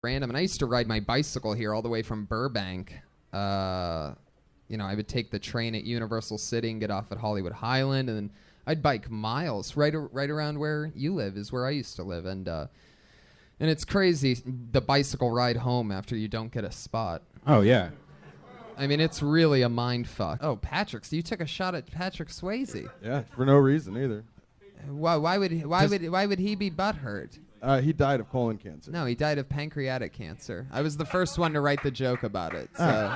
random. And I used to ride my bicycle here all the way from Burbank. I would take the train at Universal City and get off at Hollywood Highland, and then I'd bike miles right around where you live is where I used to live. And it's crazy, the bicycle ride home after you don't get a spot. Oh, yeah. I mean, it's really a mind fuck. Oh, Patrick's. You took a shot at Patrick Swayze. Yeah, for no reason either. Why would he be butthurt? He died of colon cancer. No, he died of pancreatic cancer. I was the first one to write the joke about it. So.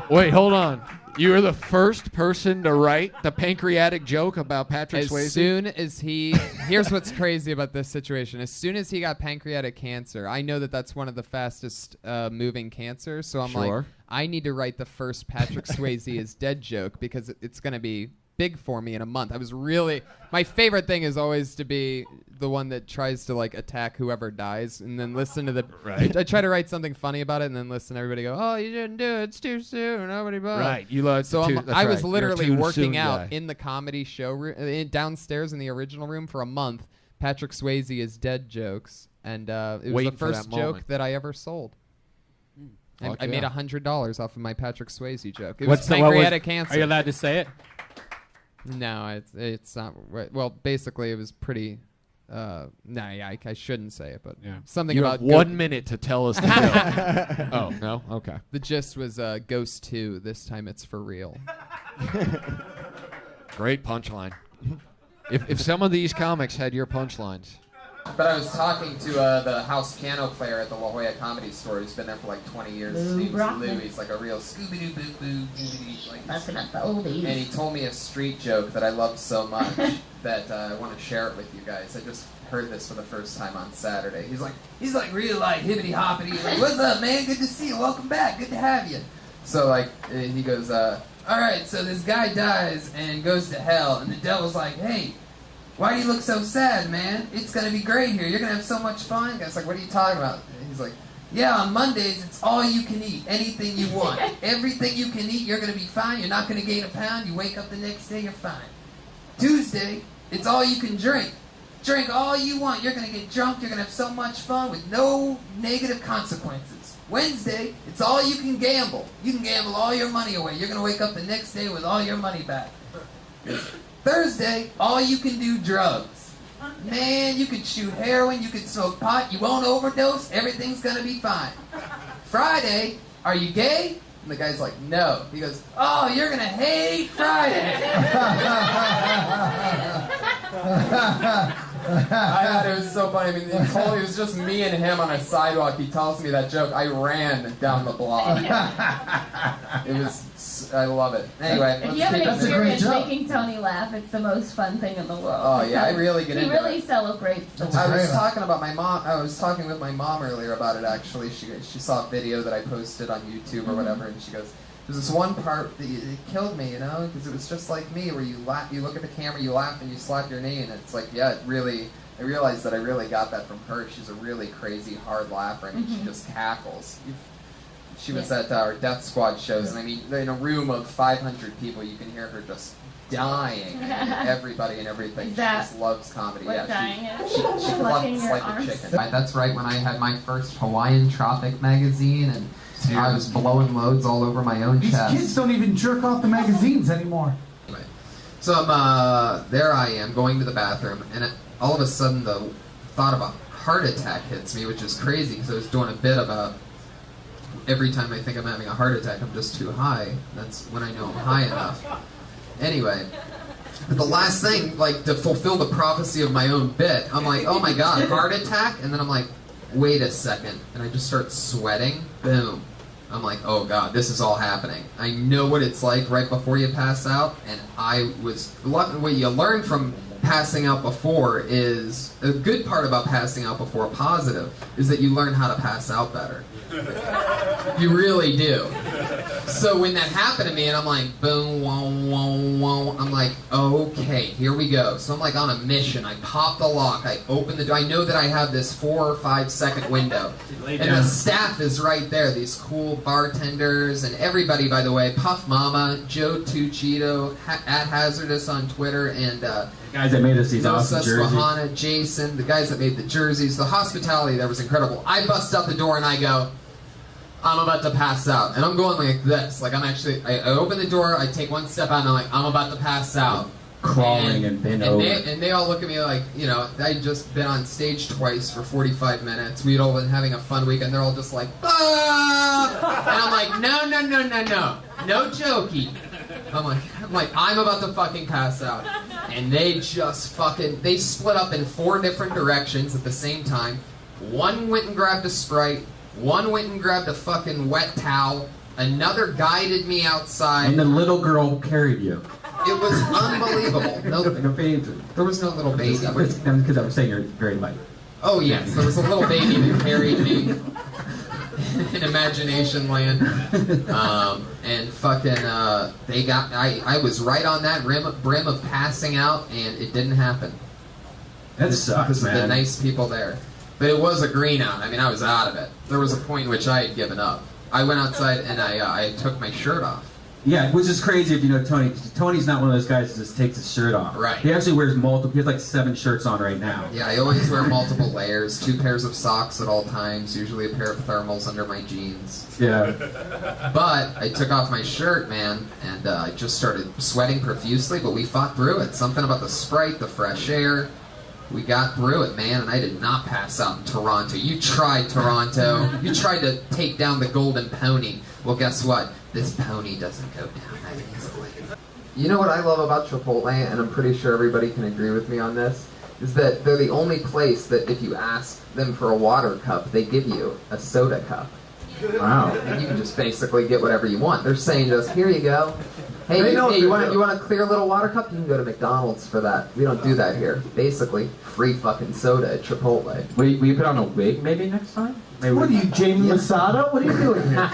Wait, hold on. You were the first person to write the pancreatic joke about Patrick Swayze? As soon as here's what's crazy about this situation. As soon as he got pancreatic cancer, I know that that's one of the fastest moving cancers. So I'm like, I need to write the first Patrick Swayze is dead joke because it's going to be big for me in a month. My favorite thing is always to be the one that tries to like attack whoever dies and then listen to the I try to write something funny about it and then listen to everybody go, oh, you didn't do it, it's too soon, nobody bought. Right, you love so I was literally working out guy. in the comedy show room downstairs in the original room for a month. Patrick Swayze is dead jokes, and it was the first joke that I ever sold. And I made $100 off of my Patrick Swayze joke. It was pancreatic cancer. Are you allowed to say it? No, it's not. Well, basically, it was pretty. I shouldn't say it, but something you about have 1 minute to tell us the joke. Oh no, okay. The gist was Ghost 2. This time it's for real. Great punchline. If some of these comics had your punchlines. But I was talking to the house piano player at the La Jolla Comedy Store who's been there for like 20 years. His name's Lou. He's like a real Scooby-Doo, like busting up the oldies. And he told me a street joke that I love so much that I want to share it with you guys. I just heard this for the first time on Saturday. He's like real like hippity hoppity. Like, what's up, man? Good to see you. Welcome back. Good to have you. So like he goes, all right. So this guy dies and goes to hell, and the devil's like, hey, why do you look so sad, man? It's going to be great here. You're going to have so much fun. The guy's like, what are you talking about? And he's like, yeah, on Mondays, it's all you can eat. Anything you want. Everything you can eat, you're going to be fine. You're not going to gain a pound. You wake up the next day, you're fine. Tuesday, it's all you can drink. Drink all you want. You're going to get drunk. You're going to have so much fun with no negative consequences. Wednesday, it's all you can gamble. You can gamble all your money away. You're going to wake up the next day with all your money back. Thursday, all you can do drugs. Man, you can shoot heroin, you can smoke pot, you won't overdose, everything's gonna be fine. Friday, are you gay? And the guy's like, no. He goes, oh, you're gonna hate Friday. I thought it was so funny. I mean, it was just me and him on a sidewalk. He tells me that joke. I ran down the block. I love it. Anyway, if you have an experience making Tony laugh, it's the most fun thing in the world. Oh yeah, I really get into it. He really celebrates. I was talking about my mom. I was talking with my mom earlier about it. Actually, she saw a video that I posted on YouTube or whatever, and she goes, "There's this one part that it killed me, because it was just like me, where you laugh, you look at the camera, you laugh, and you slap your knee, and it's like, yeah, it really." I realized that I really got that from her. She's a really crazy, hard laugher. I mean, she just cackles. She was at our Death Squad shows, and I mean, in a room of 500 people, you can hear her just dying. Everybody and everything. She just loves comedy. What She clucks like a chicken. That's right. When I had my first Hawaiian Tropic magazine, and I was blowing loads all over my own chest. These kids don't even jerk off the magazines anymore. Anyway, so there I am going to the bathroom, and all of a sudden the thought of a heart attack hits me, which is crazy because I was doing a bit about every time I think I'm having a heart attack, I'm just too high. That's when I know I'm high enough. Anyway, but the last thing, like, to fulfill the prophecy of my own bit, I'm like, oh my god, heart attack? And then I'm like, wait a second. And I just start sweating. Boom. I'm like, oh god, this is all happening. I know what it's like right before you pass out, and what you learn from passing out before is, a good part about passing out before, positive, is that you learn how to pass out better. You really do. So when that happened to me, and I'm like, boom, whoa, whoa, whoa, I'm like, okay, here we go. So I'm like on a mission. I pop the lock. I open the door. I know that I have this 4 or 5 second window. And the staff is right there. These cool bartenders and everybody, by the way. Puff Mama, Joe Tucito, at Hazardous on Twitter, and guys that made us these awesome jerseys. Susquehanna, Jason, the guys that made the jerseys. The hospitality there was incredible. I bust out the door and I go, I'm about to pass out. And I'm going like this. Like I open the door, I take one step out, and I'm like, I'm about to pass out. Crawling and bent over. And they all look at me like, you know, I'd just been on stage twice for 45 minutes. We'd all been having a fun week, and they're all just like, ah! And I'm like, no jokey. I'm about to fucking pass out. And they just they split up in 4 different directions at the same time. One went and grabbed a Sprite. One went and grabbed a fucking wet towel. Another guided me outside. And the little girl carried you. It was unbelievable. Like a baby. There was no little baby. Because I was saying you're very light. Oh yes, there was a little baby that carried me in imagination land. And fucking, I was right on that brim of passing out, and it didn't happen. That sucks, man. The nice people there. But it was a green out. I mean, I was out of it. There was a point in which I had given up. I went outside and I took my shirt off. Yeah, which is crazy if you know Tony. Tony's not one of those guys that just takes his shirt off. Right. He actually wears multiple. He has like 7 shirts on right now. Yeah, I always wear multiple layers, 2 pairs of socks at all times, usually a pair of thermals under my jeans. Yeah. But I took off my shirt, man, and I just started sweating profusely, but we fought through it. Something about the Sprite, the fresh air. We got through it, man, and I did not pass out in Toronto. You tried, Toronto. You tried to take down the Golden Pony. Well, guess what? This pony doesn't go down that easily. You know what I love about Chipotle, and I'm pretty sure everybody can agree with me on this, is that they're the only place that if you ask them for a water cup, they give you a soda cup. Wow. And you can just basically get whatever you want. They're saying just, here you go. Hey, you want a clear little water cup? You can go to McDonald's for that. We don't do that here. Basically, free fucking soda at Chipotle. Will you put on a wig maybe next time? Maybe What are you, Jamie Masada? What are you doing here?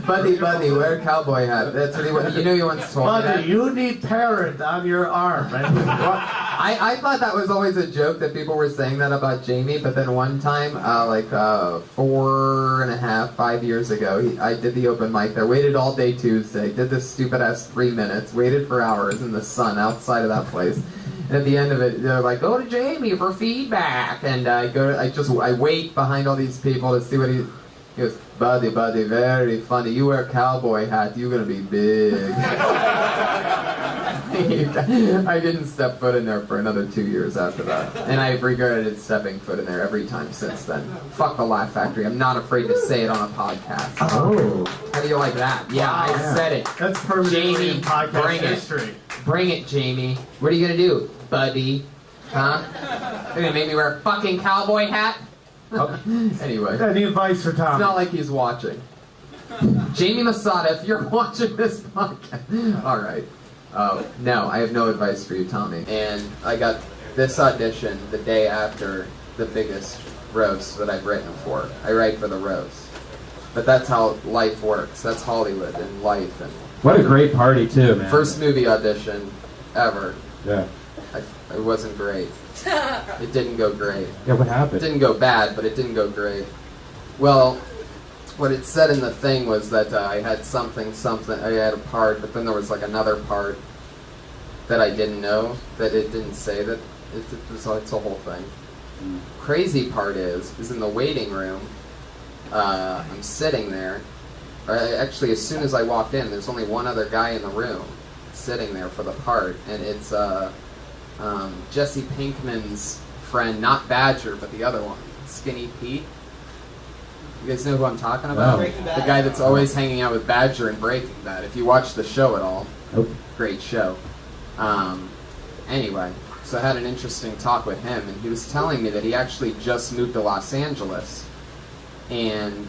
Buddy, wear a cowboy hat. That's what you know you once told me that. Buddy, you need parent on your arm. I thought that was always a joke that people were saying that about Jamie, but then one time, 4.5, 5 years ago, I did the open mic there, waited all day Tuesday, did this stupid ass 3 minutes, waited for hours in the sun outside of that place. And at the end of it, they're like, go to Jamie for feedback. And I wait behind all these people to see what he goes, buddy, very funny. You wear a cowboy hat, you're going to be big. I didn't step foot in there for another 2 years after that. And I've regretted stepping foot in there every time since then. Fuck the Laugh Factory. I'm not afraid to say it on a podcast. Oh. How do you like that? Yeah, I said it. That's permanently Jamie, in podcast bring history. it. Bring it, Jamie. What are you going to do, buddy? Huh? You're going to make me wear a fucking cowboy hat? Oh. Anyway. Any advice for Tom? It's not like he's watching. Jamie Masada, if you're watching this podcast. All right. No, I have no advice for you, Tommy. And I got this audition the day after the biggest roast that I've written for. I write for the roast. But that's how life works. That's Hollywood and life. And What a great party, too, man. first movie audition ever. Yeah. It wasn't great. It didn't go great. Yeah, what It happened? didn't go bad, but it didn't go great. Well, what it said in the thing was that I had something, I had a part, but then there was like another part that I didn't know, that it didn't say that, it's a whole thing. Crazy part is in the waiting room, I'm sitting there, actually as soon as I walked in, there's only one other guy in the room sitting there for the part, and it's Jesse Pinkman's friend, not Badger, but the other one, Skinny Pete. You guys know who I'm talking about? No. The guy that's always hanging out with Badger in Breaking Bad. If you watch the show at all, Nope. great show. Anyway, so I had an interesting talk with him, and he was telling me that he actually just moved to Los Angeles, and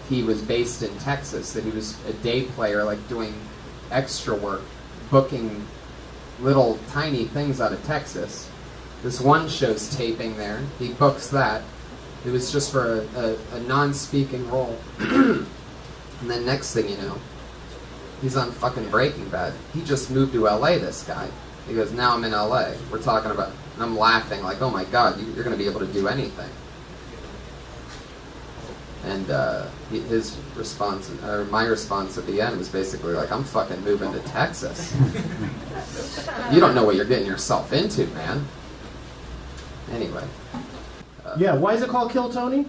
he was based in Texas, that he was a day player, like doing extra work, booking little tiny things out of Texas. This one show's taping there. He books that. It was just for a non-speaking role. And then next thing you know, he's on fucking Breaking Bad. He just moved to LA, this guy. He goes, now I'm in LA. We're talking about, and I'm laughing like, oh my God, you're going to be able to do anything. And his response, or my response at the end was basically like, I'm fucking moving to Texas. You don't know what you're getting yourself into, man. Anyway. Yeah, why is it called Kill Tony?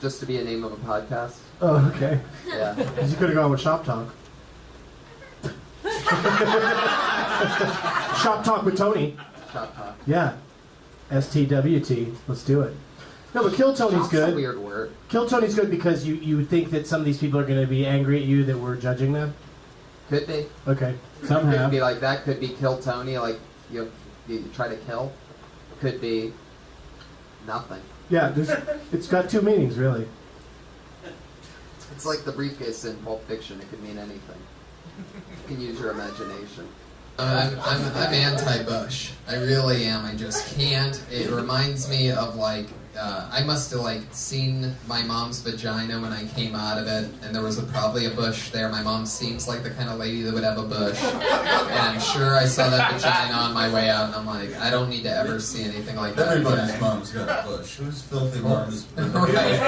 Just to be a name of a podcast. Oh, okay. Yeah. Because you could have gone with Shop Talk. Shop Talk with Tony. Shop Talk. Yeah. STWT. Let's do it. No, but Kill Tony's Shop's good. a weird word. Kill Tony's good because you think that some of these people are going to be angry at you that we're judging them? Could be. Okay. Some Could have. be like that. Could be Kill Tony, like you try to kill. Could be nothing. Yeah, it's got two meanings, really. It's like the briefcase in Pulp Fiction. It could mean anything. You can use your imagination. I'm anti-Bush. I really am. I just can't. It reminds me of like I must have like seen my mom's vagina when I came out of it, and there was probably a bush there. My mom seems like the kind of lady that would have a bush, and I'm sure I saw that vagina on my way out, and I'm like, I don't need to ever see anything like that. Everybody's mom's got a bush. Whose filthy mom is Right.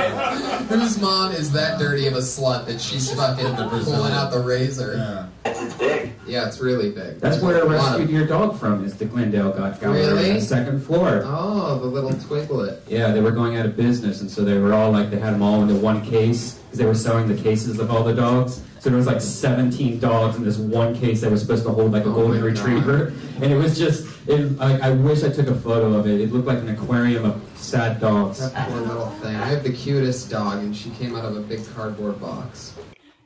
Whose mom is that dirty of a slut that she's fucking pulling out the razor? Yeah. It's big. Yeah, it's really big. That's where I A lot rescued of- your dog from, is the Glendale got Really? on the second floor. Oh, the little twiglet. Yeah, they were going out of business, and so they were all like, they had them all into one case, because they were selling the cases of all the dogs. So there was like 17 dogs in this one case that was supposed to hold like a Oh golden my retriever. And it was just, I wish I took a photo of it. It looked like an aquarium of sad dogs. That poor little thing. I have the cutest dog, and she came out of a big cardboard box.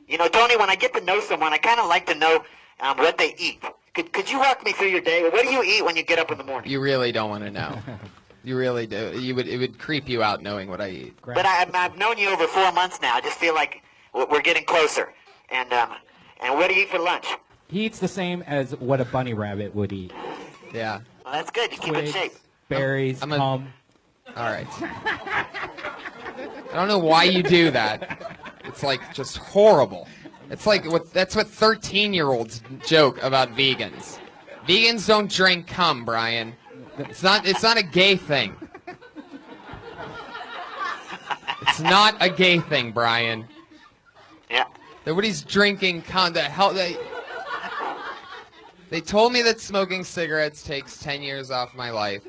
You know, Tony, when I get to know someone, I kind of like to know what they eat. Could you walk me through your day? What do you eat when you get up in the morning? You really don't want to know. You really do. It would creep you out knowing what I eat. But I've known you over 4 months now. I just feel like we're getting closer. And what do you eat for lunch? He eats the same as what a bunny rabbit would eat. Yeah. Well, that's good. You keep in Twigs, shape. berries, I'm All right. I don't know why you do that. It's like just horrible. It's like that's what 13-year-olds joke about vegans. Vegans don't drink cum, Brian. It's not a gay thing. It's not a gay thing, Brian. Yeah. Nobody's drinking cum. The hell they told me that smoking cigarettes takes 10 years off my life.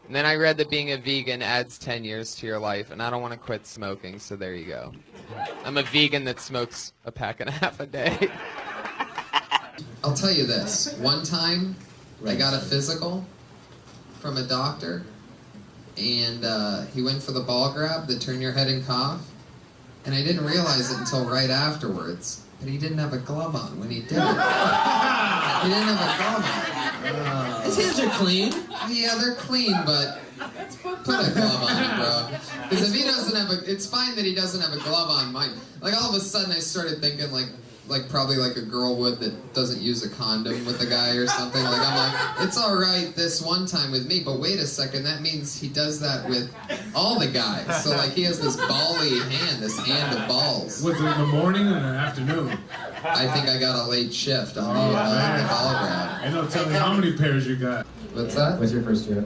And then I read that being a vegan adds 10 years to your life, and I don't want to quit smoking, so there you go. I'm a vegan that smokes a pack and a half a day. I'll tell you this. One time, I got a physical from a doctor, and he went for the ball grab, the turn your head and cough, and I didn't realize it until right afterwards, but he didn't have a glove on when he did it. He didn't have a glove on. His hands are clean. Yeah, they're clean, but put a glove on it, bro. Because if he doesn't have it's fine that he doesn't have a glove on. Like all of a sudden I started thinking like probably like a girl would that doesn't use a condom with a guy or something. Like I'm like, it's all right this one time with me, but wait a second, that means he does that with all the guys. So like he has this bally hand, this hand of balls. Was it in the morning or the afternoon? I think I got a late shift on the ball grab. And don't tell me how many pairs you got. What's that? What's your first joke?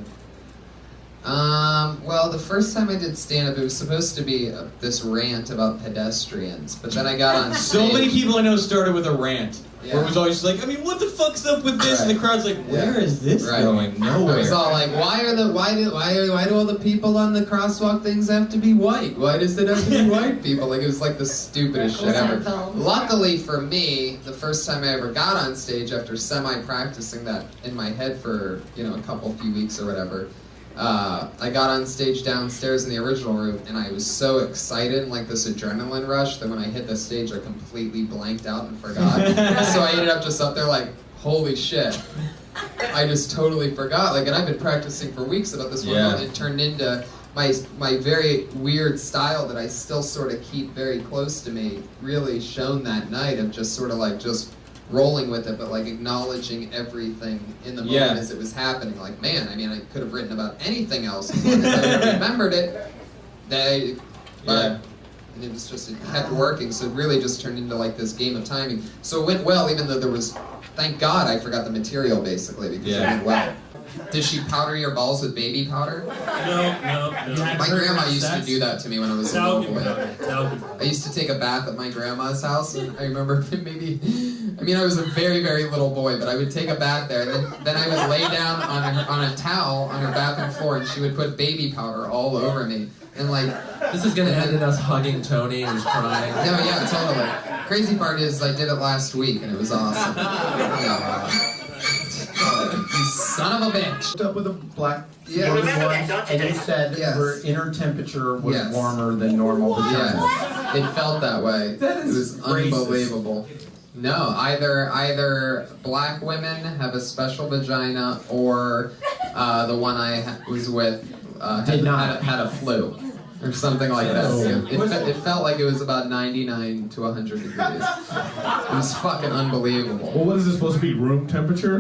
Well, the first time I did stand-up, it was supposed to be this rant about pedestrians, but then I got on stage. So many people I know started with a rant. Yeah. Where it was always like, I mean, what the fuck's up with this? And the crowd's like, where is this going? Nowhere. I was all like, why do all the people on the crosswalk things have to be white? Why does it have to be white people? Like it was like the stupidest shit ever. Luckily for me, the first time I ever got on stage after semi-practicing that in my head for a few weeks or whatever, I got on stage downstairs in the original room, and I was so excited, like this adrenaline rush, that when I hit the stage, I completely blanked out and forgot. So I ended up just up there like, holy shit. I just totally forgot. Like, and I've been practicing for weeks about this one, and it turned into my very weird style that I still sort of keep very close to me. Really shone that night of just sort of like just rolling with it, but like acknowledging everything in the moment as it was happening. Like, man, I mean, I could have written about anything else as long as I remembered it. And it kept working, so it really just turned into like this game of timing. So it went well, even though there was, thank God I forgot the material basically, because it went well. Did she powder your balls with baby powder? No. My grandma used to do that to me when I was a little boy. Talcum. I used to take a bath at my grandma's house, and I remember I was a very, very little boy, but I would take a bath there, and then I would lay down on a towel on her bathroom floor, and she would put baby powder all over me. And like, This is gonna end in us hugging Tony and he's crying. no, yeah, totally. Crazy part is I did it last week, and it was awesome. Yeah. You son of a bitch. Up with a black Yeah. woman Remember once, that, don't you, and you Jay? said Yes. her inner temperature was Yes. warmer than normal. Yes, it felt that way. That It is was racist. unbelievable. No, either black women have a special vagina, or the one I was with had a flu, or something like that. It felt like it was about 99 to 100 degrees. It was fucking unbelievable. Well, what is this supposed to be? Room temperature?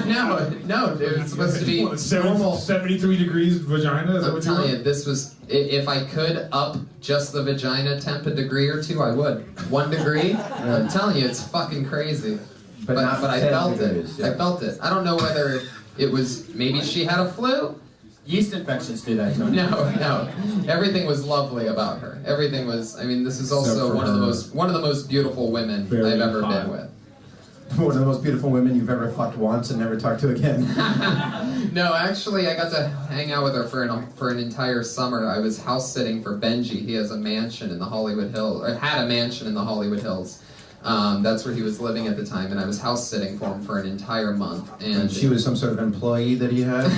No, it was supposed to be normal. 73 degrees vagina? Is that I'm what telling you you, this was, if I could up just the vagina temp a degree or two, I would. 1 degree? I'm telling you, it's fucking crazy. But I 10 felt degrees, it. yeah. I felt it. I don't know whether it was, maybe she had a flu? Yeast infections do that, Tony. No. Everything was lovely about her. Everything was, this is also Except for one of the most beautiful women Very I've ever hot. been with. One of the most beautiful women you've ever fucked once and never talked to again. No, actually, I got to hang out with her for an entire summer. I was house sitting for Benji. He has a mansion in the Hollywood Hills, or had a mansion in the Hollywood Hills. That's where he was living at the time, and I was house sitting for him for an entire month. And she was some sort of employee that he had.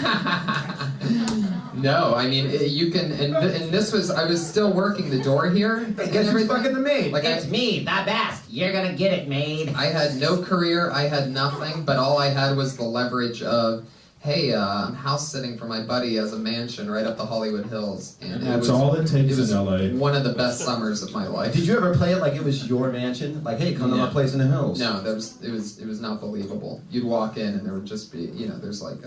No, you can, and this was, I was still working the door here. I guess who's fucking the maid? Like It's me, the best. You're gonna get it, maid. I had no career, I had nothing, but all I had was the leverage of, hey, I'm house sitting for my buddy as a mansion right up the Hollywood Hills. And That's all it takes was in LA. one of the best summers of my life. Did you ever play it like it was your mansion? Like, hey, come to No. my place in the hills. No, it was not believable. You'd walk in and there would just be, there's like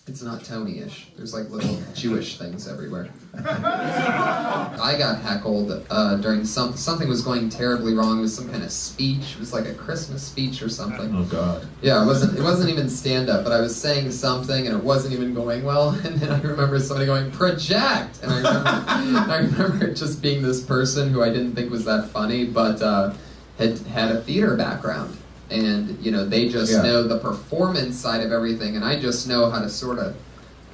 it's not Tony-ish. There's like little Jewish things everywhere. I got heckled during something was going terribly wrong with some kind of speech. It was like a Christmas speech or something. Oh, God. Yeah, it wasn't even stand-up, but I was saying something and it wasn't even going well, and then I remember somebody going, "Project!" And I remember it just being this person who I didn't think was that funny, but had a theater background. And, they just know the performance side of everything, and I just know how to sort of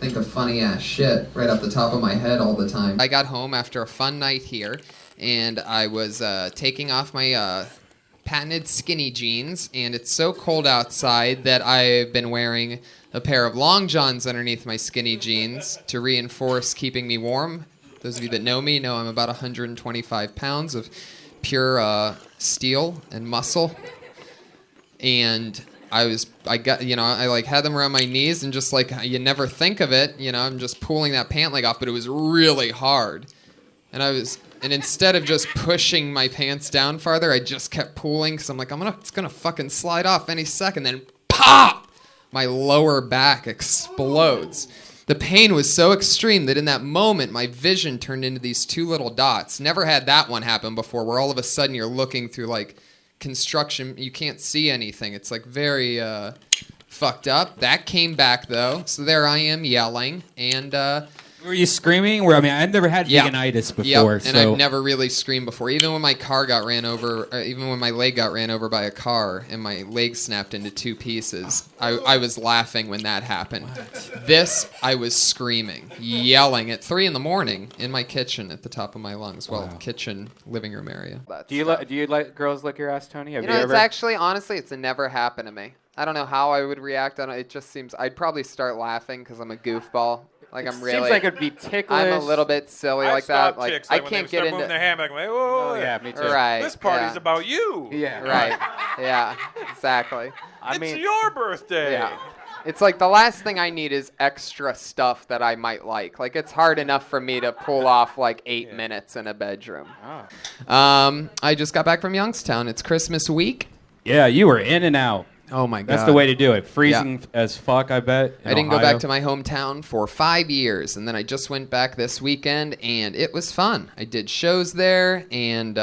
think of funny-ass shit right off the top of my head all the time. I got home after a fun night here, and I was taking off my patented skinny jeans, and it's so cold outside that I've been wearing a pair of long johns underneath my skinny jeans to reinforce keeping me warm. Those of you that know me know I'm about 125 pounds of pure steel and muscle. And I had them around my knees, and just like, you never think of it, I'm just pulling that pant leg off, but it was really hard. And instead of just pushing my pants down farther, I just kept pulling, because I'm like, it's gonna fucking slide off any second. Then pop! My lower back explodes. The pain was so extreme that in that moment, my vision turned into these two little dots. Never had that one happen before, where all of a sudden you're looking through like construction, you can't see anything. It's like very fucked up. That came back though, so there I am yelling, and Were you screaming? I've never had veganitis before. and I've never really screamed before. Even when my car got ran over, even when my leg got ran over by a car and my leg snapped into two pieces, I was laughing when that happened. This, I was screaming, yelling at 3 a.m. in my kitchen at the top of my lungs. Well, kitchen, living room area. Do you let girls lick your ass, Tony? Have you It's ever? actually, honestly, it's never happened to me. I don't know how I would react on it. It just seems, I'd probably start laughing because I'm a goofball. Like, I'm really. Seems like it'd be ticklish. I'm a little bit silly like that. Like, chicks, I when can't they get start into. moving their hand back, I'm like, oh, yeah, me too. Right. This party's yeah. about you. Yeah. Right. Yeah. Exactly. It's your birthday. Yeah. It's like the last thing I need is extra stuff that I might like. Like, it's hard enough for me to pull off like 8 minutes in a bedroom. Oh. I just got back from Youngstown. It's Christmas week. Yeah, you were in and out. Oh my god. That's the way to do it. Freezing as fuck, I bet. I didn't go back to my hometown for 5 years, and then I just went back this weekend, and it was fun. I did shows there, and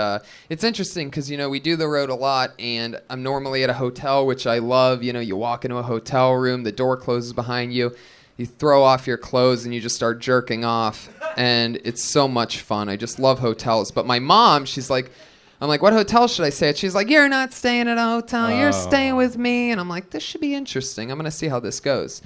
it's interesting because, you know, we do the road a lot, and I'm normally at a hotel, which I love. You know, you walk into a hotel room, the door closes behind you, you throw off your clothes, and you just start jerking off, and it's so much fun. I just love hotels. But my mom, she's like, I'm like, what hotel should I stay at? She's like, you're not staying at a hotel. You're staying with me. And I'm like, this should be interesting. I'm going to see how this goes.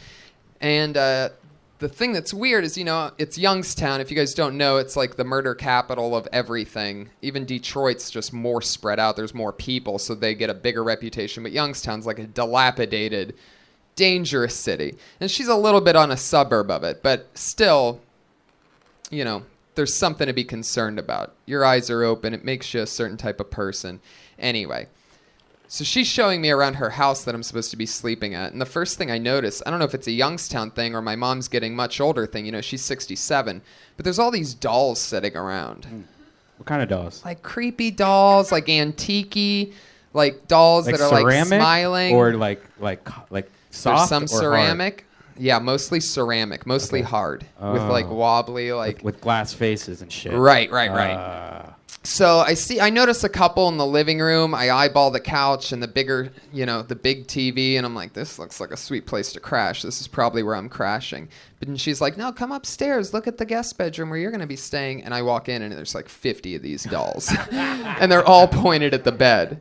And the thing that's weird is, you know, it's Youngstown. If you guys don't know, it's like the murder capital of everything. Even Detroit's just more spread out. There's more people, so they get a bigger reputation. But Youngstown's like a dilapidated, dangerous city. And she's a little bit on a suburb of it. But still, you know, there's something to be concerned about. Your eyes are open. It makes you a certain type of person. Anyway, so she's showing me around her house that I'm supposed to be sleeping at. And the first thing I notice, I don't know if it's a Youngstown thing or my mom's getting much older thing. You know, she's 67. But there's all these dolls sitting around. What kind of dolls? Like creepy dolls, like antique-y, like dolls that are like smiling. Or like soft. There's some or ceramic. Hard? Yeah, mostly ceramic, mostly hard, with like wobbly, like with glass faces and shit. Right. So I notice a couple in the living room. I eyeball the couch and the bigger, you know, the big TV, and I'm like, this looks like a sweet place to crash. This is probably where I'm crashing. But then she's like, no, come upstairs. Look at the guest bedroom where you're going to be staying. And I walk in, and there's like 50 of these dolls, and they're all pointed at the bed.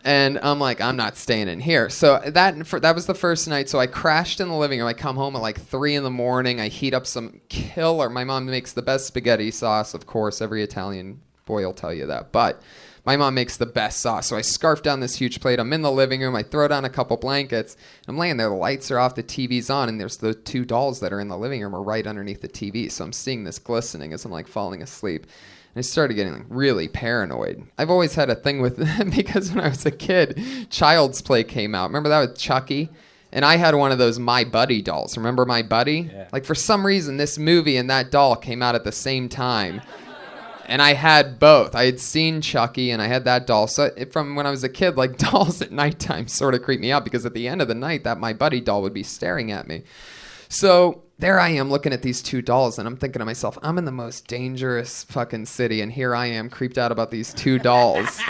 And I'm like, I'm not staying in here. So that was the first night. So I crashed in the living room. I come home at like 3 a.m. I heat up some killer. My mom makes the best spaghetti sauce, of course. Every Italian boy will tell you that. But my mom makes the best sauce. So I scarf down this huge plate. I'm in the living room. I throw down a couple blankets. I'm laying there. The lights are off. The TV's on. And there's the 2 dolls that are in the living room are right underneath the TV. So I'm seeing this glistening as I'm like falling asleep. And I started getting like really paranoid. I've always had a thing with because when I was a kid, Child's Play came out. Remember that with Chucky? And I had one of those My Buddy dolls. Remember My Buddy? Yeah. Like for some reason, this movie and that doll came out at the same time. And I had both. I had seen Chucky and I had that doll. So from when I was a kid, like dolls at nighttime sort of creeped me out because at the end of the night, that My Buddy doll would be staring at me. So there I am looking at these 2 dolls, and I'm thinking to myself, I'm in the most dangerous fucking city, and here I am creeped out about these 2 dolls.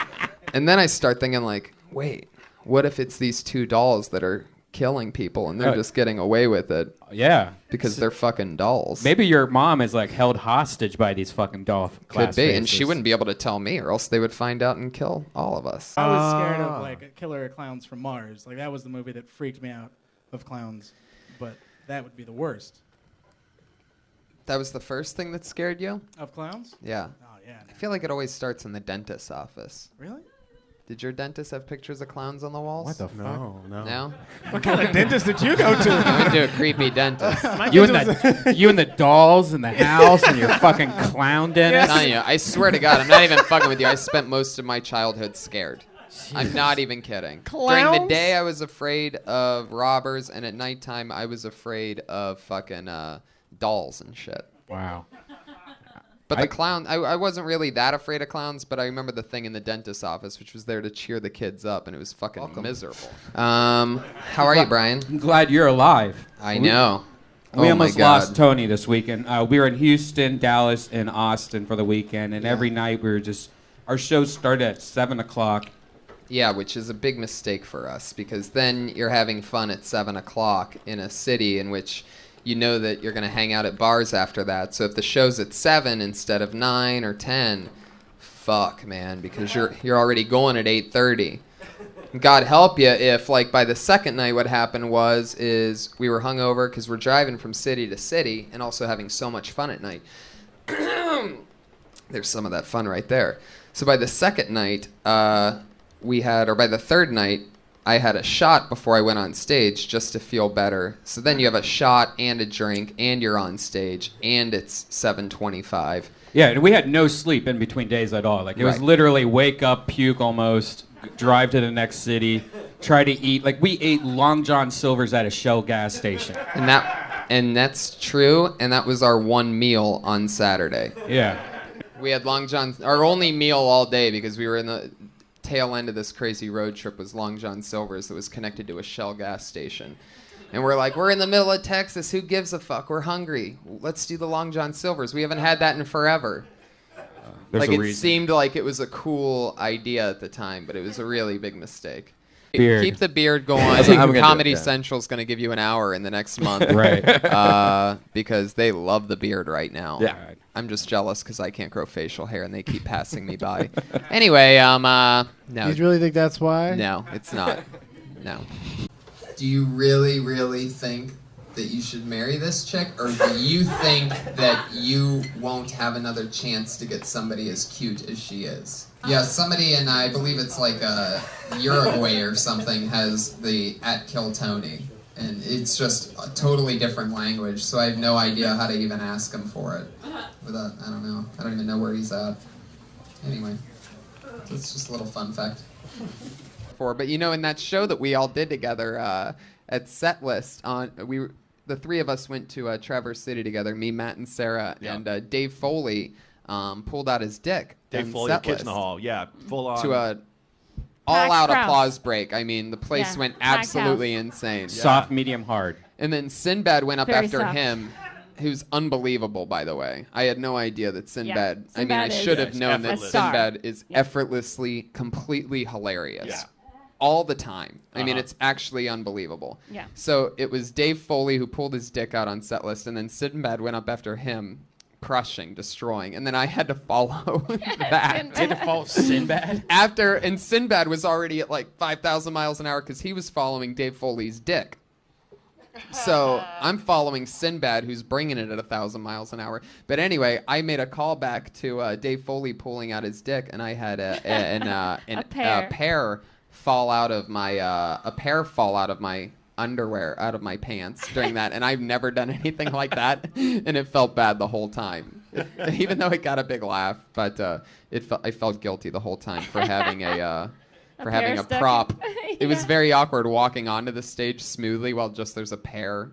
And then I start thinking, like, wait, what if it's these 2 dolls that are killing people, and they're just getting away with it? Yeah. Because they're fucking dolls. Maybe your mom is, like, held hostage by these fucking doll Could be, and she wouldn't be able to tell me, or else they would find out and kill all of us. I was scared of, like, Killer Clowns from Mars. Like, that was the movie that freaked me out of clowns. But that would be the worst. That was the first thing that scared you? Of clowns? Yeah. Oh, yeah. I feel like it always starts in the dentist's office. Really? Did your dentist have pictures of clowns on the walls? What the fuck? No? What kind of dentist did you go to? I went to a creepy dentist. You and the dolls in the house and your fucking clown dentist. I'm telling you, I swear to God, I'm not even fucking with you. I spent most of my childhood scared. I'm not even kidding. During the day, I was afraid of robbers, and at nighttime, I was afraid of fucking dolls and shit. Wow. But the clown, I wasn't really that afraid of clowns, but I remember the thing in the dentist's office, which was there to cheer the kids up, and it was fucking miserable. How are you, Brian? I'm glad you're alive. I know. We almost lost Tony this weekend. We were in Houston, Dallas, and Austin for the weekend, and every night we were just, our shows started at 7 o'clock. Yeah, which is a big mistake for us, because then you're having fun at 7 o'clock in a city in which you know that you're going to hang out at bars after that. So if the show's at 7 instead of 9 or 10, fuck, man, because you're already going at 8:30. God help you if, like, by the second night what happened is we were hungover because we're driving from city to city and also having so much fun at night. There's some of that fun right there. So by the second night, by the third night, I had a shot before I went on stage just to feel better. So then you have a shot and a drink, and you're on stage, and it's 7:25. Yeah, and we had no sleep in between days at all. Like, it was literally wake up, puke almost, drive to the next city, try to eat. Like, we ate Long John Silver's at a Shell gas station. And that's true, and that was our one meal on Saturday. Yeah. We had Long John, our only meal all day, because we were in the tail end of this crazy road trip was Long John Silver's that was connected to a Shell gas station. And we're like, we're in the middle of Texas. Who gives a fuck? We're hungry. Let's do the Long John Silver's. We haven't had that in forever. There's Like a it reason. seemed like it was a cool idea at the time, but it was a really big mistake. Beard. Keep the beard going. I'm gonna do Comedy it, yeah. Central's going to give you an hour in the next month. Right. Because they love the beard right now. Yeah. I'm just jealous because I can't grow facial hair and they keep passing me by. Anyway, no. You really think that's why? No, it's not. No. Do you really, really think that you should marry this chick? Or do you think that you won't have another chance to get somebody as cute as she is? Yeah, somebody in, I believe it's like Uruguay or something, has the @KillTony. And it's just a totally different language, so I have no idea how to even ask him for it. Without, I don't know. I don't even know where he's at. Anyway, so it's just a little fun fact. But you know, in that show that we all did together at Setlist, the three of us went to Traverse City together. Me, Matt, and Sarah, and Dave Foley pulled out his dick. Dave in Foley, Setlist Kitchen Hall, yeah, full on. to a all-out Max Krause. applause break. I mean, the place Yeah, went Max absolutely House. insane. Soft, medium, hard. And then Sinbad went up Very after soft. him, who's unbelievable, by the way. I had no idea that Sinbad. I mean, I Sinbad should is have known that a star. Sinbad is Yeah. effortlessly, completely hilarious. Yeah. All the time. I mean, Uh-huh. it's actually unbelievable. Yeah. So it was Dave Foley who pulled his dick out on Setlist, and then Sinbad went up after him, crushing, destroying, and then I had to follow that. You had to follow Sinbad? And Sinbad was already at like 5,000 miles an hour because he was following Dave Foley's dick. So I'm following Sinbad, who's bringing it at 1,000 miles an hour. But anyway, I made a call back to Dave Foley pulling out his dick, and I had a pair fall out of my underwear out of my pants during that, and I've never done anything like that, and it felt bad the whole time, even though it got a big laugh. But I felt guilty the whole time for having a pear stuck in- prop. It was Yeah. very awkward walking onto the stage smoothly while just there's a pear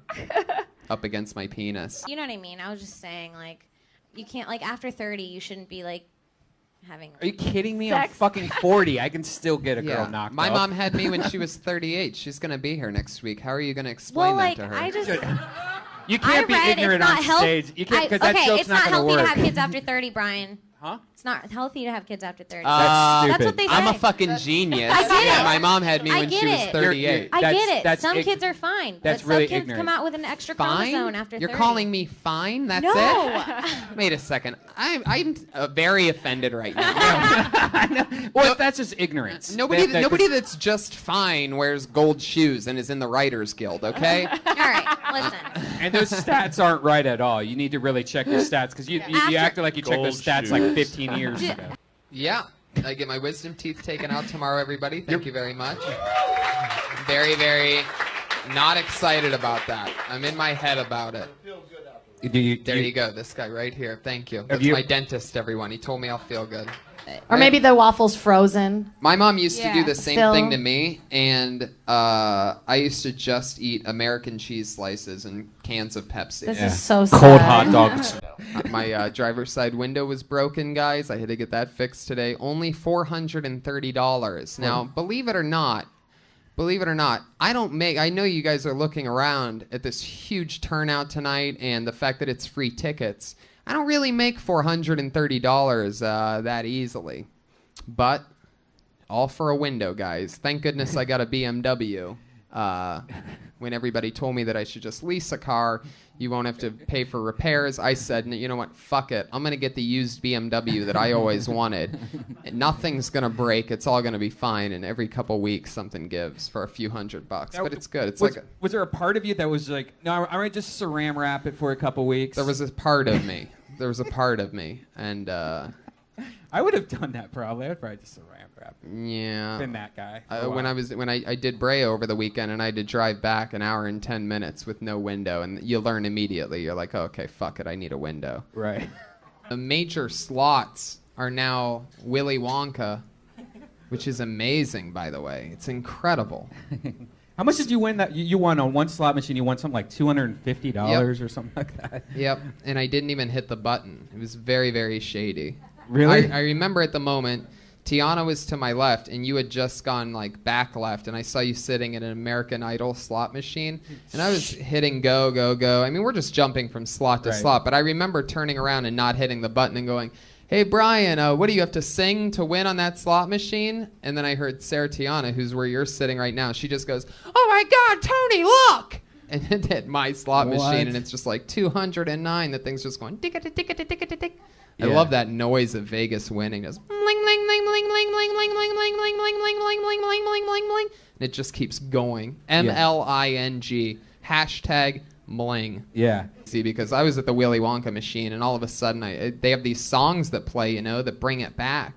up against my penis. You know what I mean? I was just saying, like, you can't, like, after 30, you shouldn't be, like, having. Are you kidding me? Sex? I'm fucking 40. I can still get a girl Yeah. knocked My up. mom had me when she was 38. She's gonna be here next week. How are you gonna explain Well, like, that to her? I just. You can't be I read ignorant it's not on health- stage. You can't, because that okay, joke's it's not not going to healthy work. to have kids after 30, Brian. Huh? It's not healthy to have kids after 30. That's That's what they say. I'm a fucking genius. I get Yeah, it. my mom had me I when get she was it. 38. I That's- get it. that's Some ig- kids are fine, that's but really some kids ignorant. come out with an extra Fine? chromosome after 30. You're calling me fine? That's No. it? Wait a second. I'm very offended right now. Well, that's just ignorance. Nobody That- nobody that's just fine wears gold shoes and is in the Writers Guild, okay? All right, listen. And those stats aren't right at all. You need to really check your stats, because you acted like you checked those Gold stats like shoes. 15 years ago. Yeah. I get my wisdom teeth taken out tomorrow, everybody. Thank you very much. Very, very not excited about that. I'm in my head about it. There you go. This guy right here. Thank you. That's my dentist, everyone. He told me I'll feel good. Or maybe the waffle's frozen. My mom used to do Yeah. the same Still. thing to me, and I used to just eat American cheese slices and cans of Pepsi. This is so Cold sad. hot dogs. My driver's side window was broken, guys. I had to get that fixed today. Only $430. Now, believe it or not, I know you guys are looking around at this huge turnout tonight and the fact that it's free tickets. I don't really make $430 that easily. But all for a window, guys. Thank goodness I got a BMW. When everybody told me that I should just lease a car, you won't have to pay for repairs, I said, you know what, fuck it. I'm going to get the used BMW that I always wanted. And nothing's going to break. It's all going to be fine. And every couple weeks, something gives for a few $100. But it's good. It's Was there a part of you that was like, no, I might just saran wrap it for a couple weeks? There was a part of me. And I would have done that probably. I would probably just saran wrap it. yeah. Been that guy. When I did Brea over the weekend, and I had to drive back an hour and 10 minutes with no window, and you learn immediately. You're like, oh, okay, fuck it, I need a window. Right. The major slots are now Willy Wonka, which is amazing, by the way. It's incredible. How much did you win? That you won on one slot machine. You won something like $250 or something like that. Yep, and I didn't even hit the button. It was very, very shady. Really? I remember at the moment, Tiana was to my left, and you had just gone like back left, and I saw you sitting in an American Idol slot machine, and I was hitting go, go, go. I mean, we're just jumping from slot to slot, but I remember turning around and not hitting the button and going, "Hey, Brian, what do you have to sing to win on that slot machine?" And then I heard Sarah Tiana, who's where you're sitting right now. She just goes, "Oh my God, Tony, look!" And it hit my slot machine, and it's just like 209. The thing's just going tick tick tick tick tick tick. I love that noise of Vegas winning. Just bling bling bling bling bling bling bling bling bling bling bling bling bling bling bling bling bling bling, and it just keeps going. MLING hashtag Mling. Yeah. See, because I was at the Willy Wonka machine, and all of a sudden, they have these songs that play, you know, that bring it back.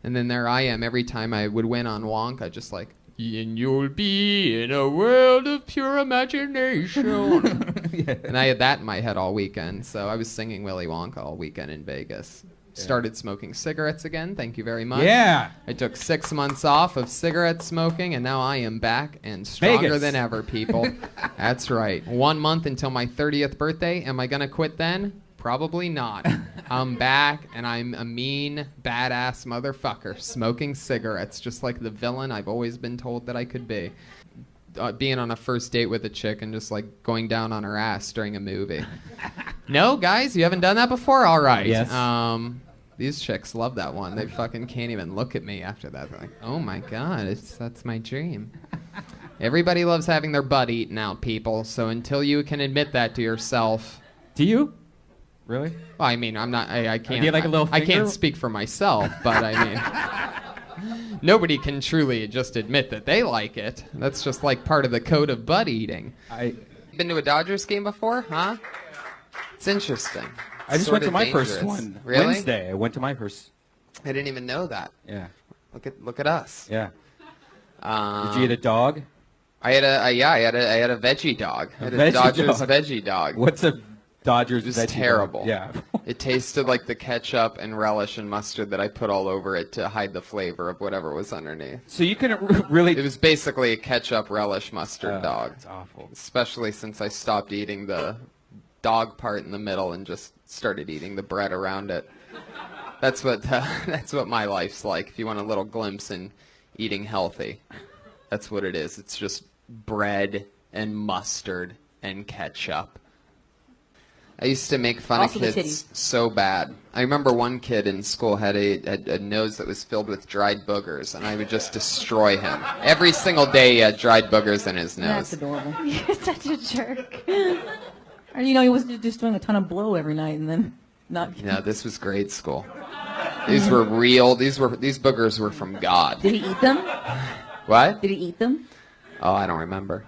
And then there I am every time I would win on Wonka, just like, and you'll be in a world of pure imagination. And I had that in my head all weekend, so I was singing Willy Wonka all weekend in Vegas. Started smoking cigarettes again. Thank you very much. Yeah. I took 6 months off of cigarette smoking, and now I am back and stronger Vegas. than ever, people. That's right. 1 month until my 30th birthday. Am I going to quit then? Probably not. I'm back, and I'm a mean, badass motherfucker smoking cigarettes, just like the villain I've always been told that I could be. Being on a first date with a chick and just like going down on her ass during a movie. No, guys, you haven't done that before? All right. Yes. These chicks love that one. They fucking can't even look at me after that. They're like, oh my God, that's my dream. Everybody loves having their butt eaten out, people. So until you can admit that to yourself. Do you? Really? Well, I mean, I'm not. I can't. Do you like a little I finger? can't speak for myself, but I mean, nobody can truly just admit that they like it. That's just like part of the code of butt eating. Been to a Dodgers game before, huh? It's interesting. I just went to my first one Really? Wednesday. I went to my first. I didn't even know that. Yeah. Look at us. Yeah. Did you eat a dog? I had a veggie dog. I had a veggie Dodgers dog. veggie dog. What's a Dodgers It was veggie terrible. dog? Yeah. It tasted like the ketchup and relish and mustard that I put all over it to hide the flavor of whatever was underneath. So you couldn't really. It was basically a ketchup relish mustard dog. It's awful. Especially since I stopped eating the dog part in the middle and just started eating the bread around it. That's what my life's like. If you want a little glimpse in eating healthy, that's what it is. It's just bread and mustard and ketchup. I used to make fun Also the of kids titties. so bad. I remember one kid in school had a nose that was filled with dried boogers, and I would just destroy him. Every single day he had dried boogers in his nose. That's adorable. You're such a jerk. Or, you know, he was just doing a ton of blow every night and then not. No, this was grade school. These were real. These boogers were from God. Did he eat them? What? Did he eat them? Oh, I don't remember.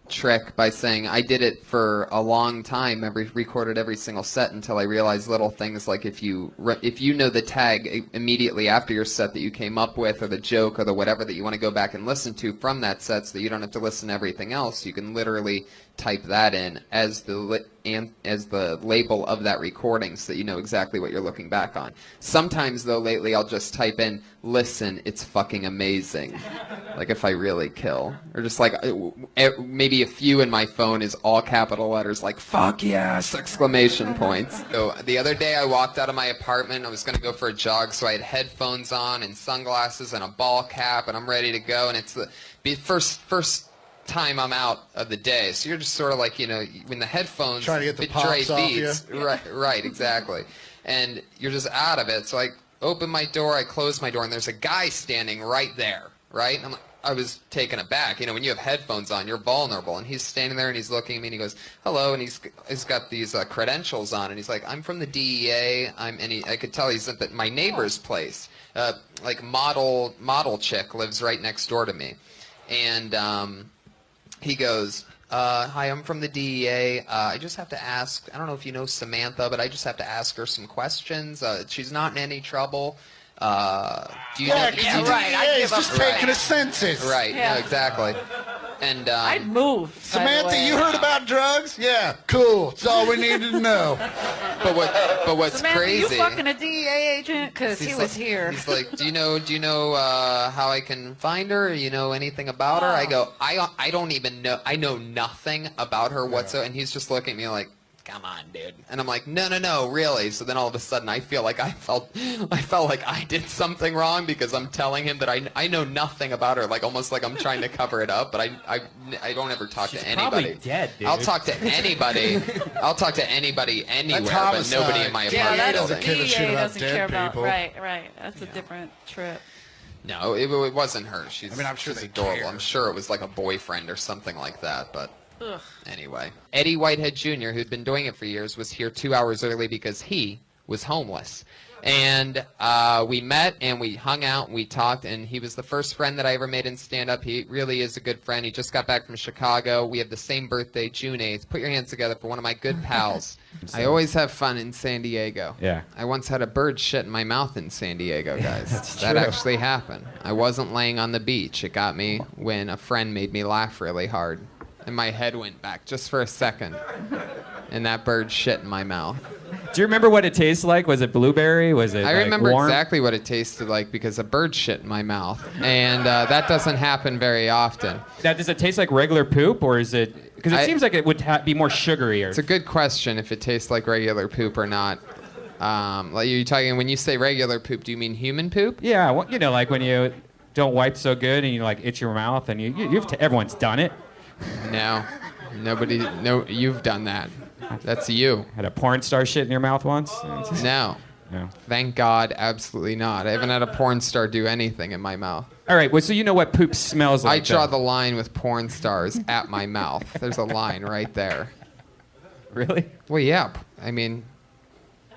Trick by saying I did it for a long time, recorded every single set until I realized little things like if you know the tag immediately after your set that you came up with, or the joke, or the whatever that you want to go back and listen to from that set, so that you don't have to listen to everything else. You can literally type that in as the label of that recording, so that you know exactly what you're looking back on. Sometimes though, lately I'll just type in "listen, it's fucking amazing," like if I really kill, or just like maybe a few in my phone is all capital letters like "fuck yes!" exclamation points. So the other day I walked out of my apartment. I was gonna go for a jog, so I had headphones on and sunglasses and a ball cap, and I'm ready to go. And it's the first time I'm out of the day, so you're just sort of like, you know, when the headphones Trying to get the betray pops off beats, you. right, exactly, and you're just out of it. So I open my door, I close my door, and there's a guy standing right there, right? And I was taken aback. You know, when you have headphones on, you're vulnerable, and he's standing there and he's looking at me and he goes, "Hello," and he's got these credentials on, and he's like, "I'm from the DEA." I could tell he's at my neighbor's place. Like model chick lives right next door to me, and he goes, "Hi, I'm from the DEA. I just have to ask, I don't know if you know Samantha, but I just have to ask her some questions. She's not in any trouble. Do you know?" right. I give up. Just taking a census. Right, no, exactly. And I'd move. Samantha, you heard about drugs? Yeah, cool. That's all we needed to know. But what's Samantha, crazy? you fucking a DEA agent? Because he was here. He's like, do you know how I can find her? You know anything about her? I go, I don't even know. I know nothing about her whatsoever. And he's just looking at me like, come on, dude. And I'm like, no, really. So then all of a sudden I feel like I felt like I did something wrong because I'm telling him that I know nothing about her, like almost like I'm trying to cover it up, but I don't ever talk to anybody. Probably dead, dude. I'll talk to anybody. I'll talk to anybody anywhere, but homicide. nobody in my Yeah, apartment that building. doesn't give a shit about dead people. Right. That's a different trip. No, it wasn't her. She's, I mean, I'm sure she's they adorable. care. I'm sure it was like a boyfriend or something like that, but Ugh. anyway. Eddie Whitehead Jr., who'd been doing it for years, was here 2 hours early because he was homeless. And we met and we hung out and we talked, and he was the first friend that I ever made in stand-up. He really is a good friend. He just got back from Chicago. We have the same birthday, June 8th. Put your hands together for one of my good pals. I always have fun in San Diego. Yeah. I once had a bird shit in my mouth in San Diego, guys. That true. actually happened. I wasn't laying on the beach. It got me when a friend made me laugh really hard. And my head went back just for a second. And that bird shit in my mouth. Do you remember what it tastes like? Was it blueberry? Was it I like, remember warm? exactly what it tasted like because a bird shit in my mouth. And that doesn't happen very often. Now, does it taste like regular poop, or is it... Because it I- seems like it would be more sugary. Or... It's a good question if it tastes like regular poop or not. Like you're talking, when you say regular poop, do you mean human poop? Yeah, well, you know, like when you don't wipe so good and you like itch your mouth, and everyone's done it. No. No, you've done that. That's you. Had a porn star shit in your mouth once? No. No. Thank God, absolutely not. I haven't had a porn star do anything in my mouth. All right, well, so you know what poop smells like. I draw then. the line with porn stars at my mouth. There's a line right there. Really? Well, yeah. I mean,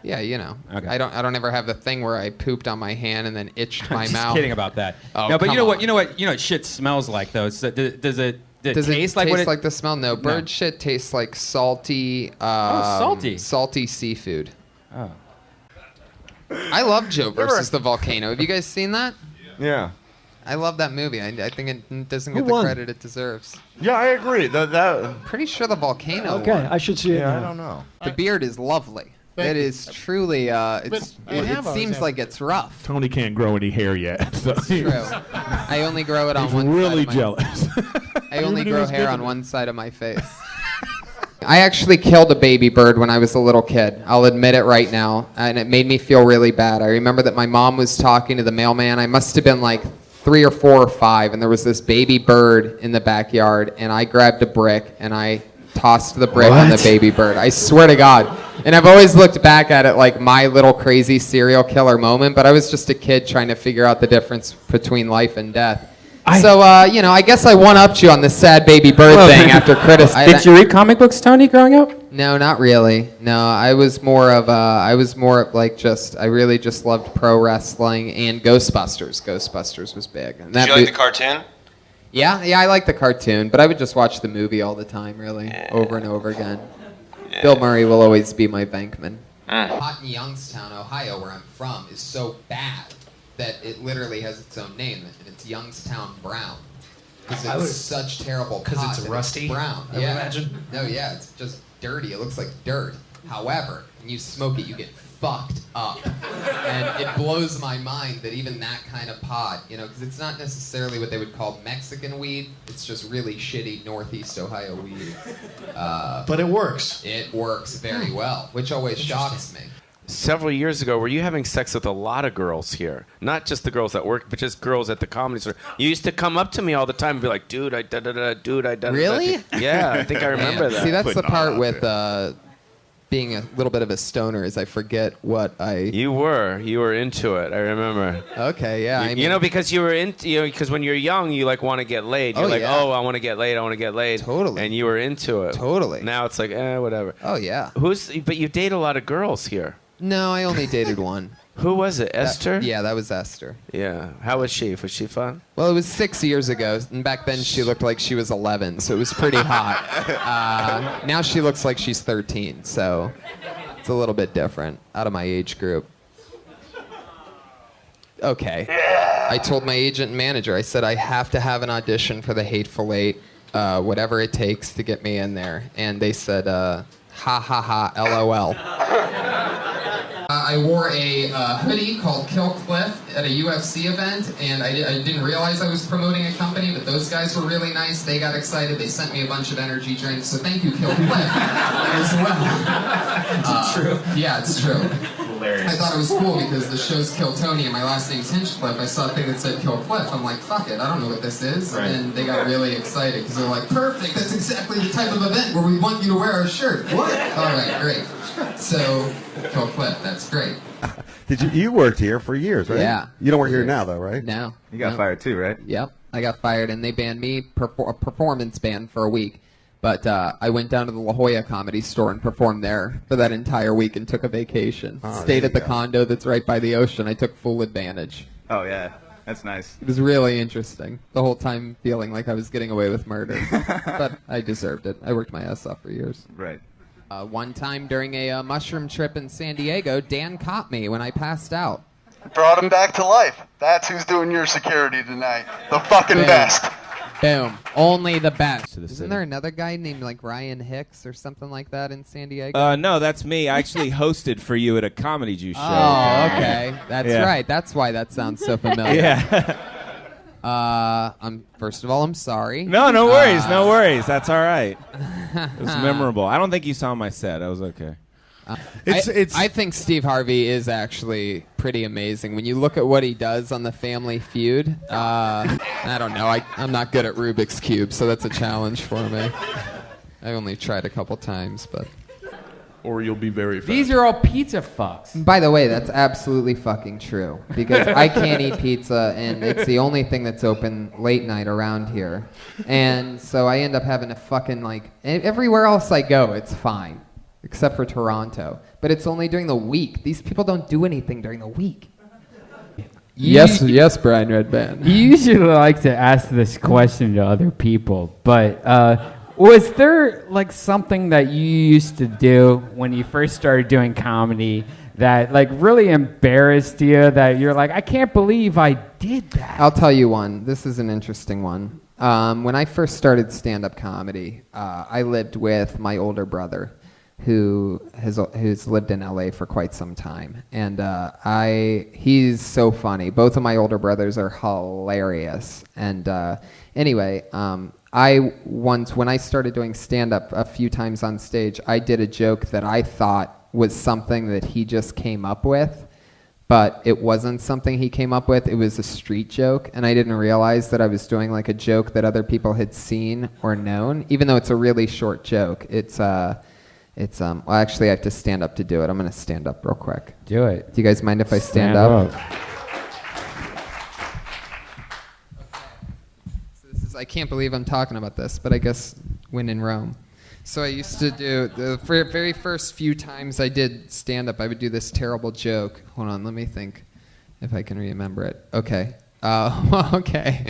yeah, you know. Okay. I don't ever have the thing where I pooped on my hand and then itched my I'm mouth. just kidding about that. Oh, no, but come you know what? on. You know what shit smells like though. So, does it Does it taste like what it? the smell? No, bird shit tastes like salty. Salty. Salty seafood. Oh. I love Joe versus the Volcano. Have you guys seen that? Yeah. I love that movie. I think it doesn't get Who the won? credit it deserves. Yeah, I agree. Pretty sure the Volcano. Okay, won. I should see it Yeah, now. I don't know. The beard is lovely. Thank It you. is truly. It have always seems had- like it's rough. Tony can't grow any hair yet. So It's true. I only grow it on he's one really side. Of jealous. I only Everybody grow was hair good on to one side of my face. I actually killed a baby bird when I was a little kid. I'll admit it right now, and it made me feel really bad. I remember that my mom was talking to the mailman. I must have been like 3 or 4 or 5, and there was this baby bird in the backyard, and I grabbed a brick and I tossed the brick on the baby bird. I swear to God. And I've always looked back at it like my little crazy serial killer moment, but I was just a kid trying to figure out the difference between life and death. I guess I one-upped you on the sad baby bird thing after criticizing. Did you read comic books, Tony, growing up? No, not really. No, I was more of I really just loved pro wrestling and Ghostbusters. Ghostbusters was big. And Did you like the cartoon? Yeah, I like the cartoon, but I would just watch the movie all the time, really, over and over again. Bill Murray will always be my Venkman. Hot in Youngstown, Ohio, where I'm from, is so bad that it literally has its own name, and it's Youngstown Brown. Because it's such terrible pot. 'Cause it's that rusty, brown. I would imagine. No, yeah, it's just dirty. It looks like dirt. However, when you smoke it, you get fucked up. And it blows my mind that even that kind of pot, because it's not necessarily what they would call Mexican weed. It's just really shitty Northeast Ohio weed. But it works. It works very well, which always shocks me. Several years ago, were you having sex with a lot of girls here? Not just the girls at work, but just girls at the comedy store. You used to come up to me all the time and be like, dude, I da-da-da, dude, I da-da-da. Really? Yeah, I think I remember that. See, that's the part with being a little bit of a stoner is I forget what I... You were into it, I remember. Okay, yeah. Because you were because when you're young, you like want to get laid. You're I want to get laid, I want to get laid. Totally. And you were into it. Totally. Now it's like, whatever. Oh, yeah. But you date a lot of girls here. No, I only dated one. Who was it? Esther? Yeah, that was Esther. Yeah. How was she? Was she fun? Well, it was 6 years ago, and back then she looked like she was 11, so it was pretty hot. Now she looks like she's 13, so it's a little bit different, out of my age group. Okay. I told my agent and manager, I said I have to have an audition for the Hateful Eight, whatever it takes to get me in there. And they said, ha ha ha, LOL. I wore a hoodie called Kill Cliff at a UFC event, and I didn't realize I was promoting a company, but those guys were really nice. They got excited. They sent me a bunch of energy drinks, so thank you, Kill Cliff, as well. It's true. Yeah, it's true. Hilarious. I thought it was cool because the show's Kill Tony and my last name's Hinchcliffe. I saw a thing that said Kill Cliff. I'm like, fuck it, I don't know what this is. Right. And then they got really excited because they're like, perfect, that's exactly the type of event where we want you to wear our shirt. What? All right, great. So, Kill Cliff, that's great. You worked here for years, right? Yeah. You don't work here now, though, right? No. You got fired too, right? Yep, I got fired, and they banned me, a performance ban for a week. But I went down to the La Jolla Comedy Store and performed there for that entire week and took a vacation. Stayed at the condo that's right by the ocean. I took full advantage. Oh, yeah. That's nice. It was really interesting. The whole time feeling like I was getting away with murder. But I deserved it. I worked my ass off for years. Right. One time during a mushroom trip in San Diego, Dan caught me when I passed out. Brought him back to life. That's who's doing your security tonight. The fucking best. Boom. Only the best. Isn't there another guy named like Ryan Hicks or something like that in San Diego? No, that's me. I actually hosted for you at a Comedy Juice show. Oh, okay. That's right. That's why that sounds so familiar. Yeah. First of all, I'm sorry. No worries. No worries. That's all right. It was memorable. I don't think you saw my set. I was okay. I think Steve Harvey is actually pretty amazing. When you look at what he does on the Family Feud, I don't know. I'm not good at Rubik's Cube, so that's a challenge for me. I only tried a couple times, but... Or you'll be very fat. These are all pizza fucks. By the way, that's absolutely fucking true. Because I can't eat pizza, and it's the only thing that's open late night around here. And so I end up having to fucking, like... Everywhere else I go, it's fine. Except for Toronto. But it's only during the week. These people don't do anything during the week. Yes, Brian Redband. You usually like to ask this question to other people, but was there like something that you used to do when you first started doing comedy that like really embarrassed you, that you're like, I can't believe I did that? I'll tell you one. This is an interesting one. When I first started stand-up comedy, I lived with my older brother, who's lived in LA for quite some time, and he's so funny. Both of my older brothers are hilarious, and anyway, when I started doing stand-up a few times on stage, I did a joke that I thought was something that he just came up with, but it wasn't something he came up with. It was a street joke, and I didn't realize that I was doing like a joke that other people had seen or known, even though it's a really short joke. Well, actually, I have to stand up to do it. I'm going to stand up real quick. Do it. Do you guys mind if I stand up? So I can't believe I'm talking about this, but I guess when in Rome. So I used to do, the very first few times I did stand up, I would do this terrible joke. Hold on, let me think if I can remember it. Okay. Okay.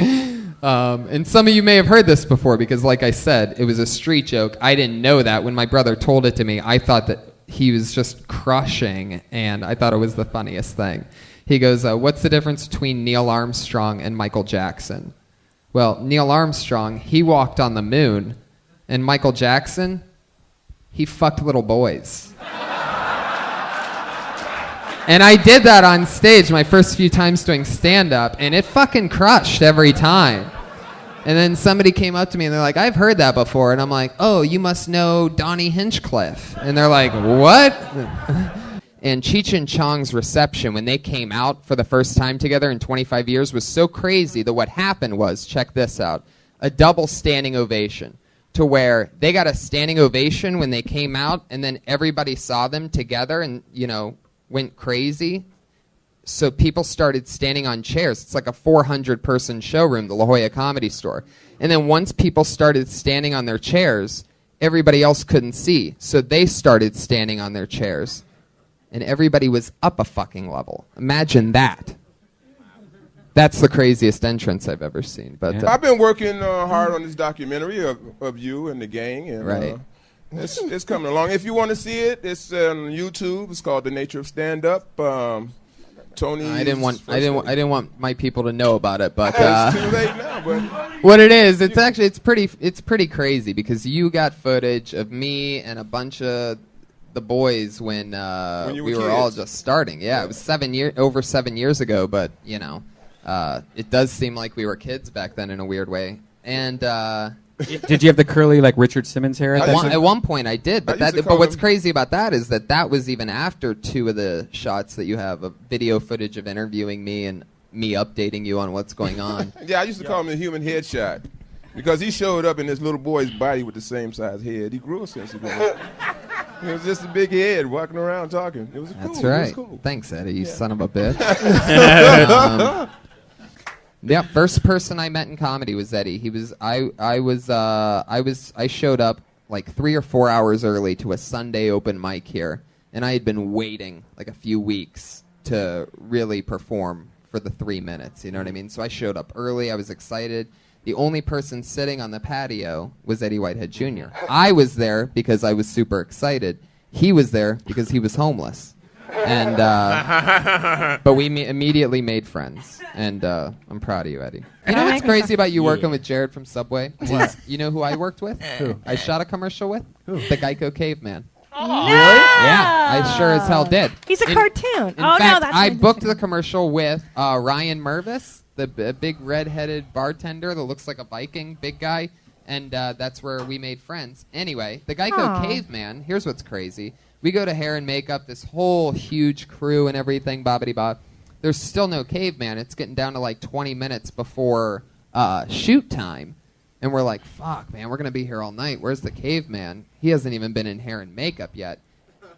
And some of you may have heard this before because, like I said, it was a street joke. I didn't know that. When my brother told it to me, I thought that he was just crushing, and I thought it was the funniest thing. He goes, what's the difference between Neil Armstrong and Michael Jackson? Well, Neil Armstrong, he walked on the moon, and Michael Jackson, he fucked little boys. And I did that on stage my first few times doing stand-up, and it fucking crushed every time. And then somebody came up to me, and they're like, I've heard that before. And I'm like, oh, you must know Donnie Hinchcliffe. And they're like, what? And Cheech and Chong's reception, when they came out for the first time together in 25 years, was so crazy that what happened was, check this out, a double standing ovation, to where they got a standing ovation when they came out, and then everybody saw them together and, went crazy. So people started standing on chairs. It's like a 400-person showroom, the La Jolla Comedy Store. And then once people started standing on their chairs, everybody else couldn't see. So they started standing on their chairs. And everybody was up a fucking level. Imagine that. That's the craziest entrance I've ever seen. But I've been working hard on this documentary of you and the gang. And, right. It's coming along. If you want to see it, it's on YouTube. It's called The Nature of Stand-Up. Tony. I didn't want my people to know about it, but it's too late now. But what it is, it's pretty crazy because you got footage of me and a bunch of the boys when you we were were all kids. just starting. Yeah, it was over 7 years ago, but it does seem like we were kids back then in a weird way. And Did you have the curly like Richard Simmons hair? at one point I did, but I used to but call what's him- crazy about that is that was even after 2 of the shots that you have of video footage of interviewing me and me updating you on what's going on. Yeah, I used to call him the human headshot because he showed up in this little boy's body with the same size head. He grew a sense of humor. It was just a big head walking around talking. It was cool. That's It right. was cool. Thanks, Eddie. You son of a bitch. Yeah, first person I met in comedy was Eddie. He was I showed up like 3 or 4 hours early to a Sunday open mic here, and I had been waiting like a few weeks to really perform for the 3 minutes. You know what I mean? So I showed up early. I was excited. The only person sitting on the patio was Eddie Whitehead Jr. I was there because I was super excited. He was there because he was homeless. And but we immediately made friends, and I'm proud of you, Eddie. You know what's crazy about you working with Jared from Subway? What? You know who I worked with? Who? I shot a commercial with? Who? The Geico Caveman. No! Yeah, I sure as hell did. He's a cartoon. In Oh, no, fact, that's I what- booked the commercial with Ryan Mervis, the big red-headed bartender that looks like a Viking, big guy, and that's where we made friends. Anyway, the Geico Aw. Caveman, here's what's crazy. We go to hair and makeup, this whole huge crew and everything, bobbity-bob. There's still no caveman. It's getting down to like 20 minutes before shoot time. And we're like, fuck, man, we're going to be here all night. Where's the caveman? He hasn't even been in hair and makeup yet.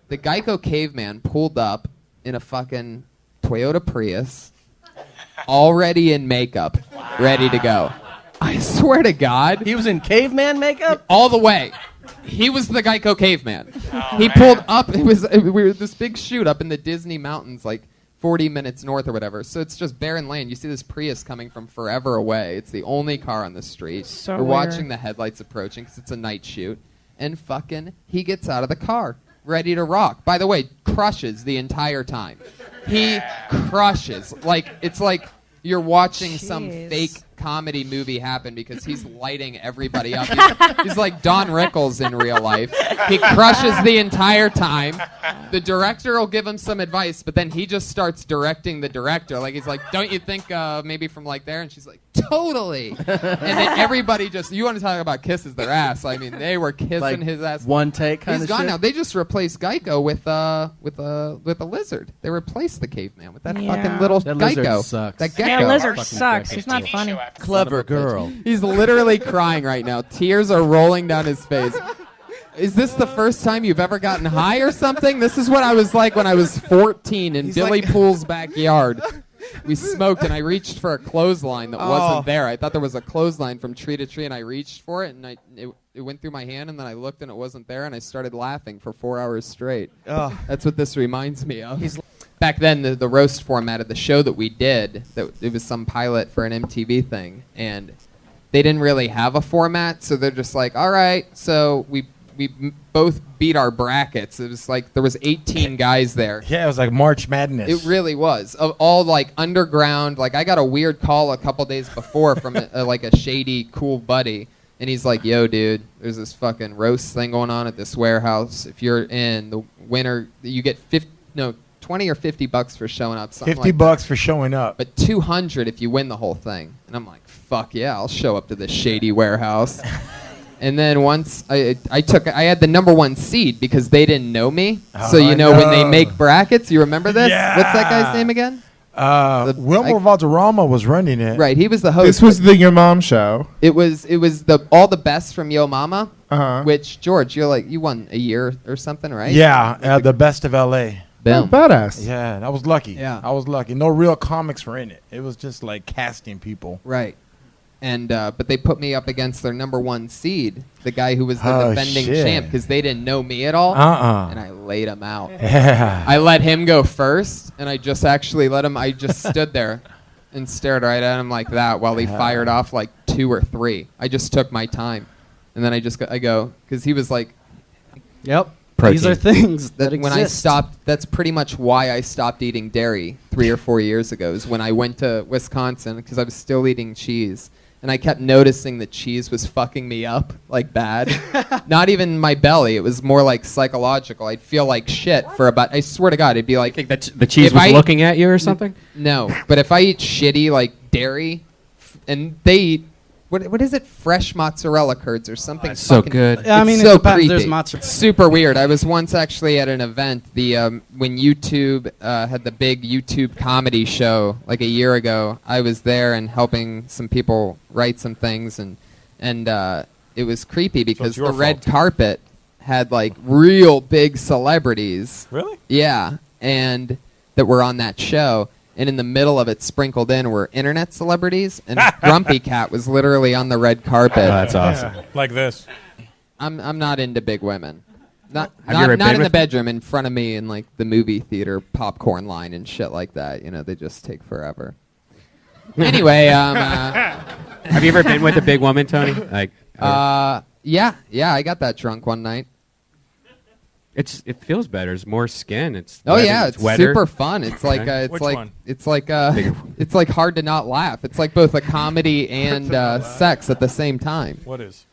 The Geico Caveman pulled up in a fucking Toyota Prius, already in makeup, ready to go. I swear to God. He was in caveman makeup? All the way. He was the Geico Caveman. He pulled up. We were this big shoot up in the Disney mountains, like 40 minutes north or whatever. So it's just barren land. You see this Prius coming from forever away. It's the only car on the street. So we're weird. watching the headlights approaching because it's a night shoot. And fucking, he gets out of the car, ready to rock. By the way, crushes the entire time. He crushes. Like, it's like you're watching some fake comedy movie happen because he's lighting everybody up. He's like Don Rickles in real life. He crushes the entire time. The director will give him some advice, but then he just starts directing the director. Like, he's like, don't you think maybe from like there? And she's like, totally. And then everybody just, you want to talk about kisses their ass. I mean, they were kissing Like his ass. one take kind He's of gone shit? now. They just replaced Geico with a lizard. They replaced the caveman with that Yeah. fucking little That lizard Geico. sucks. That gecko. Yeah, lizard Fucking sucks. gecko. He's not funny. Clever girl. He's literally crying right now. Tears are rolling down his face. Is this the first time you've ever gotten high or something? This is what I was like when I was 14 in Billy Pool's backyard. We smoked, and I reached for a clothesline that wasn't there. I thought there was a clothesline from tree to tree, and I reached for it, and it went through my hand, and then I looked, and it wasn't there, and I started laughing for 4 hours straight. Oh. That's what this reminds me of. Back then, the roast format of the show that we did, it was some pilot for an MTV thing, and they didn't really have a format, so they're just like, all right, so we both beat our brackets. It was like there was 18 guys there. Yeah, it was like March Madness. It really was. Of all like underground, like I got a weird call a couple days before from like a shady cool buddy, and he's like, yo dude, there's this fucking roast thing going on at this warehouse. If you're in, the winner, you get 20 or $50 for showing up. Something $50 like that. for showing up. But $200 if you win the whole thing. And I'm like, fuck yeah, I'll show up to this shady warehouse. And then once I had the number 1 seed because they didn't know me. So you know when they make brackets, you remember this? Yeah. What's that guy's name again? Wilmer Valderrama was running it. Right, he was the host. This was the Your Mom show. It was the all the best from Yo Mama. Uh-huh. Which George, you won a year or something, right? Yeah, the best of L.A. Boom. Badass. Yeah, I was lucky. Yeah. I was lucky. No real comics were in it. It was just like casting people. Right. And but they put me up against their number 1 seed, the guy who was the defending shit. champ, because they didn't know me at all. And I laid him out. Yeah. I let him go first, and I just actually let him. I just stood there and stared right at him like that while he fired off like 2 or 3. I just took my time, and then I go because he was like, Yep. Protein. These are things that when I exist. stopped, that's pretty much why I stopped eating dairy 3 or 4 years ago. Is when I went to Wisconsin because I was still eating cheese. and I kept noticing the cheese was fucking me up, like bad. Not even my belly. It was more like psychological. I'd feel like shit for about, I swear to God, it'd be like. You think the cheese was looking at you or something? No, but if I eat shitty, like dairy, and they eat, what is it? Fresh mozzarella curds or something. It's so good. Yeah, I mean, it's it so depends. creepy. There's mozzarella. Super weird. I was once actually at an event, when YouTube had the big YouTube comedy show like a year ago. I was there and helping some people write some things, and it was creepy because the red carpet had like real big celebrities. Really? Yeah, and that were on that show. And in the middle of it, sprinkled in, were internet celebrities, and Grumpy Cat was literally on the red carpet. Oh, that's awesome. Yeah, like this. I'm not into big women. Not Have you ever not been in the with- bedroom, in front of me in like the movie theater popcorn line and shit like that. You know, they just take forever. Anyway, Have you ever been with a big woman, Tony? Like, yeah, I got that drunk one night. it feels better. It's more skin. It's Oh wetter, yeah, it's wetter. super fun. It's like Which one? it's like hard to not laugh. It's like both a comedy and sex at the same time. What is?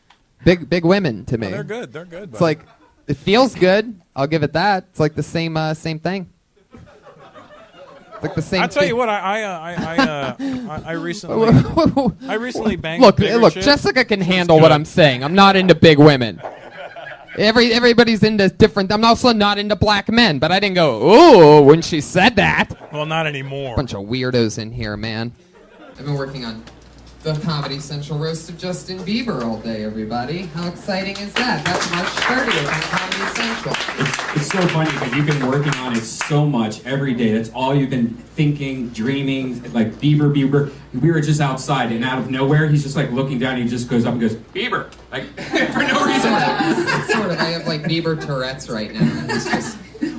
Big women to me. Oh, they're good. They're good. It's buddy. like it feels good. I'll give it that. It's like the same thing. It's like the same. I'll tell you thing. what. I recently banged. Look, bigger look. chicks. Jessica can It's handle what good. I'm saying. I'm not into big women. Everybody's into different. I'm also not into black men, but I didn't go ooh when she said that. Well, not anymore. Bunch of weirdos in here, man. I've been working on the Comedy Central roast of Justin Bieber all day, everybody. How exciting is that? That's March 30th on Comedy Central. It's so funny because you've been working on it so much every day. That's all you've been thinking, dreaming, like Bieber. We were just outside, and out of nowhere, he's just like looking down, and he just goes up and goes, Bieber! Like, for no reason. It's sort of. I have like Bieber Tourette's right now. It's just.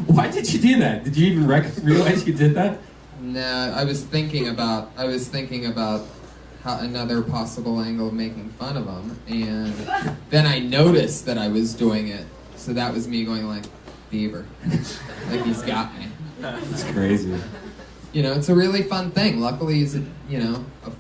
Why did you do that? Did you even realize you did that? No, I was thinking about how another possible angle of making fun of him, and then I noticed that I was doing it. So that was me going like, Bieber, like he's got me. It's crazy. You know, it's a really fun thing. Luckily, he's a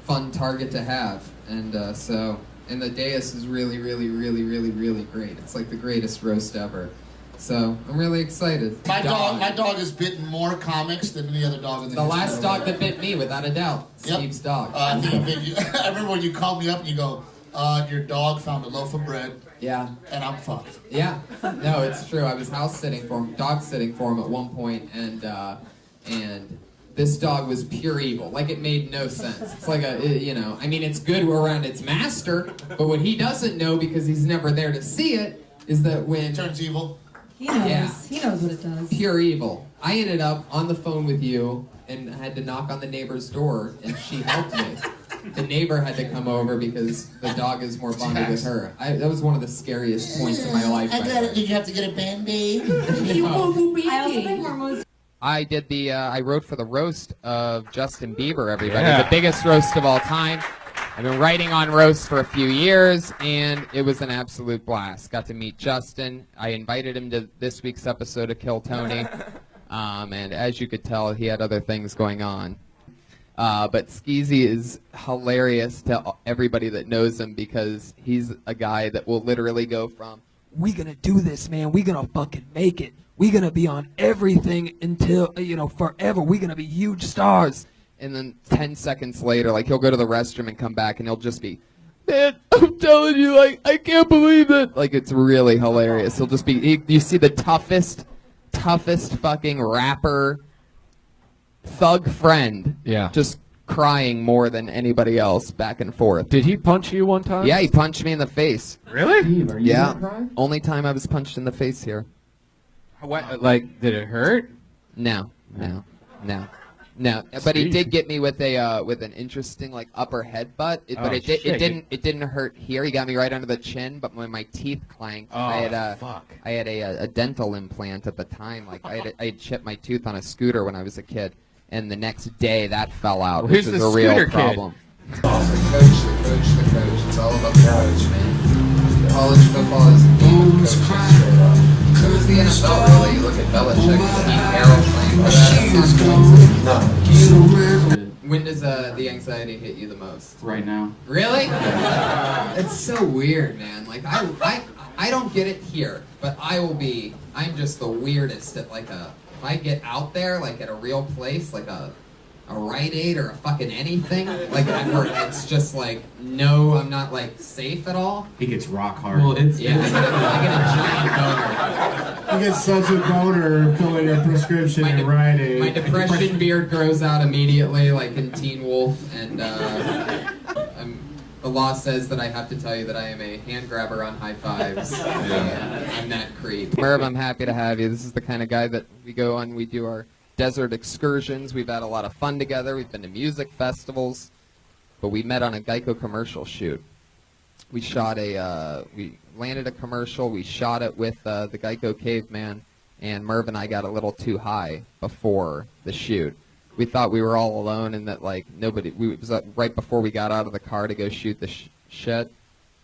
fun target to have, and the dais is really great. It's like the greatest roast ever. So I'm really excited. My dog has bitten more comics than any other dog in the The history last of dog the that bit me, without a doubt, Yep. Steve's dog. I think it bit you. I remember when you called me up and you go, your dog found a loaf of bread. Yeah. And I'm fucked. Yeah, no, it's true. I was house sitting for him, dog sitting for him at one point, and this dog was pure evil. Like, it made no sense. It's like I mean, it's good around its master, but what he doesn't know, because he's never there to see it, is that when It turns evil. He knows. Yeah. He knows what it does. pure evil. I ended up on the phone with you and had to knock on the neighbor's door, and she helped me. The neighbor had to come over because the dog is more bonded with her. That was one of the scariest points in my life. by the way. Did you have to get a Band-Aid? I also think hormones. I did I wrote for the roast of Justin Bieber, everybody. Yeah. The biggest roast of all time. I've been writing on roasts for a few years, and it was an absolute blast. Got to meet Justin. I invited him to this week's episode of Kill Tony. And as you could tell, he had other things going on. But Skeezy is hilarious to everybody that knows him, because he's a guy that will literally go from, "We gonna do this, man. We gonna fucking make it. We gonna be on everything until, forever. We gonna be huge stars." And then 10 seconds later, like, he'll go to the restroom and come back, and he'll just be, "Man, I'm telling you, like, I can't believe it." Like, it's really hilarious. He'll just be, you see the toughest fucking rapper, thug friend, just crying more than anybody else back and forth. Did he punch you one time? Yeah, he punched me in the face. Really? Yeah, only time I was punched in the face here. What? Like, did it hurt? No. But he did get me with an interesting, like, upper headbutt. It didn't hurt here. He got me right under the chin, but when my teeth clanked, I had a dental implant at the time. Like, I had chipped my tooth on a scooter when I was a kid, and the next day that fell out, which is a real problem. The coach. It's all about the coach, man. College football is the game of coaches straight up. So is the NFL, really. You look at Belichick, Pete Carroll playing for that. It's not coincidence. When does the anxiety hit you the most? Right now. Really? It's so weird, man. Like I don't get it here, but I'm just the weirdest at like if I get out there like at a real place, like a Rite Aid or a fucking anything, like where it's just like, no, I'm not like safe at all. He gets rock hard. Well, it's Yeah, I get a giant boner. You get such a boner filling a prescription at Rite Aid. My depression beard grows out immediately, like in Teen Wolf, and the law says that I have to tell you that I am a hand grabber on high fives. I'm that creep. Merv, I'm happy to have you. This is the kind of guy that we go on. We do our desert excursions. We've had a lot of fun together. We've been to music festivals, but we met on a Geico commercial shoot. We shot we landed a commercial. We shot it with the Geico Caveman, and Merv and I got a little too high before the shoot. We thought we were all alone and that like nobody. It was right before we got out of the car to go shoot the shit,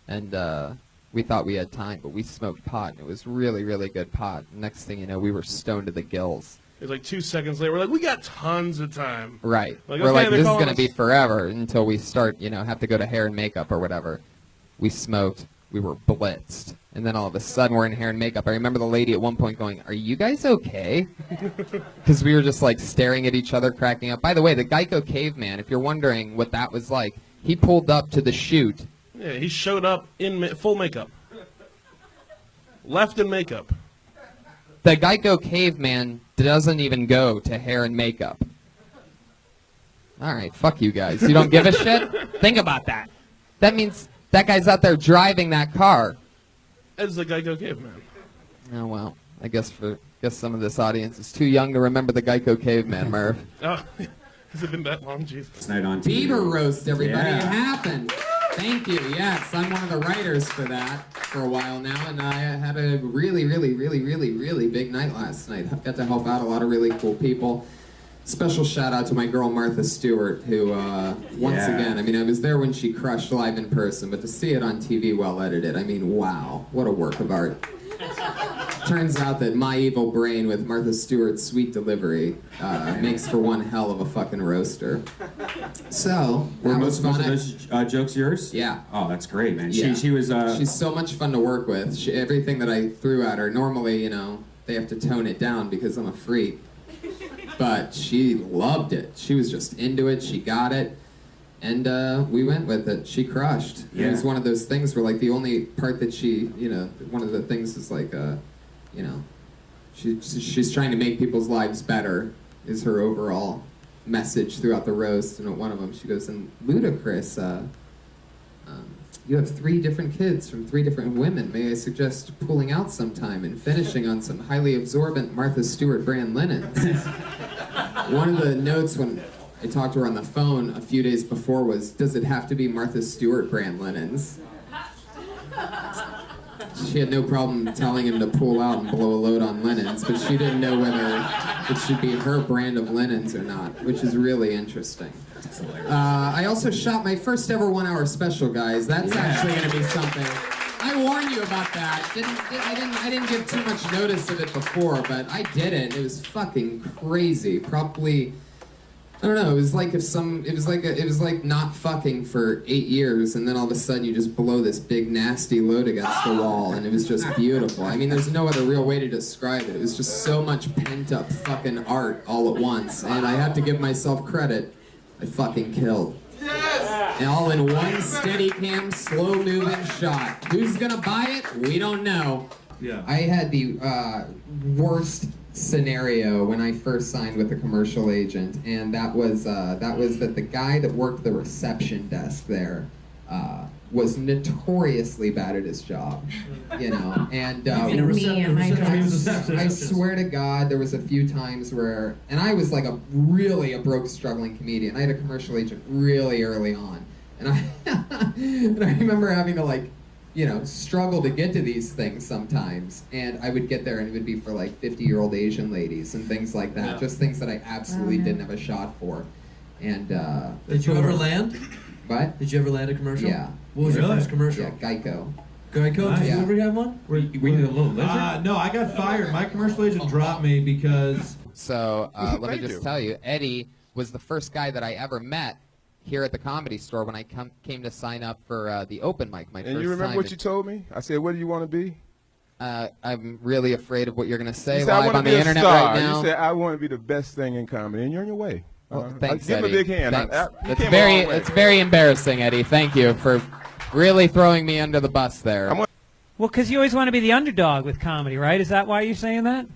and we thought we had time, but we smoked pot, and it was really, really good pot. Next thing you know, we were stoned to the gills. It's like 2 seconds later, we're like, we got tons of time. Right. Like, We're okay, like, they're this is calling going to us. be forever until we start, have to go to hair and makeup or whatever. We smoked. We were blitzed. And then all of a sudden, we're in hair and makeup. I remember the lady at one point going, "Are you guys okay?" Because we were just, like, staring at each other, cracking up. By the way, the Geico Caveman, if you're wondering what that was like, he pulled up to the shoot. Yeah, he showed up in full makeup. Left in makeup. The Geico Caveman doesn't even go to hair and makeup. All right, fuck you guys. You don't give a shit? Think about that. That means that guy's out there driving that car. As the Geico Caveman. Oh, well, I guess some of this audience is too young to remember the Geico Caveman, Merv. Oh, has it been that long? Jesus. Night on TV. Bieber roast, everybody. Yeah. It happened. Thank you. Yes, I'm one of the writers for that for a while now, and I had a really, really, really, really, really big night last night. Got to help out a lot of really cool people. Special shout out to my girl Martha Stewart, who once again, I mean, I was there when she crushed live in person, but to see it on TV well edited, I mean, wow, what a work of art. Turns out that my evil brain with Martha Stewart's sweet delivery makes for one hell of a fucking roaster. So, Were that was most fun. of those jokes yours? Yeah. Oh, that's great, man. Yeah. She was. She's so much fun to work with. Everything that I threw at her, normally, they have to tone it down because I'm a freak. But she loved it. She was just into it. She got it. And we went with it. She crushed. Yeah. It was one of those things where, like, the only part that she, one of the things is, like, she's trying to make people's lives better is her overall message throughout the roast. And at one of them, she goes, "And Ludacris, you have 3 different kids from 3 different women. May I suggest pulling out sometime and finishing on some highly absorbent Martha Stewart brand linens?" One of the notes when I talked to her on the phone a few days before was, "Does it have to be Martha Stewart brand linens?" She had no problem telling him to pull out and blow a load on linens, but she didn't know whether it should be her brand of linens or not, which is really interesting. I also shot my first ever 1-hour special, guys. That's actually going to be something. I warned you about that. I didn't give too much notice of it before, but I did it. It was fucking crazy. Probably, I don't know. It was like it was like not fucking for 8 years, and then all of a sudden you just blow this big nasty load against the wall, and it was just beautiful. I mean, there's no other real way to describe it. It was just so much pent up fucking art all at once, and I have to give myself credit. I fucking killed. And all in one steady cam, slow moving shot. Who's gonna buy it? We don't know. Yeah. I had the worst scenario when I first signed with a commercial agent, and that was that the guy that worked the reception desk there was notoriously bad at his job, and I swear to God, there was a few times where, and I was like a broke, struggling comedian. I had a commercial agent really early on, and I remember having to struggle to get to these things sometimes, and I would get there and it would be for like 50-year-old Asian ladies and things like that, just things that I absolutely didn't have a shot for. And Did you ever land? What? Did you ever land a commercial? Yeah. What was your first commercial? Yeah, Geico. Geico? Did Yeah. you ever have one? Were you the little lizard? No, I got fired. My commercial agent dropped me because... So let me just tell you, Eddie was the first guy that I ever met here at the Comedy Store when I came to sign up for the open mic. My And first you remember time. what you told me? I said, what do you want to be? I'm really afraid of what you're going to say You said, I live want on to the be a internet star. right now. You said, I want to be the best thing in comedy, and you're on your way. Well, thanks, Give him a Eddie. big hand. Thanks. You That's came a very, long way. it's very embarrassing, Eddie. Thank you for really throwing me under the bus there. Well, because you always want to be the underdog with comedy, right? Is that why you're saying that?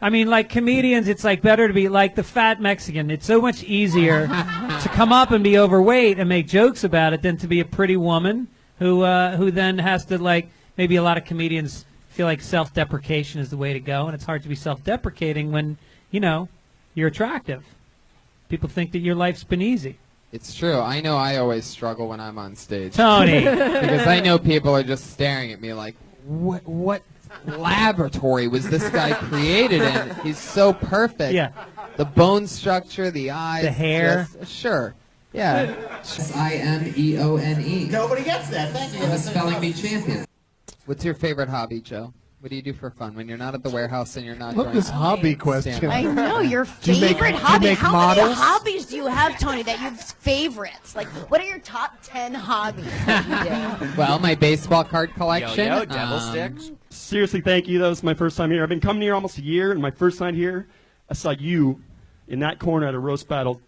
I mean, like comedians, it's like better to be like the fat Mexican. It's so much easier to come up and be overweight and make jokes about it than to be a pretty woman who then has to, like, maybe a lot of comedians feel like self-deprecation is the way to go, and it's hard to be self-deprecating when, you know, you're attractive. People think that your life's been easy. It's true. I know I always struggle when I'm on stage. Tony. Because I know people are just staring at me like, what laboratory was this guy created in? He's so perfect. Yeah. The bone structure, the eyes. The hair. Sure. Yeah. S-I-M-E-O-N-E. Nobody gets that. Thank you. I'm a spelling bee champion. What's your favorite hobby, Joe? What do you do for fun when you're not at the warehouse and you're not Love doing this hobby question. stand-up? I know your Do you make- favorite do you hobby. make How models? many hobbies do you have, Tony? That you have favorites? Like, what are your top 10 hobbies that you do? Well, my baseball card collection. Yo, devil sticks. Seriously, thank you. That was my first time here. I've been coming here almost a year, and my first night here, I saw you in that corner at a roast battle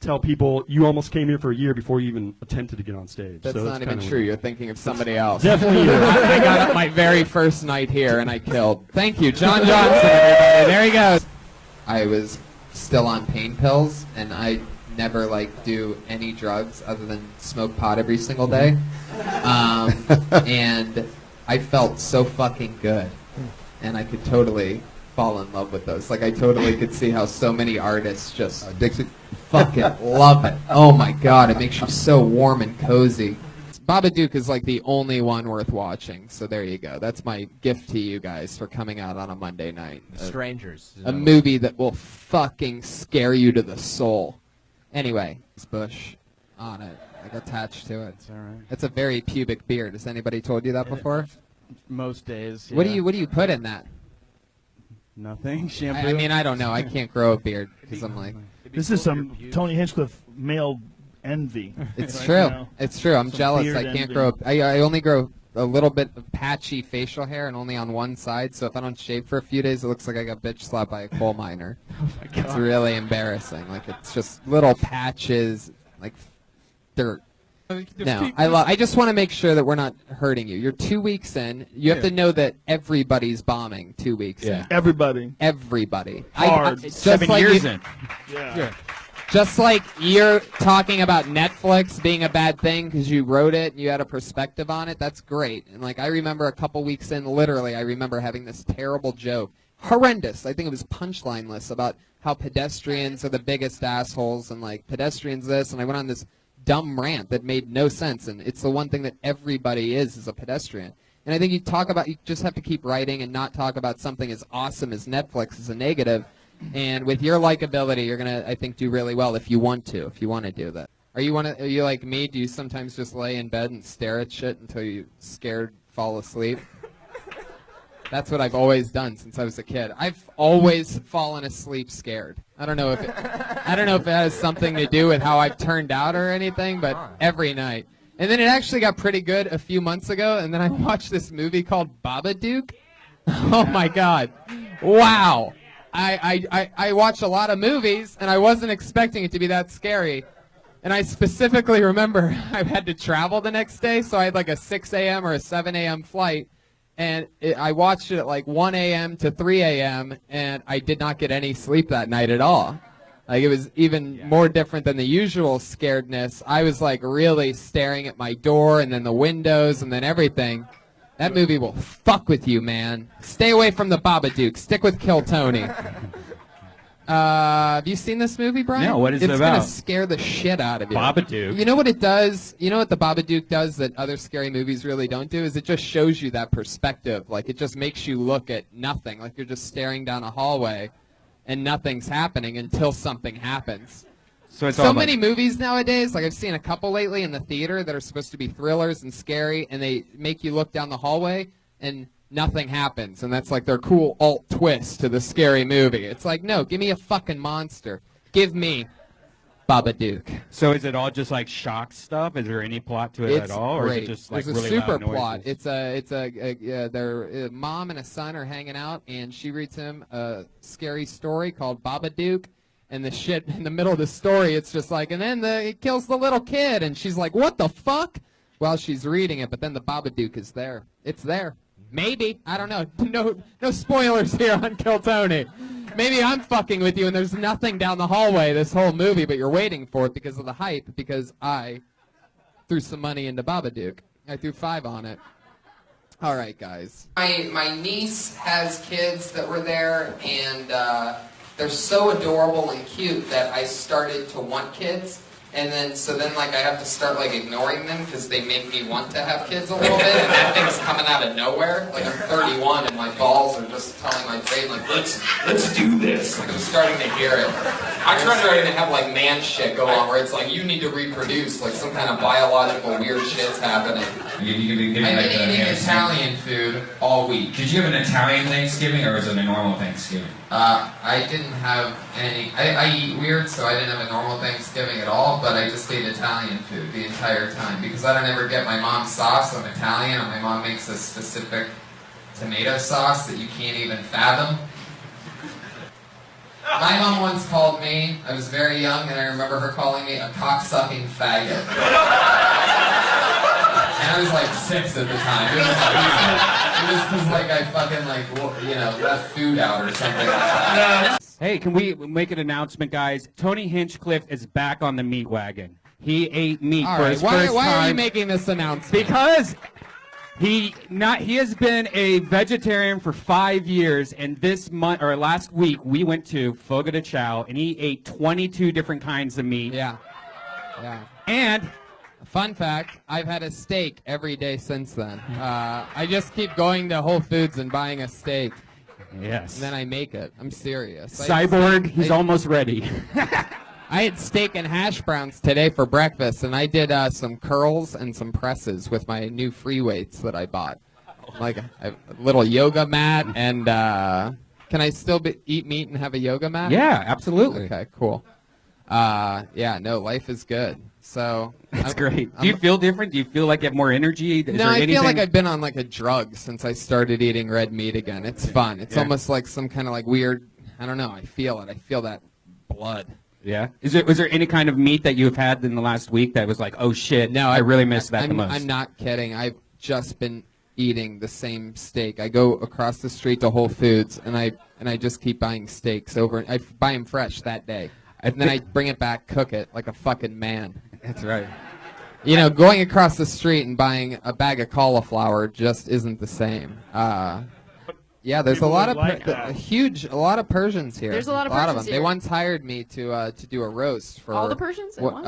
tell people you almost came here for a year before you even attempted to get on stage. That's So not even kinda true. weird. You're thinking of somebody else. Definitely you. I got up my very first night here and I killed. Thank you, John Johnson, everybody. There he goes. I was still on pain pills, and I never do any drugs other than smoke pot every single day. And I felt so fucking good, and I could totally fall in love with those. Like, I totally could see how so many artists just fucking love it. Oh my god, it makes you so warm and cozy. Babadook is like the only one worth watching, so there you go. That's my gift to you guys for coming out on a Monday night. Strangers. A movie that will fucking scare you to the soul. Anyway, it's Bush on it, like attached to it. It's all right. It's a very pubic beard. Has anybody told you that before? Most days. What do yeah. you put in that? Nothing. Shampoo. I mean, I don't know. I can't grow a beard because I'm like. This is some Tony Hinchcliffe male envy. It's Right true. now. It's true. I'm Some jealous. beard I can't envy. grow. I only grow a little bit of patchy facial hair and only on one side. So if I don't shave for a few days, it looks like I got bitch slapped by a coal miner. It's really embarrassing. Like, it's just little patches, like dirt. No, I just want to make sure that we're not hurting you. You're 2 weeks in. You have to know that everybody's bombing 2 weeks in. Everybody. Everybody. Hard. Just 7 like years you- in. Yeah. Just like you're talking about Netflix being a bad thing because you wrote it and you had a perspective on it, that's great. And like, I remember a couple weeks in, literally, I remember having this terrible joke. Horrendous. I think it was punchline-less about how pedestrians are the biggest assholes and like pedestrians this, and I went on this dumb rant that made no sense, and it's the one thing that everybody is a pedestrian. And I think you just have to keep writing and not talk about something as awesome as Netflix as a negative. And with your likability, you're gonna, I think, do really well if you want to do that. Are you like me? Do you sometimes just lay in bed and stare at shit until you scared fall asleep? That's what I've always done since I was a kid. I've always fallen asleep scared. I don't know if it has something to do with how I've turned out or anything, but every night. And then it actually got pretty good a few months ago, and then I watched this movie called Babadook. Oh my god. Wow. I watch a lot of movies, and I wasn't expecting it to be that scary. And I specifically remember I had to travel the next day, so I had like a 6 a.m. or a 7 a.m. flight. And I watched it at like 1 a.m. to 3 a.m., and I did not get any sleep that night at all. Like, it was even more different than the usual scaredness. I was like really staring at my door and then the windows and then everything. That movie will fuck with you, man. Stay away from the Babadook. Stick with Kill Tony. Have you seen this movie, Brian? No, what is it It's about? gonna scare the shit out of you. Babadook. You know what it does? You know what the Babadook does that other scary movies really don't do? Is it just shows you that perspective. Like, it just makes you look at nothing. Like, you're just staring down a hallway and nothing's happening until something happens. So it's So all many like, movies nowadays, like I've seen a couple lately in the theater that are supposed to be thrillers and scary, and they make you look down the hallway and nothing happens, and that's like their cool alt twist to the scary movie. It's like, no, give me a fucking monster. Give me Babadook. So is it all just like shock stuff? Is there any plot to it at all, or great. is it just like There's a really super loud noises? plot. Their mom and a son are hanging out, and she reads him a scary story called Babadook. And the shit in the middle of the story, it's just like, and then it kills the little kid, and she's like, "What the fuck?" While she's reading it, but then the Babadook is there. It's there. Maybe, I don't know. No spoilers here on Kill Tony. Maybe I'm fucking with you, and there's nothing down the hallway this whole movie, but you're waiting for it because of the hype. Because I threw some money into Babadook. I threw $5 on it. All right, guys. My niece has kids that were there, and they're so adorable and cute that I started to want kids. And then, like, I have to start, like, ignoring them because they make me want to have kids a little bit, and that thing's coming out of nowhere. Like, I'm 31, and my balls are just telling my brain, like, let's do this. Like, I'm starting to hear it. I'm starting to have, like, man shit go on where it's like, you need to reproduce. Like, some kind of biological weird shit's happening. I've been eating Italian food all week. Did you have an Italian Thanksgiving, or was it a normal Thanksgiving? I didn't have any. I eat weird, so I didn't have a normal Thanksgiving at all, but I just ate Italian food the entire time because I don't ever get my mom's sauce. I'm Italian, and my mom makes a specific tomato sauce that you can't even fathom. My mom once called me, I was very young, and I remember her calling me a cocksucking faggot. And I was like 6 at the time. It was because like I fucking left food out or something. Hey, can we make an announcement, guys? Tony Hinchcliffe is back on the meat wagon. He ate meat All for right, his first time. why are you making this announcement? Because he has been a vegetarian for 5 years, and this month or last week we went to Fogo de Chao, and he ate 22 different kinds of meat. Yeah. And fun fact, I've had a steak every day since then. I just keep going to Whole Foods and buying a steak. Yes. And then I make it. I'm serious. Cyborg, he's almost ready. I had steak and hash browns today for breakfast, and I did some curls and some presses with my new free weights that I bought. Like a little yoga mat, and can I still eat meat and have a yoga mat? Yeah, absolutely. Okay, cool. Life is good. So That's great. Do you feel different? Do you feel like you have more energy? I feel like I've been on like a drug since I started eating red meat again. It's fun. It's almost like some kind of like weird, I don't know, I feel it. I feel that blood. Yeah. Was there any kind of meat that you've had in the last week that was like, oh shit, no, I really missed that the most? I'm not kidding. I've just been eating the same steak. I go across the street to Whole Foods and I just keep buying steaks over. I buy them fresh that day. And then I bring it back, cook it like a fucking man. That's right. You know, going across the street and buying a bag of cauliflower just isn't the same. There's a lot of a lot of Persians here. There's a lot of of Persians them. here. They once hired me to do a roast for All the Persians at once?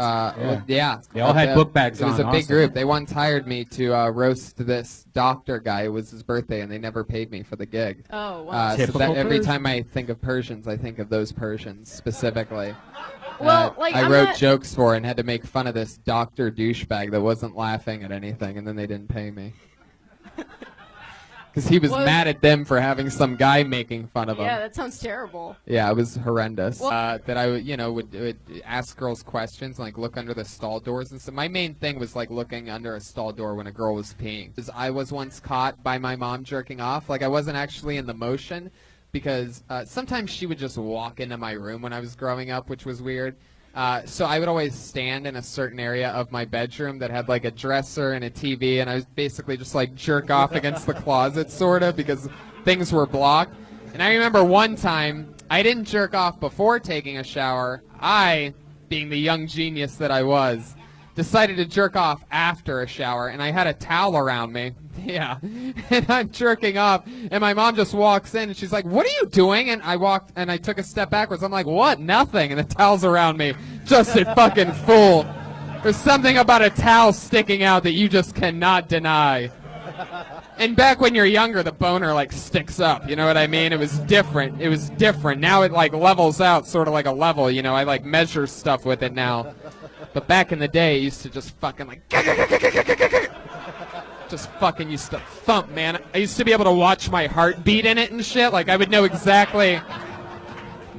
Yeah. They all had book bags on. It was on, a big awesome. group. They once hired me to roast this doctor guy. It was his birthday, and they never paid me for the gig. Oh, wow. So that every time I think of Persians, I think of those Persians specifically. Well, I wrote jokes for and had to make fun of this doctor douchebag that wasn't laughing at anything, and then they didn't pay me. Because he was mad at them for having some guy making fun of him. Yeah, that sounds terrible. Yeah, it was horrendous. Well- That I would ask girls questions, like look under the stall doors and stuff. My main thing was like looking under a stall door when a girl was peeing. Because I was once caught by my mom jerking off. Like I wasn't actually in the motion, because sometimes she would just walk into my room when I was growing up, which was weird. So I would always stand in a certain area of my bedroom that had like a dresser and a TV, and I was basically just like jerk off against the closet sort of because things were blocked. And I remember one time I didn't jerk off before taking a shower. I, being the young genius that I was, decided to jerk off after a shower, and I had a towel around me. Yeah. And I'm jerking off, and my mom just walks in, and she's like, "What are you doing?" And I took a step backwards. I'm like, "What? Nothing." And the towel's around me. Just a fucking fool. There's something about a towel sticking out that you just cannot deny. And back when you're younger, the boner like sticks up. You know what I mean? It was different. It was different. Now it like levels out, sort of like a level. You know, I like measure stuff with it now. But back in the day, it used to just fucking like just fucking used to thump, man. I used to be able to watch my heartbeat in it and shit. Like I would know exactly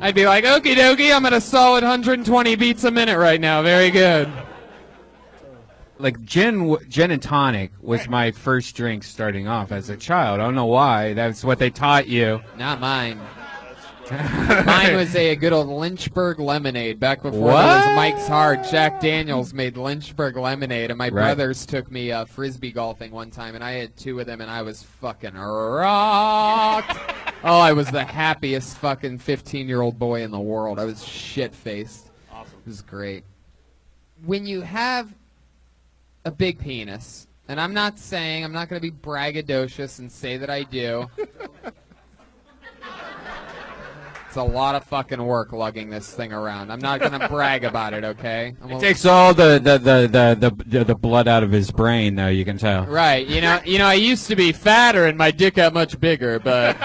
I'd be like, okie dokie, I'm at a solid 120 beats a minute right now. Very good. Like gin and tonic was my first drink starting off as a child. I don't know why. That's what they taught you. Not mine. Mine was a good old Lynchburg lemonade. Back before What? there was Mike's Hard, Jack Daniels made Lynchburg lemonade, and my Right. brothers took me frisbee golfing one time, and I had 2 of them, and I was fucking rocked. Oh, I was the happiest fucking 15-year-old boy in the world. I was shit-faced. Awesome. It was great. When you have a big penis, and I'm not going to be braggadocious and say that I do. It's a lot of fucking work lugging this thing around. I'm not gonna brag about it, okay? It takes all the blood out of his brain, though. You can tell. Right. You know, I used to be fatter and my dick got much bigger, but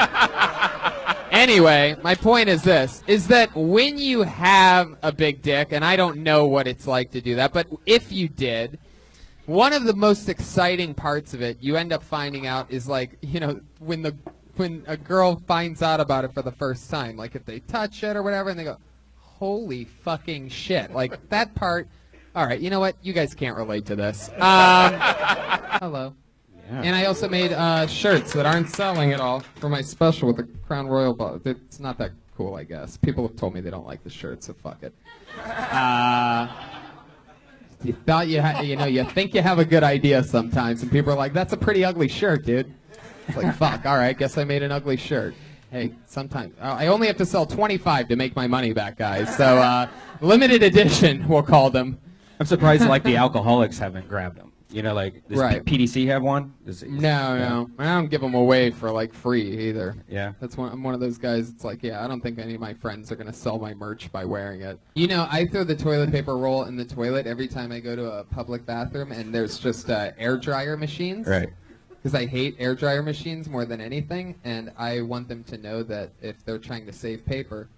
anyway, my point is this: is that when you have a big dick, and I don't know what it's like to do that, but if you did, one of the most exciting parts of it, you end up finding out, is like, you know, when a girl finds out about it for the first time, like if they touch it or whatever, and they go, holy fucking shit. Like, that part, all right, you know what? You guys can't relate to this. Hello. Yeah. And I also made shirts that aren't selling at all for my special with the Crown Royal ball. It's not that cool, I guess. People have told me they don't like the shirt, so fuck it. You thought you think you have a good idea sometimes, and people are like, that's a pretty ugly shirt, dude. It's like, fuck, all right, guess I made an ugly shirt. Hey, sometimes I only have to sell 25 to make my money back, guys. So limited edition, we'll call them. I'm surprised like the alcoholics haven't grabbed them. You know, like does Right. PDC have one? No. I don't give them away for like free either. Yeah. I'm one of those guys. It's like, yeah, I don't think any of my friends are gonna sell my merch by wearing it. You know, I throw the toilet paper roll in the toilet every time I go to a public bathroom, and there's just air dryer machines. Right. Because I hate air dryer machines more than anything, and I want them to know that if they're trying to save paper,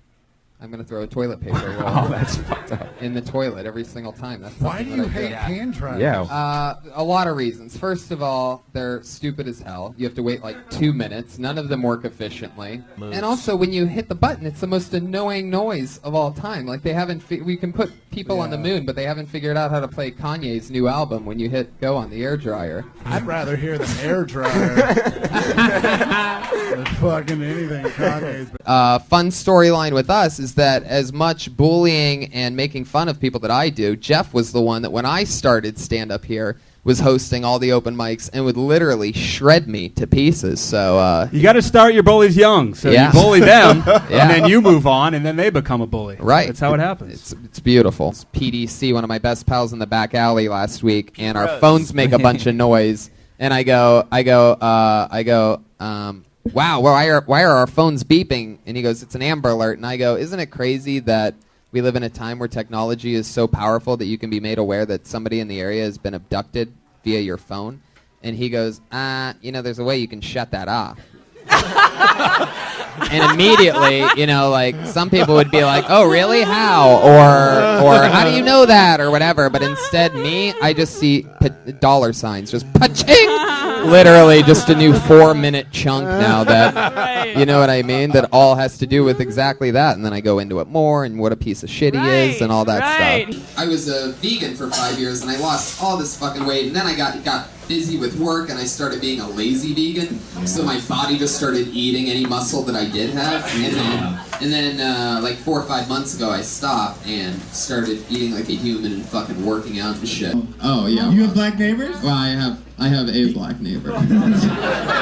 I'm going to throw a toilet paper roll that's fucked up. in the toilet every single time. That's Why do something you that I hate do. hand dryers? Yeah. A lot of reasons. First of all, they're stupid as hell. You have to wait like 2 minutes. None of them work efficiently. And also, when you hit the button, it's the most annoying noise of all time. Like, they haven't. We can put people on the moon, but they haven't figured out how to play Kanye's new album when you hit go on the air dryer. I'd rather hear the air dryer than fucking anything Kanye's. Fun storyline with us is that as much bullying and making fun of people that I do, Jeff was the one that when I started stand-up here was hosting all the open mics and would literally shred me to pieces. So you got to start your bullies young. So Yeah. you bully them, Yeah. and then you move on, and then they become a bully. Right. That's how it happens. It's beautiful. It's PDC, one of my best pals in the back alley last week, and our Gross. phones make a bunch of noise. And I go, wow, why are our phones beeping? And he goes, it's an Amber Alert. And I go, isn't it crazy that we live in a time where technology is so powerful that you can be made aware that somebody in the area has been abducted via your phone? And he goes, there's a way you can shut that off. And immediately, like some people would be like, "Oh, really? How?" Or "How do you know that?" or whatever. But instead, I just see dollar signs, just pa-ching. Literally, just a new 4-minute chunk now. That you know what I mean? That all has to do with exactly that. And then I go into it more and what a piece of shit he is and all that stuff. I was a vegan for 5 years and I lost all this fucking weight. And then I got busy with work and I started being a lazy vegan. So my body just started eating any muscle that I did have. And then like 4 or 5 months ago I stopped and started eating like a human and fucking working out and shit. Oh yeah. You have black neighbors? Well, I have a black neighbor.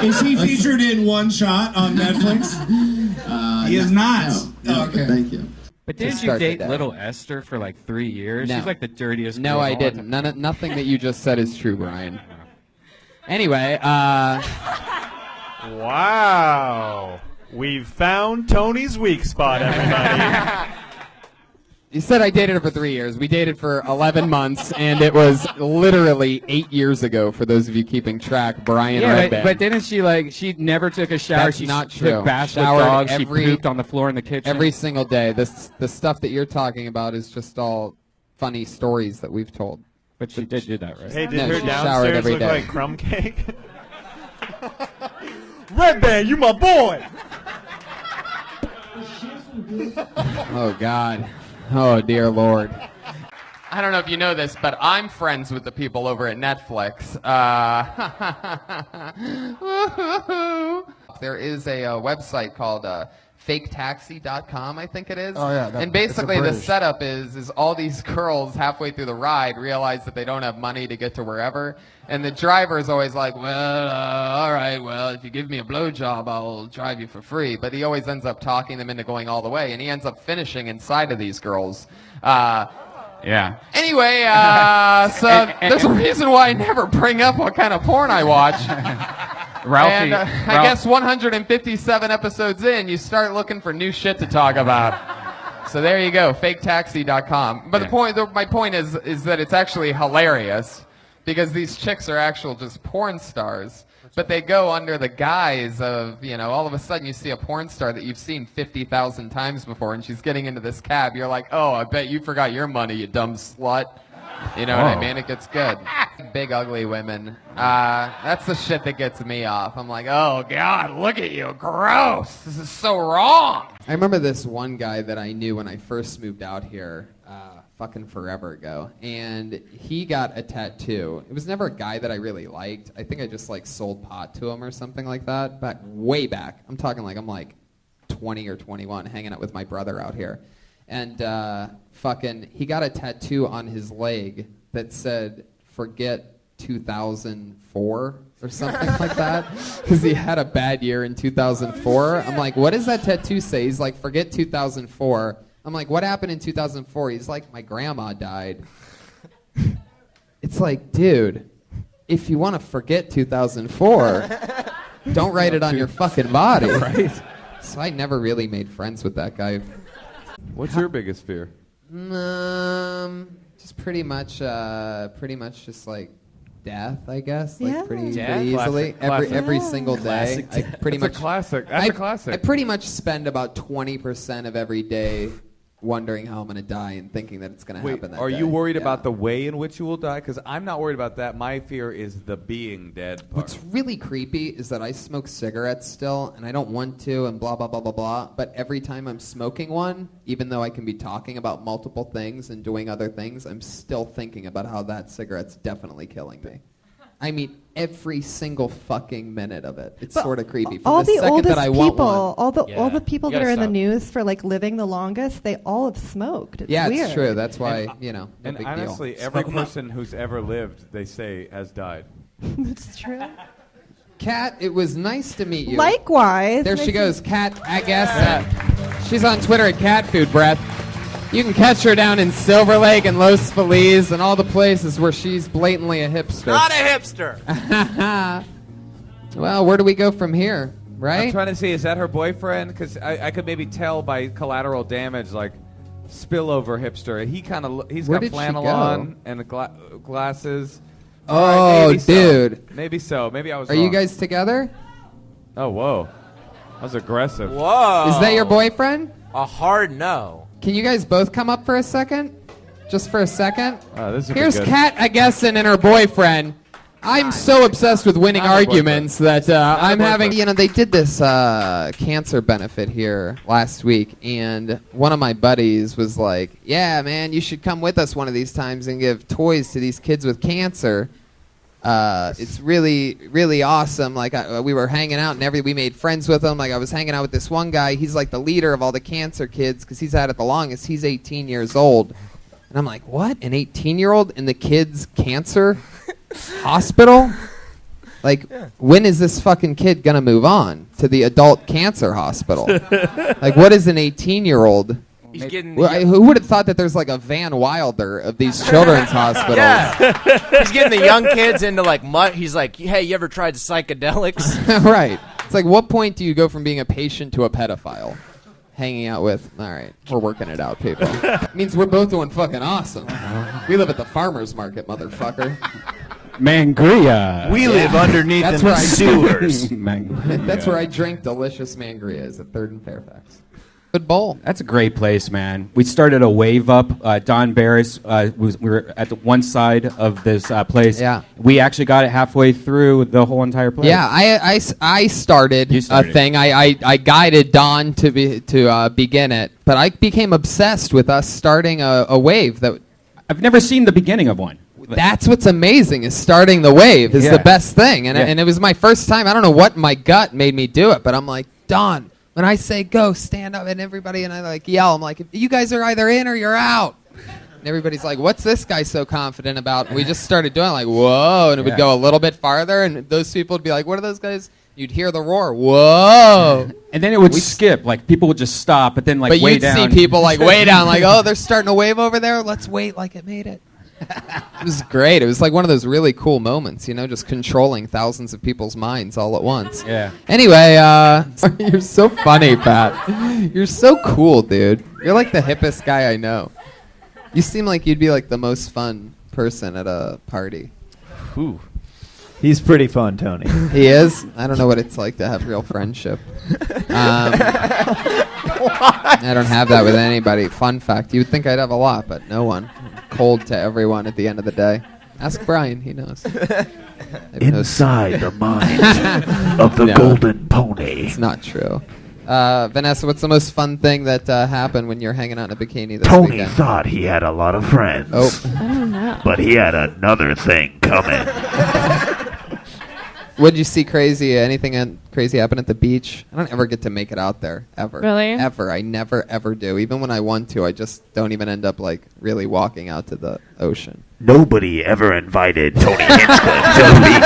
Is he featured in One Shot on Netflix? He is not. No, okay. Thank you. But didn't you date little Esther for like 3 years? No. She's like the dirtiest. No, girl I of all didn't. time. Nothing that you just said is true, Brian. Anyway, Wow. We've found Tony's weak spot, everybody. you said I dated her for 3 years. We dated for 11 months, and it was literally 8 years ago, for those of you keeping track, Brian Redband. but didn't she never took a shower? That's She not took true. baths with Showered dogs. She every- pooped on the floor in the kitchen. Every single day. The stuff that you're talking about is just all funny stories that we've told. But she did do that, right? Hey, did No, her she showered downstairs every look day. like crumb cake? Red Band, you my boy! Oh God. Oh dear Lord. I don't know if you know this, but I'm friends with the people over at Netflix. There is a website called faketaxi.com, I think it is. Oh, yeah, and basically the setup is all these girls halfway through the ride realize that they don't have money to get to wherever. And the driver is always like, well, all right, well, if you give me a blowjob, I'll drive you for free. But he always ends up talking them into going all the way, and he ends up finishing inside of these girls. Yeah. Anyway, so there's a reason why I never bring up what kind of porn I watch. Ralphie, And I guess 157 episodes in, you start looking for new shit to talk about. So there you go, faketaxi.com. But my point is that it's actually hilarious because these chicks are actual just porn stars. But they go under the guise of, all of a sudden you see a porn star that you've seen 50,000 times before and she's getting into this cab. You're like, oh, I bet you forgot your money, you dumb slut. You know what I mean? It gets good. Big ugly women. That's the shit that gets me off. I'm like, oh God, look at you, gross. This is so wrong. I remember this one guy that I knew when I first moved out here, fucking forever ago, and he got a tattoo. It was never a guy that I really liked. I think I just sold pot to him or something like that. But way back, I'm talking I'm 20 or 21, hanging out with my brother out here. And he got a tattoo on his leg that said, forget 2004 or something like that, because he had a bad year in 2004. I'm like, what does that tattoo say? He's like, forget 2004. I'm like, what happened in 2004? He's like, my grandma died. It's like, dude, if you want to forget 2004, don't write it on your fucking body. Right. So I never really made friends with that guy. What's your biggest fear? Just pretty much just death, I guess. Yeah. Pretty Death? easily. Classic. Every single day. Classic I death. pretty That's much a classic. That's a classic. I pretty much spend about 20% of every day wondering how I'm going to die and thinking that it's going to happen that Are day. you worried about the way in which you will die? Because I'm not worried about that. My fear is the being dead part. What's really creepy is that I smoke cigarettes still, and I don't want to, and blah, blah, blah, blah, blah. But every time I'm smoking one, even though I can be talking about multiple things and doing other things, I'm still thinking about how that cigarette's definitely killing me. I mean, every single fucking minute of it. It's sort of creepy. From All the the second oldest that I want people, one, all the people that are in the news for living the longest, they all have smoked. It's yeah, weird. it's true. That's why, no And big honestly, deal. every person who's ever lived, they say, has died. That's true. Kat, it was nice to meet you. Likewise. There she Nice goes, Kat, I guess. She's on Twitter at Cat Food Breath. You can catch her down in Silver Lake and Los Feliz and all the places where she's blatantly a hipster. Not a hipster. Well, where do we go from here, right? I'm trying to see, is that her boyfriend? Because I could maybe tell by collateral damage, spillover hipster. He's Where got did she flannel go? on and glasses. Oh, All right, maybe so. dude. Maybe so. Maybe I was Are wrong. you guys together? Oh, whoa. That was aggressive. Whoa. Is that your boyfriend? A hard no. Can you guys both come up for a second? Just for a second? This would be Here's good. Kat Agessen and her boyfriend. I'm so obsessed with winning Not her arguments that I'm her having. They did this cancer benefit here last week, and one of my buddies was like, "Yeah, man, you should come with us one of these times and give toys to these kids with cancer. It's really, really awesome." We were hanging out and we made friends with him. I was hanging out with this one guy. He's the leader of all the cancer kids because he's had it the longest. He's 18 years old. And I'm like, what? An 18-year-old in the kids' cancer hospital? When is this fucking kid going to move on to the adult cancer hospital? What is an 18-year-old? He's getting Who would have thought that there's a Van Wilder of these children's hospitals? Yeah. He's getting the young kids into he's like, hey, you ever tried psychedelics? Right. It's what point do you go from being a patient to a pedophile? Hanging out with, all right, we're working it out, people. Means we're both doing fucking awesome. We live at the farmer's market, motherfucker. Mangria. We live underneath That's in where the I sewers. That's where I drink delicious mangrias at 3rd and Fairfax. Rapid Bowl. That's a great place, man. We started a wave up. Don Barris, we were at the one side of this place. Yeah. We actually got it halfway through the whole entire place. Yeah, I started a thing. I guided Don to begin it, but I became obsessed with us starting a wave that I've never seen the beginning of one. That's what's amazing is starting the wave is the best thing. And, Yeah. and it was my first time. I don't know what my gut made me do it, but I'm like, Don, when I say go, stand up, and everybody, and I like yell, I'm like, you guys are either in or you're out. And everybody's like, what's this guy so confident about? And we just started doing it like, whoa, and it would Yeah. go a little bit farther, and those people would be like, what are those guys? You'd hear the roar, whoa. And then it would skip. Like, people would just stop, but then, like, But way you'd down. see people like way down, like, oh, they're starting a wave over there. Let's wait like it made it. It was great. It was like one of those really cool moments, you know, just controlling thousands of people's minds all at once. Yeah. Anyway, you're so funny, Pat. You're so cool, dude. You're like the hippest guy I know. You seem like you'd be like the most fun person at a party. Whew. He's pretty fun, Tony. He is? I don't know what it's like to have real friendship. I don't have that with anybody. Fun fact. You would think I'd have a lot, but no one. Cold to everyone at the end of the day. Ask Brian. He knows. Inside the mind of the golden pony. It's not true. Vanessa, what's the most fun thing that happened when you're hanging out in a bikini this Tony weekend? thought he had a lot of friends. Oh. I don't know. But he had another thing coming. What did you see crazy? Anything crazy happen at the beach? I don't ever get to make it out there, ever. Really? Ever. I never, ever do. Even when I want to, I just don't even end up, like, really walking out to the ocean. Nobody ever invited Tony Hinchcliffe to the beach.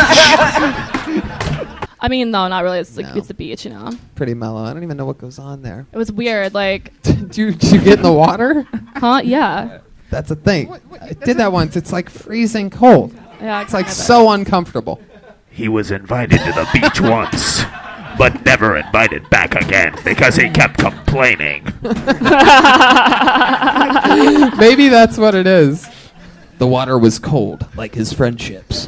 I mean, no, not really. It's like No. it's the beach, you know. Pretty mellow. I don't even know what goes on there. It was weird. Like, Did you get in the water? huh? Yeah. That's a thing. I did that once. It's like freezing cold. Yeah. It's like so uncomfortable. He was invited to the beach once, but never invited back again because he kept complaining. Maybe that's what it is. The water was cold, like his friendships.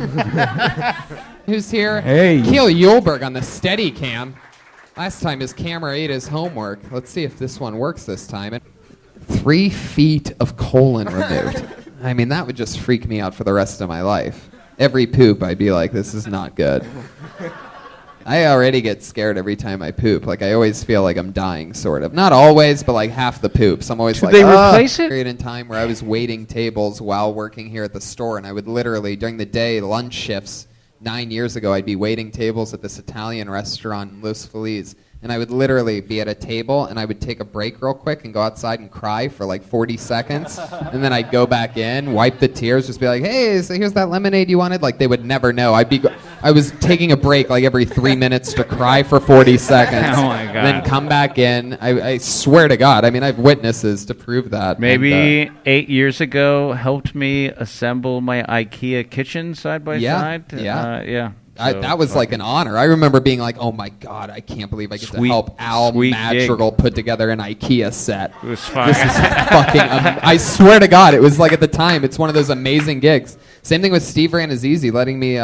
Who's here? Hey. Keel Yulberg on the Steadicam. Last time his camera ate his homework. Let's see if this one works this time. 3 feet of colon removed. I mean, that would just freak me out for the rest of my life. Every poop, I'd be like, this is not good. I already get scared every time I poop. Like, I always feel like I'm dying, sort of. Not always, but like half the poops. I'm always Should like, they replace it? Period in time where I was waiting tables while working here at the store, and I would literally, during the day, lunch shifts, 9 years ago, I'd be waiting tables at this Italian restaurant in Los Feliz, and I would literally be at a table, and I would take a break real quick and go outside and cry for like 40 seconds, and then I'd go back in, wipe the tears, just be like, hey, so here's that lemonade you wanted? Like, they would never know. I was taking a break like every 3 minutes to cry for 40 seconds. Oh, my God. Then come back in. I swear to God. I mean, I have witnesses to prove that. Maybe And, 8 years ago helped me assemble my IKEA kitchen side by side. Yeah. That was like an honor. I remember being like, "Oh my God, I can't believe I get to help Al sweet Madrigal put together an IKEA set." It was fun. This is fucking. I swear to God, it was like at the time, it's one of those amazing gigs. Same thing with Steve Ranazizi letting me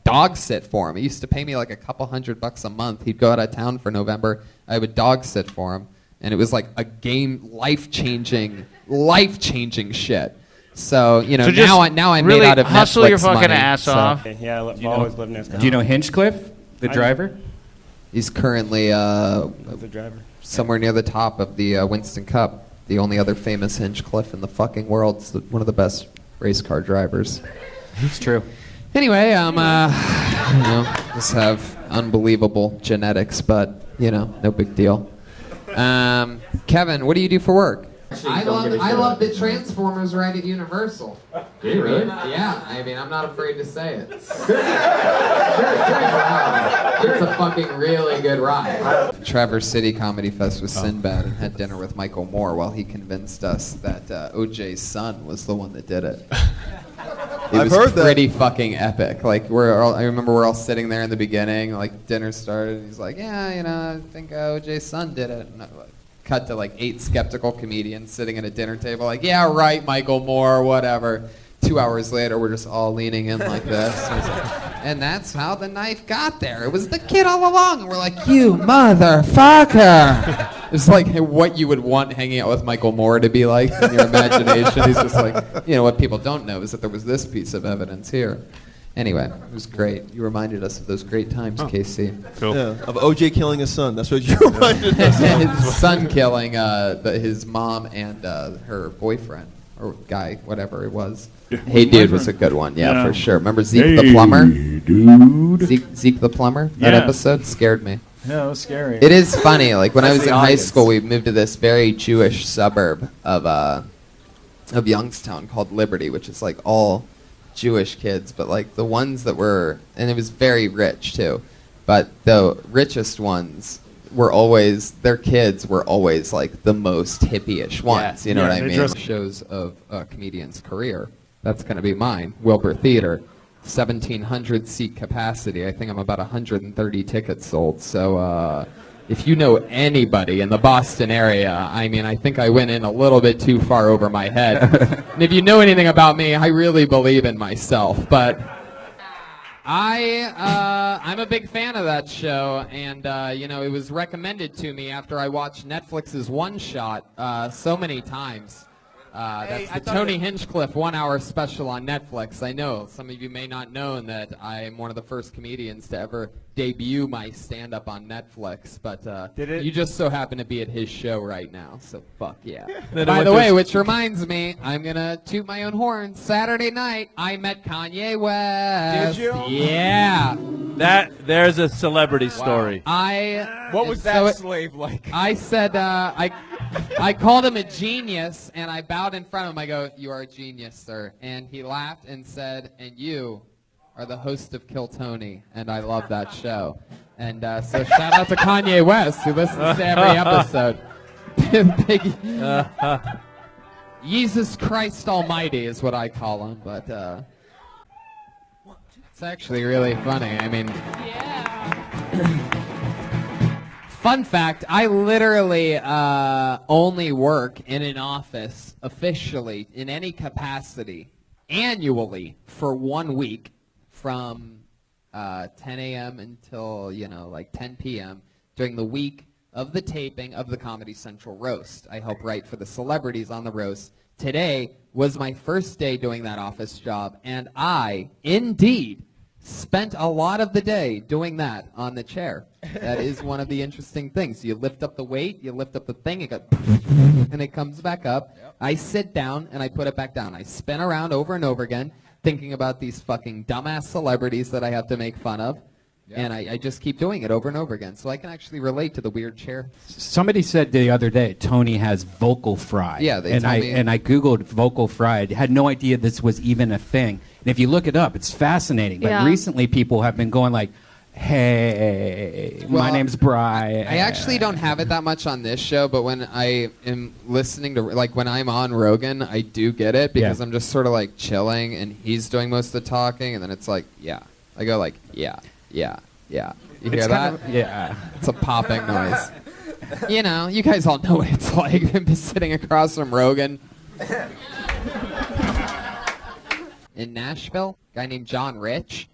dog sit for him. He used to pay me like a couple $100 a month. He'd go out of town for November. I would dog sit for him, and it was like a game, life changing shit. So So just now I'm really made out of hustle Netflix your fucking money, ass so. off. Yeah, I've always lived in this. Do you know Hinchcliffe, the driver? He's currently The driver. somewhere near the top of the Winston Cup. The only other famous Hinchcliffe in the fucking world. It's one of the best race car drivers. It's true. Anyway, just have unbelievable genetics, but no big deal. Kevin, what do you do for work? I love the Transformers ride at Universal. Do you really? Yeah, I mean, I'm not afraid to say it. It's a fucking really good ride. Traverse City Comedy Fest with Sinbad and had dinner with Michael Moore while he convinced us that OJ's son was the one that did it. It was pretty fucking epic. Like I remember we're all sitting there in the beginning, like dinner started, and he's like, "Yeah, I think OJ's son did it." And cut to like 8 skeptical comedians sitting at a dinner table, like, "Yeah, right, Michael Moore, whatever." 2 hours later, we're just all leaning in like this. And that's how the knife got there. It was the kid all along. And we're like, you motherfucker. It's like what you would want hanging out with Michael Moore to be like in your imagination. He's just like, what people don't know is that there was this piece of evidence here. Anyway, it was great. You reminded us of those great times, Casey. Cool. Yeah, of OJ killing his son. That's what you reminded us of. His son killing his mom and her boyfriend, or guy, whatever it was. Hey Dude was a good one, yeah, for sure. Remember Zeke the plumber? Dude. Zeke the plumber? That episode scared me. Yeah, it was scary. It is funny. Like when I That's was the in high audience. school, we moved to this very Jewish suburb of Youngstown called Liberty, which is like all Jewish kids, but like the ones that were, and it was very rich too, but the richest ones were always, their kids were always like the most hippie-ish ones. You know what I mean? Shows of a comedian's career. That's going to be mine. Wilbur Theater, 1,700 seat capacity. I think I'm about 130 tickets sold. So if you know anybody in the Boston area, I mean, I think I went in a little bit too far over my head. And if you know anything about me, I really believe in myself. But I'm a big fan of that show, and it was recommended to me after I watched Netflix's One Shot so many times. That's the Tony Hinchcliffe 1 hour special on Netflix. I know some of you may not know that I'm one of the first comedians to ever debut my stand-up on Netflix, but you just so happen to be at his show right now, so fuck yeah. By the way, which reminds me, I'm going to toot my own horn. Saturday night, I met Kanye West. Did you? Yeah. There's a celebrity story. What was that slave like? I said, I called him a genius, and I bowed in front of him. I go, "You are a genius, sir." And he laughed and said, "And you are the host of Kill Tony," and I love that show. And so shout out to Kanye West, who listens to every episode. Big Jesus Christ Almighty is what I call him, but it's actually really funny. I mean, fun fact, I literally only work in an office officially in any capacity annually for 1 week from 10 a.m. until, like 10 p.m. during the week of the taping of the Comedy Central Roast. I help write for the celebrities on the roast. Today was my first day doing that office job, and I, indeed, spent a lot of the day doing that on the chair. That is one of the interesting things. You lift up the weight, you lift up the thing, it goes and it comes back up. Yep. I sit down and I put it back down. I spin around over and over again, thinking about these fucking dumbass celebrities that I have to make fun of. Yep. And I just keep doing it over and over again. So I can actually relate to the weird chair. Somebody said the other day Tony has vocal fry. Yeah, they and told I me. and I googled vocal fry. I had no idea this was even a thing. And if you look it up, it's fascinating. But Yeah. recently, people have been going like, "Hey, my name's Brian." I actually don't have it that much on this show, but when I am listening to, like when I'm on Rogan, I do get it because I'm just sort of like chilling and he's doing most of the talking, and then it's like, yeah. I go like, yeah. You hear It's that? kind of- yeah. It's a popping noise. You guys all know what it's like. I've been sitting across from Rogan. In Nashville, a guy named John Rich.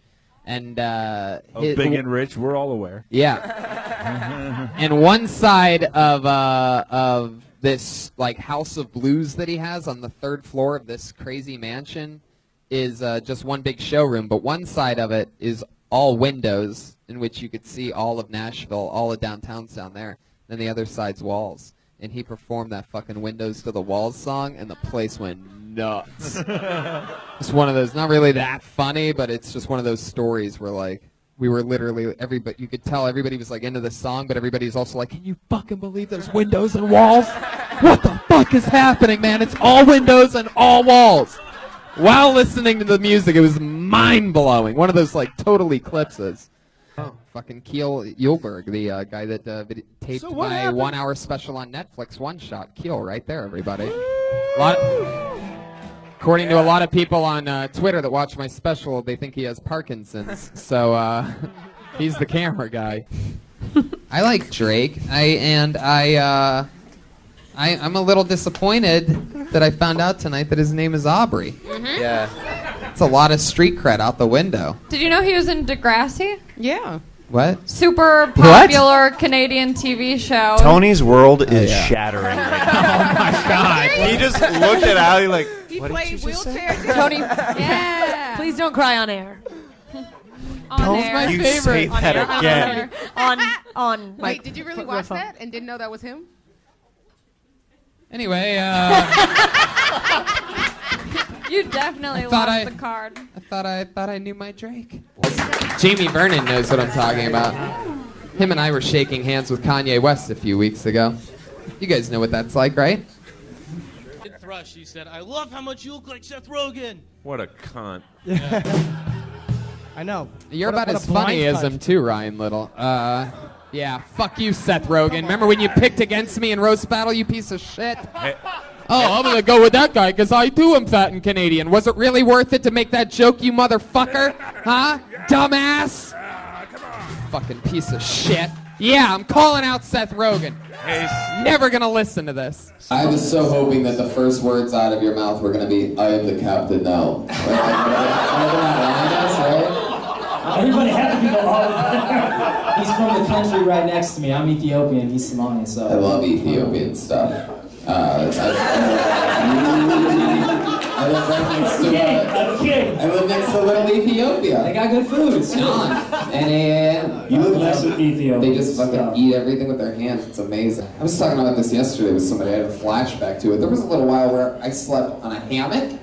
And Big and Rich, we're all aware. Yeah. And one side of this like house of blues that he has on the 3rd floor of this crazy mansion is just one big showroom, but one side of it is all windows in which you could see all of Nashville, all of downtown's down there. Then the other side's walls. And he performed that fucking Windows to the Walls song, and the place went nuts. It's one of those, not really that funny, but it's just one of those stories where, like, we were literally, you could tell everybody was, like, into the song, but everybody's also like, can you fucking believe there's windows and walls? What the fuck is happening, man? It's all windows and all walls. While listening to the music, it was mind-blowing. One of those, like, total eclipses. Oh, fucking Keel Yulberg, the guy that taped my 1 hour special on Netflix, One Shot. Keel, right there, everybody. According to a lot of people on Twitter that watch my special, they think he has Parkinson's. So he's the camera guy. I like Drake. I'm a little disappointed that I found out tonight that his name is Aubrey. Yeah. It's a lot of street cred out the window. Did you know he was in Degrassi? Yeah. What? Super popular Canadian TV show. Tony's world is shattering right now. Oh my God. He just looked at Allie like, He what did played you just say? wheelchair. Tony, yeah. Please don't cry on air. On Don't air. you say that again. On. Wait, did you really watch that and didn't know that was him? Anyway, You definitely thought lost I- the card. I thought I knew my Drake. Jamie Vernon knows what I'm talking about. Him and I were shaking hands with Kanye West a few weeks ago. You guys know what that's like, right? Thrush, he said, I love how much you look like Seth Rogen. What a cunt. I know. You're What a- about what as a blind funny as pipe. him too, Ryan Little. Yeah, fuck you, Seth Rogen. Remember when you picked against me in roast battle, you piece of shit? Oh, I'm gonna go with that guy because I too am fat and Canadian. Was it really worth it to make that joke, you motherfucker? Huh? Dumbass? Fucking piece of shit. Yeah, I'm calling out Seth Rogen. Never gonna listen to this. I was so hoping that the first words out of your mouth were going to be, I am the captain now. Everybody had to be the He's from the country right next to me. I'm Ethiopian. He's Somalian, so. I love Ethiopian stuff. I live right next to I live next to Little Ethiopia. They got good food. It's John. And You live next to Ethiopia. they just fucking eat everything with their hands. It's amazing. I was talking about this yesterday with somebody. I had a flashback to it. There was a little while where I slept on a hammock.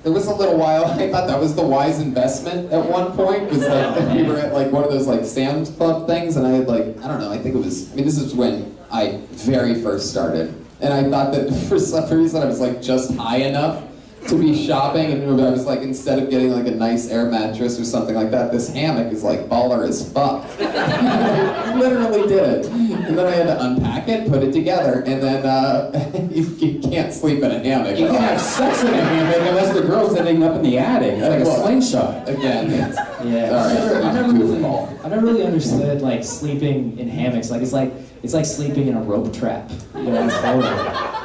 There was a little while I thought that was the wise investment at one point. It was like we were at like one of those like Sam's Club things, and I had like, I don't know, I think it was, I mean, this is when I very first started. And I thought that for some reason I was like just high enough to be shopping, and I was like, instead of getting like a nice air mattress or something like that, this hammock is like baller as fuck. I literally did. And then I had to unpack it, put it together, and then you can't sleep in a hammock. You can have sex in a hammock unless the girl's ending up in the attic. It's like a slingshot. Again, Yeah. sorry, I never really understood like sleeping in hammocks. Like it's like sleeping in a rope trap. You know, it's horrible.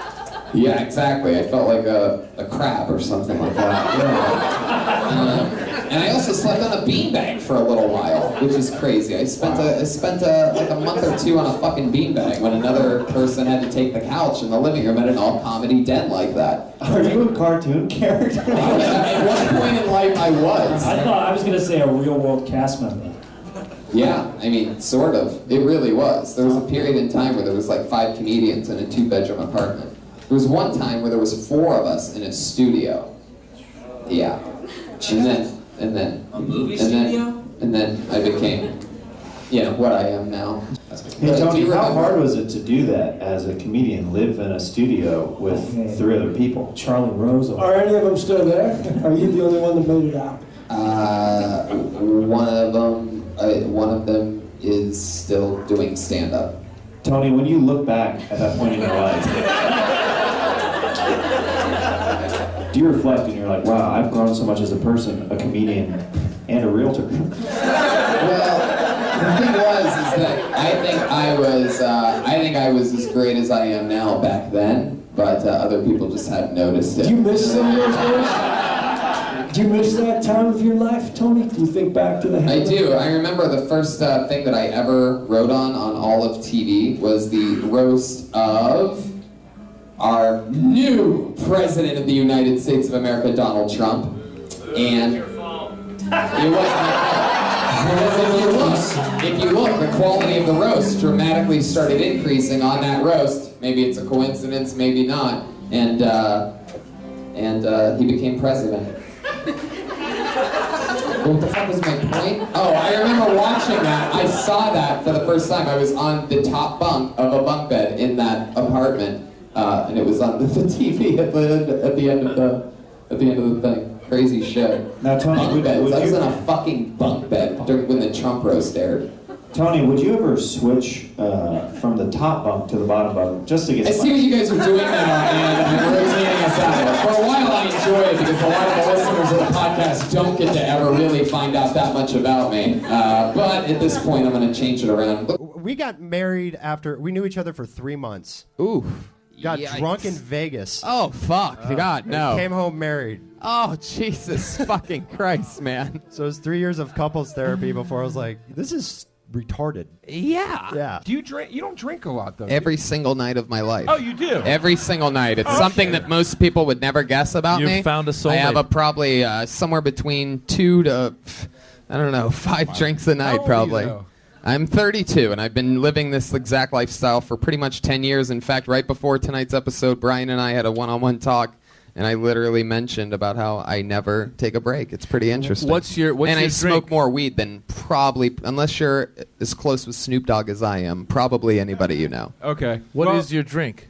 Yeah, exactly. I felt like a crab or something like that. Yeah. And I also slept on a beanbag for a little while, which is crazy. I spent like a month or two on a fucking beanbag when another person had to take the couch in the living room at an all-comedy den like that. Are you a cartoon character? At one point in life, I was. I thought I was gonna say a real world cast member. Yeah, I mean, sort of. It really was. There was a period in time where there was like 5 comedians in a 2-bedroom apartment. There was one time where there was 4 of us in a studio. Yeah. And then a movie studio? And then I became, what I am now. Hey Tony, how hard was it to do that as a comedian, live in a studio with 3 other people? Charlie Rose. Are any of them still there? Are you the only one that made it out? One of them is still doing stand-up. Tony, when you look back at that point in your life, do you reflect and you're like, wow, I've grown so much as a person, a comedian, and a realtor? Well, the thing is that I think I was as great as I am now back then, but other people just hadn't noticed it. Do you miss some of those days? Do you miss that time of your life, Tony? Do you think back to the I do. I remember the first thing that I ever wrote on all of TV was the roast of our new President of the United States of America, Donald Trump. And it wasn't if you look, the quality of the roast dramatically started increasing on that roast. Maybe it's a coincidence, maybe not. And he became president. What the fuck was my point? Oh, I remember watching that. I saw that for the first time. I was on the top bunk of a bunk bed in that apartment, and it was on the TV at the end of the thing. Crazy shit. Now, Tony, bunk beds. I was in a fucking bunk bed when the Trump roast aired. Tony, would you ever switch from the top bunk to the bottom bunk just to get? I see what you guys are doing now, and I'm rotating us out. For a while, I enjoy it because a lot of the listeners of the podcast don't get to ever really find out that much about me. But at this point, I'm going to change it around. We got married after we knew each other for 3 months. Ooh. Got Yikes. drunk in Vegas. Oh fuck! God no. Came home married. Oh Jesus fucking Christ, man. So it was 3 years of couples therapy before I was like, this is retarded. Yeah. Yeah. Do you drink? You don't drink a lot though. Every single night of my life. Oh, you do? Every single night. It's something that most people would never guess about You've me. found a soulmate. I have probably somewhere between 2 to, I don't know, 5 drinks a night probably. though? I'm 32, and I've been living this exact lifestyle for pretty much 10 years. In fact, right before tonight's episode, Brian and I had a one-on-one talk, and I literally mentioned about how I never take a break. It's pretty interesting. What's your and I drink? smoke more weed than probably, unless you're as close with Snoop Dogg as I am, probably anybody you know. Okay. What Well, is your drink?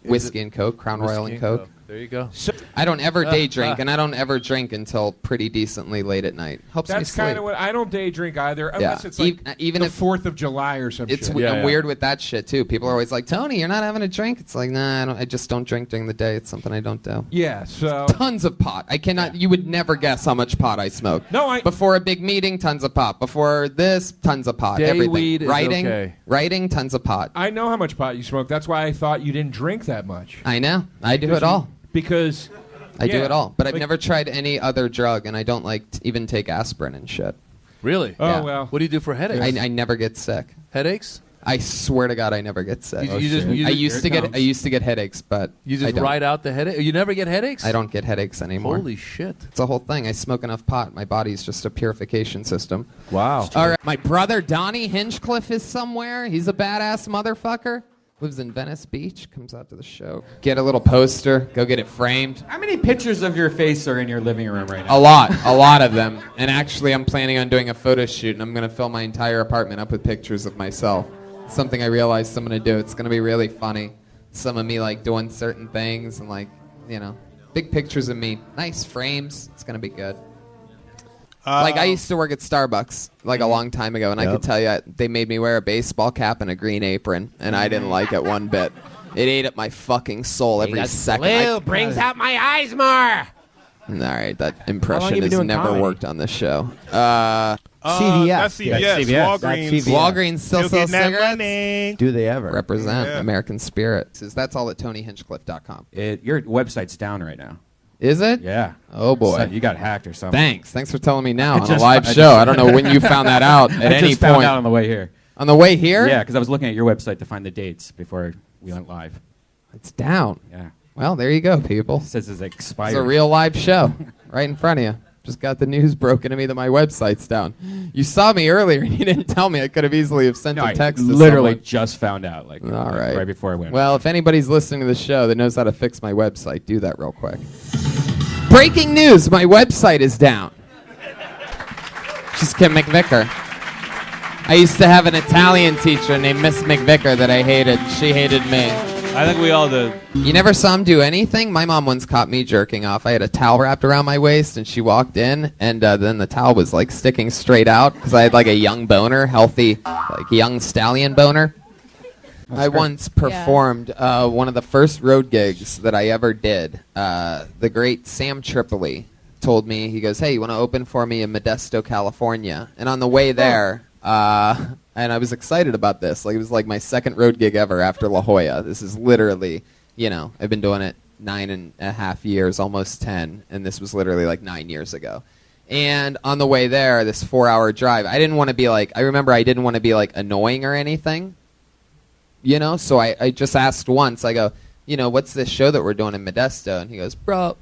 Whiskey and Coke, Crown Royal and Coke. There you go. I don't ever day drink, and I don't ever drink until pretty decently late at night. Helps me That's sleep. kind of what I don't day drink either, unless it's like even the if 4th of July or some it's shit. I'm weird with that shit too. People are always like, Tony, you're not having a drink. It's like, nah, I just don't drink during the day. It's something I don't do. Yeah, so Tons of pot. I cannot. You would never guess how much pot I smoke. No, before a big meeting, tons of pot. Before this, tons of pot. Day Everything. weed is writing, okay. writing, tons of pot. I know how much pot you smoke. That's why I thought you didn't drink that much. I know. I do Because it all. Because I do yeah, it all. But I've like- never tried any other drug, and I don't like even take aspirin and shit. Really? Oh Yeah. well. What do you do for headaches? I never get sick. Headaches? I swear to God, I never get sick. You just- you I just- used to get. I used to get headaches, but You I just don't. ride out the headache? You never get headaches? I don't get headaches anymore. Holy shit. It's a whole thing. I smoke enough pot. My body's just a purification system. Wow. All right. My brother Donnie Hinchcliffe is somewhere. He's a badass motherfucker. Lives in Venice Beach. Comes out to the show. Get a little poster. Go get it framed. How many pictures of your face are in your living room right now? A lot of them. And actually, I'm planning on doing a photo shoot, and I'm going to fill my entire apartment up with pictures of myself. Something I realized I'm going to do. It's going to be really funny. Some of me, like, doing certain things, and, like, you know, big pictures of me. Nice frames. It's going to be good. Like, I used to work at Starbucks, like, a long time ago, and I could tell you, they made me wear a baseball cap and a green apron, and I didn't like it one bit. It ate at my fucking soul every second. Blue brings out my eyes more. All right, that you impression been has doing never comedy? worked on this show. CVS. That's CVS. Yeah, CVS. Walgreens. That's CVS. Walgreens still sells getting that cigarettes? money. Do they ever? Represent Yeah. American spirit. That's all at TonyHinchcliffe.com. Your website's down right now. Is it? Yeah. Oh, boy. So you got hacked or something. Thanks for telling me now on a just- live I show. just- I don't know when you found that out at I any just found point. out on the way here. On the way here? Yeah, because I was looking at your website to find the dates before we went live. It's down. Yeah. Well, there you go, people. It says it's expired. It's a real live show right in front of you. Just got the news broken to me that my website's down. You saw me earlier and you didn't tell me. I could have easily have sent No, a text. I to literally someone. just found out, like, All right. right before I went. Well, if anybody's listening to the show that knows how to fix my website, do that real quick. Breaking news, my website is down. She's Kim McVicker. I used to have an Italian teacher named Miss McVicker that I hated. She hated me. I think we all did. You never saw him do anything? My mom once caught me jerking off. I had a towel wrapped around my waist, and she walked in, and then the towel was, like, sticking straight out because I had, like, a young boner, healthy, like, young stallion boner. I once performed one of the first road gigs that I ever did. The great Sam Tripoli told me, he goes, hey, you want to open for me in Modesto, California? And on the way there, and I was excited about this. Like, it was like my second road gig ever after La Jolla. This is literally, you know, I've been doing it 9.5 years, almost 10, and this was literally like 9 years ago. And on the way there, this 4-hour drive, I didn't want to be like, I remember I didn't want to be like annoying or anything, you know? So I just asked once, I go, you know, what's this show that we're doing in Modesto? And he goes, bro,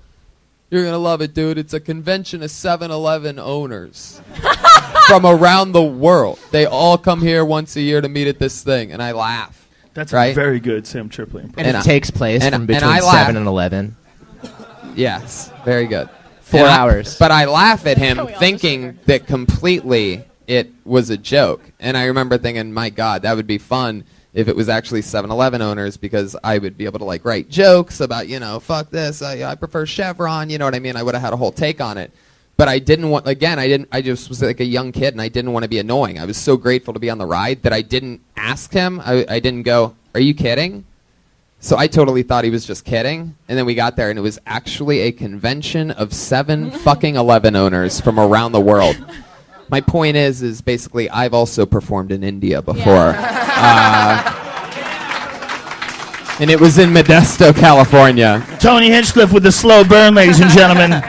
you're going to love it, dude. It's a convention of 7-Eleven owners from around the world. They all come here once a year to meet at this thing. And I laugh. That's right? a very good Sam Tripoli impression. And it takes place from between I laugh. 7 and 11. Yes, very good. 4 hours. But I laugh at him thinking that completely it was a joke. And I remember thinking, my God, that would be fun if it was actually 7-Eleven owners, because I would be able to, like, write jokes about, you know, fuck this, I prefer Chevron, you know what I mean? I would have had a whole take on it. But I didn't want, again, I just was like a young kid, and I didn't want to be annoying. I was so grateful to be on the ride that I didn't ask him. I didn't go, are you kidding? So I totally thought he was just kidding. And then we got there, and it was actually a convention of 7-Eleven owners from around the world. My point is basically I've also performed in India before. And it was in Modesto, California. Tony Hinchcliffe with the slow burn, ladies and gentlemen.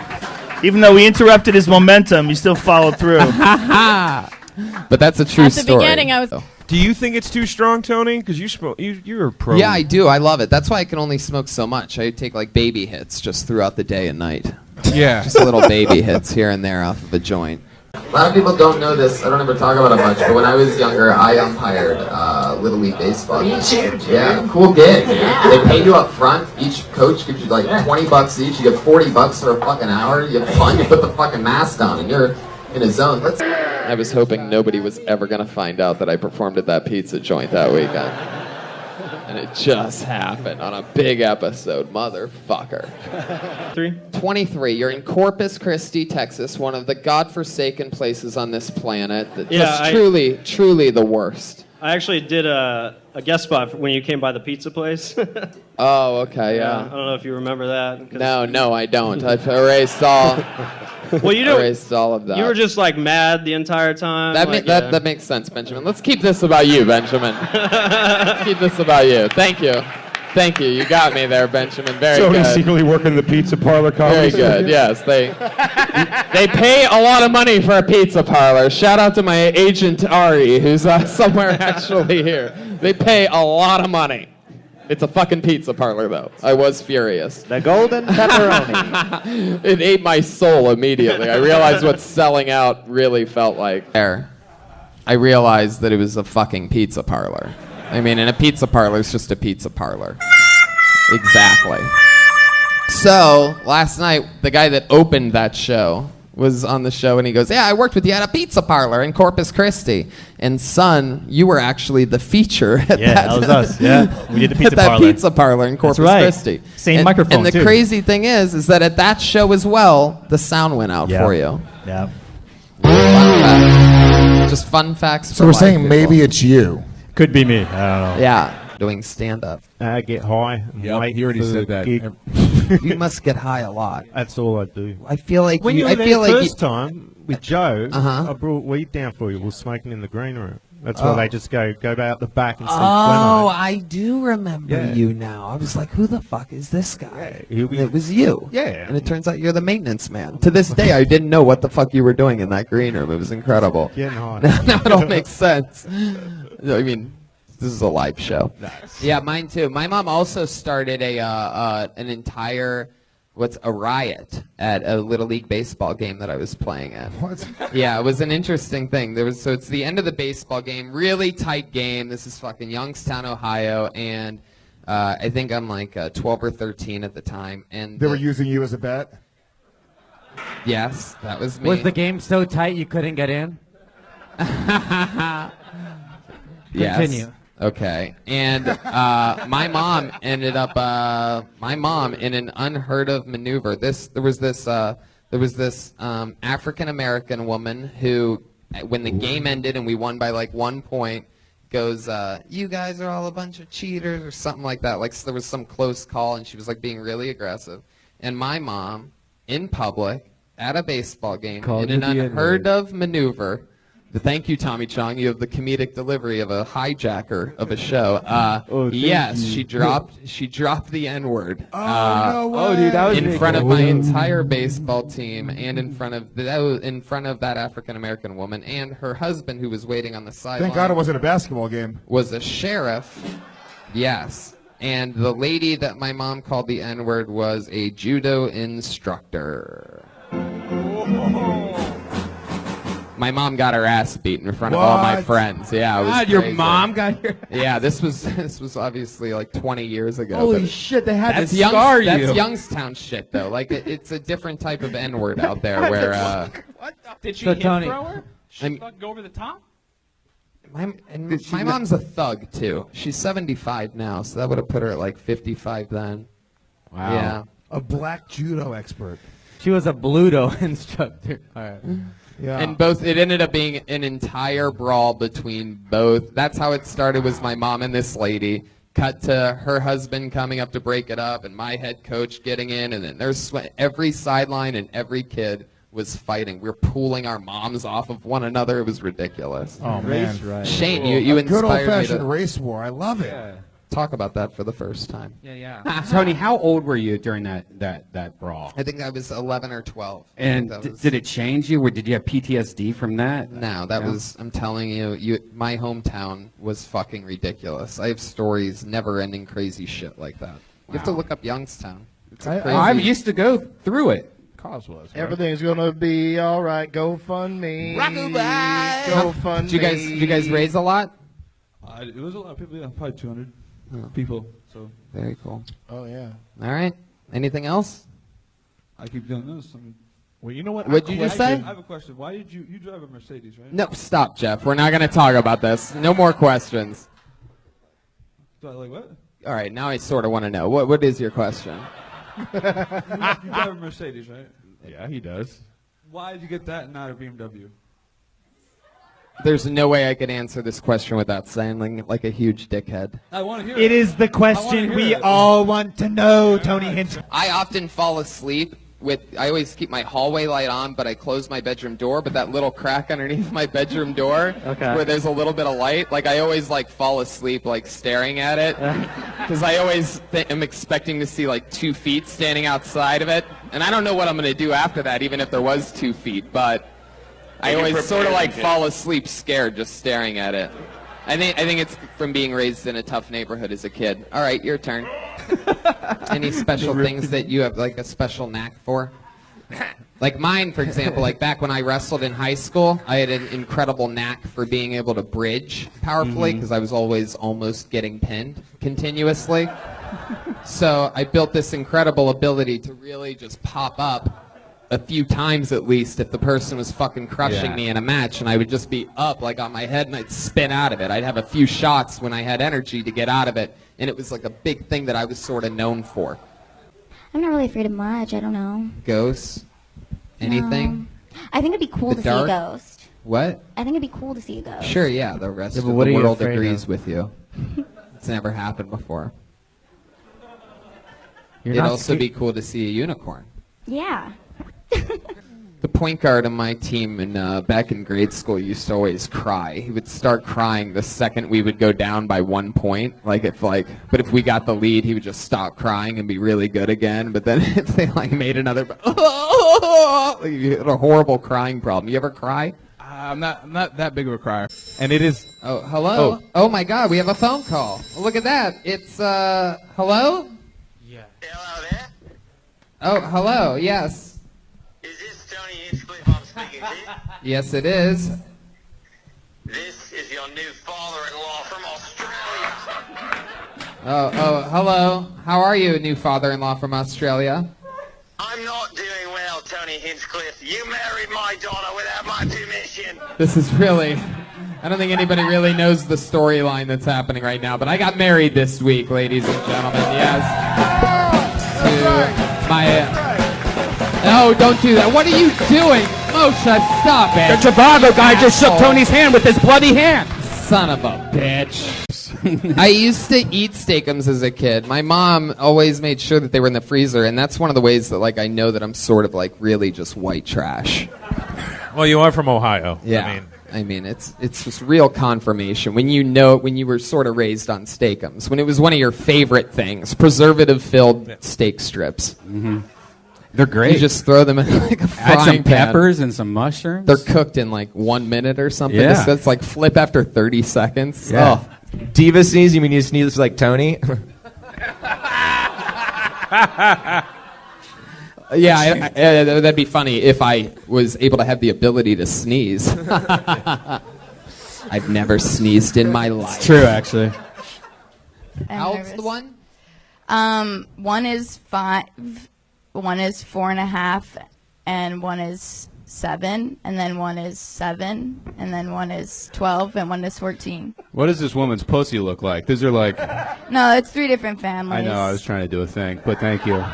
Even though we interrupted his momentum, he still followed through. But that's a true At the story. beginning, I was. Do you think it's too strong, Tony? Because you smoke. You're a pro. Yeah, I do. I love it. That's why I can only smoke so much. I take like baby hits just throughout the day and night. Yeah. Just little baby hits here and there off of a joint. A lot of people don't know this. I don't ever talk about it much, but when I was younger, I umpired Little League Baseball. Yeah, cool gig. They pay you up front. Each coach gives you like $20 each. You get $40 for a fucking hour. You have fun. You put the fucking mask on, and you're in a zone. I was hoping nobody was ever gonna find out that I performed at that pizza joint that weekend. And it just happened on a big episode, motherfucker. 23. You're in Corpus Christi, Texas, one of the godforsaken places on this planet. That just truly the worst. I actually did a guest spot when you came by the pizza place. Oh, okay, yeah. I don't know if you remember that. No, I don't. I've erased all. Well, you erased all of that. You were just like mad the entire time. That makes sense, Benjamin. Let's keep this about you, Benjamin. Let's keep this about you. Thank you. You got me there, Benjamin. Very Tony's good. secretly working the pizza parlor comedy. Very good. Yes, they pay a lot of money for a pizza parlor. Shout out to my agent Ari, who's somewhere actually here. They pay a lot of money. It's a fucking pizza parlor, though. I was furious. The golden pepperoni. It ate my soul immediately. I realized what selling out really felt like. There, I realized that it was a fucking pizza parlor. I mean, and a pizza parlor is just a pizza parlor. Exactly. So, last night, the guy that opened that show was on the show, and he goes, yeah, I worked with you at a pizza parlor in Corpus Christi. And son, you were actually the feature at that was us. Yeah, we did the pizza at parlor. that pizza parlor in Corpus That's right. Christi. Same microphone, And the too. crazy thing is that at that show as well, the sound went out for you. Yeah. Just fun facts. So we're saying maybe it's you. Could be me. I don't know. Yeah, doing stand-up. I get high. Yep, he already said that. You must get high a lot. That's all I do. I feel like when you. you I were feel there like first time with Joe, I brought weed down for you. We were smoking in the green room. That's why they just go out the back and see Oh, Flemo. I do remember Yeah. you now. I was like, who the fuck is this guy? he'll be- And it was you. Yeah. And it turns out you're the maintenance man. To this day, I didn't know what the fuck you were doing in that green room. It was incredible. Getting high. Now it all makes sense. I mean, this is a live show. Nice. Yeah, mine too. My mom also started an entire riot at a Little League baseball game that I was playing at. What? Yeah, it was an interesting thing. So it's the end of the baseball game, really tight game. This is fucking Youngstown, Ohio, and I think I'm like 12 or 13 at the time. And They were using you as a bet? yes, that was me. Was the game so tight you couldn't get in? Yes. Continue. Okay. And my mom ended up. My mom, in an unheard of maneuver, there was this African American woman who, when the game ended and we won by like 1 point, goes, "You guys are all a bunch of cheaters," or something like that. Like there was some close call, and she was like being really aggressive. And my mom, in public, at a baseball game, Called in an you the unheard of maneuver. Thank you, Tommy Chong. You have the comedic delivery of a hijacker of a show. thank Yes, you. she dropped the N-word. no way. Oh, dude, that was in big. front of my entire baseball team, and in front of that African American woman and her husband, who was waiting on the sideline. Thank God it wasn't a basketball game. Was a sheriff. Yes. And the lady that my mom called the N-word was a judo instructor. My mom got her ass beat in front of all my What? friends. Yeah, it was God, your crazy. mom got your. Yeah, this was obviously like 20 years ago. Holy but shit! They had to that's scar you. That's Youngstown shit, though. Like it's a different type of N-word out there where. Did she So, hip Tony- throw her? She I'm- fucking go over the top? My mom's a thug too. She's 75 now, so that would have put her at like 55 then. Wow. Yeah. A black judo expert. She was a Bluto instructor. All right. Yeah. And it ended up being an entire brawl between both. That's how it started, was my mom and this lady. Cut to her husband coming up to break it up, and my head coach getting in, and then there's every sideline and every kid was fighting. We were pulling our moms off of one another. It was ridiculous. Oh man, Shane, you a good inspired me old-fashioned to. race war. I love it. talk about that for the first time. Yeah. Tony, how old were you during that brawl? I think I was 11 or 12. And That was- did it change you, or did you have PTSD from that? No, that was, I'm telling you, my hometown was fucking ridiculous. I have stories, never-ending crazy shit like that. You have to look up Youngstown. It's a crazy... I used to go through it. Cause was. Everything's gonna be all right. Go fund me. Go fund Did you guys raise a lot? It was a lot of people, yeah, probably 200 people. So Very cool. Oh yeah. All right. Anything else? I keep doing this. I mean, well, you know what? What'd you just say? I have a question. Why did you drive a Mercedes, right? No, stop, Jeff. We're not going to talk about this. No more questions. Like what? All right, now I sort of want to know. What is your question? You drive a Mercedes, right? Yeah, he does. Why did you get that and not a BMW? There's no way I could answer this question without sounding like a huge dickhead. I want to hear It is the question we all want to know, Tony Hinch. I often fall asleep I always keep my hallway light on, but I close my bedroom door, but that little crack underneath my bedroom door where there's a little bit of light, like I always like fall asleep like staring at it because I always am expecting to see like 2 feet standing outside of it, and I don't know what I'm going to do after that, even if there was 2 feet, but I always sort of like fall asleep scared just staring at it. I think it's from being raised in a tough neighborhood as a kid. All right, your turn. Any special things that you have like a special knack for? Like mine, for example, like back when I wrestled in high school, I had an incredible knack for being able to bridge powerfully because I was always almost getting pinned continuously. So I built this incredible ability to really just pop up a few times at least if the person was fucking crushing me in a match, and I would just be up like on my head and I'd spin out of it. I'd have a few shots when I had energy to get out of it, and it was like a big thing that I was sort of known for. I'm not really afraid of much. I don't know. Ghosts? Anything? I think it'd be cool The to dark? see a ghost. What? I think it'd be cool to see a ghost. Sure, yeah, the rest of the what are you world afraid agrees of? with you. It's never happened before. You're It'd not also scared- be cool to see a unicorn. Yeah. The point guard on my team back in grade school used to always cry. He would start crying the second we would go down by 1 point. But if we got the lead, he would just stop crying and be really good again. But then if they made another, he had a horrible crying problem. You ever cry? I'm not that big of a crier. And it is. Oh, hello. Oh my God, we have a phone call. Look at that. It's hello. Yeah. Hello there. Oh, hello. Yes. Is this Tony Hinchcliffe I'm speaking to? Yes, it is. This is your new father-in-law from Australia. Oh, hello. How are you, new father-in-law from Australia? I'm not doing well, Tony Hinchcliffe. You married my daughter without my permission. This is really... I don't think anybody really knows the storyline that's happening right now, but I got married this week, ladies and gentlemen. Yes. To my... No, don't do that. What are you doing? Moshe, stop it. The Chicago guy just shook Tony's hand with his bloody hand. Son of a bitch. I used to eat steakums as a kid. My mom always made sure that they were in the freezer, and that's one of the ways that I know that I'm sort of really just white trash. Well, you are from Ohio. Yeah. I mean, it's just real confirmation when you were sort of raised on steakums, when it was one of your favorite things, preservative-filled steak strips. Mm-hmm. They're great. You just throw them in a frying Add some pan. peppers and some mushrooms. They're cooked in 1 minute or something. Yeah. It's flip after 30 seconds. Yeah. Oh. Diva sneeze, you mean you sneeze like Tony? Yeah, that'd be funny if I was able to have the ability to sneeze. I've never sneezed in my life. It's true, actually. How old's the one? One is 5, one is 4.5, and one is 7, and then one is 7, and then one is 12, and one is 14. What does this woman's pussy look like? These are No, it's 3 different families. I know, I was trying to do a thing, but thank you.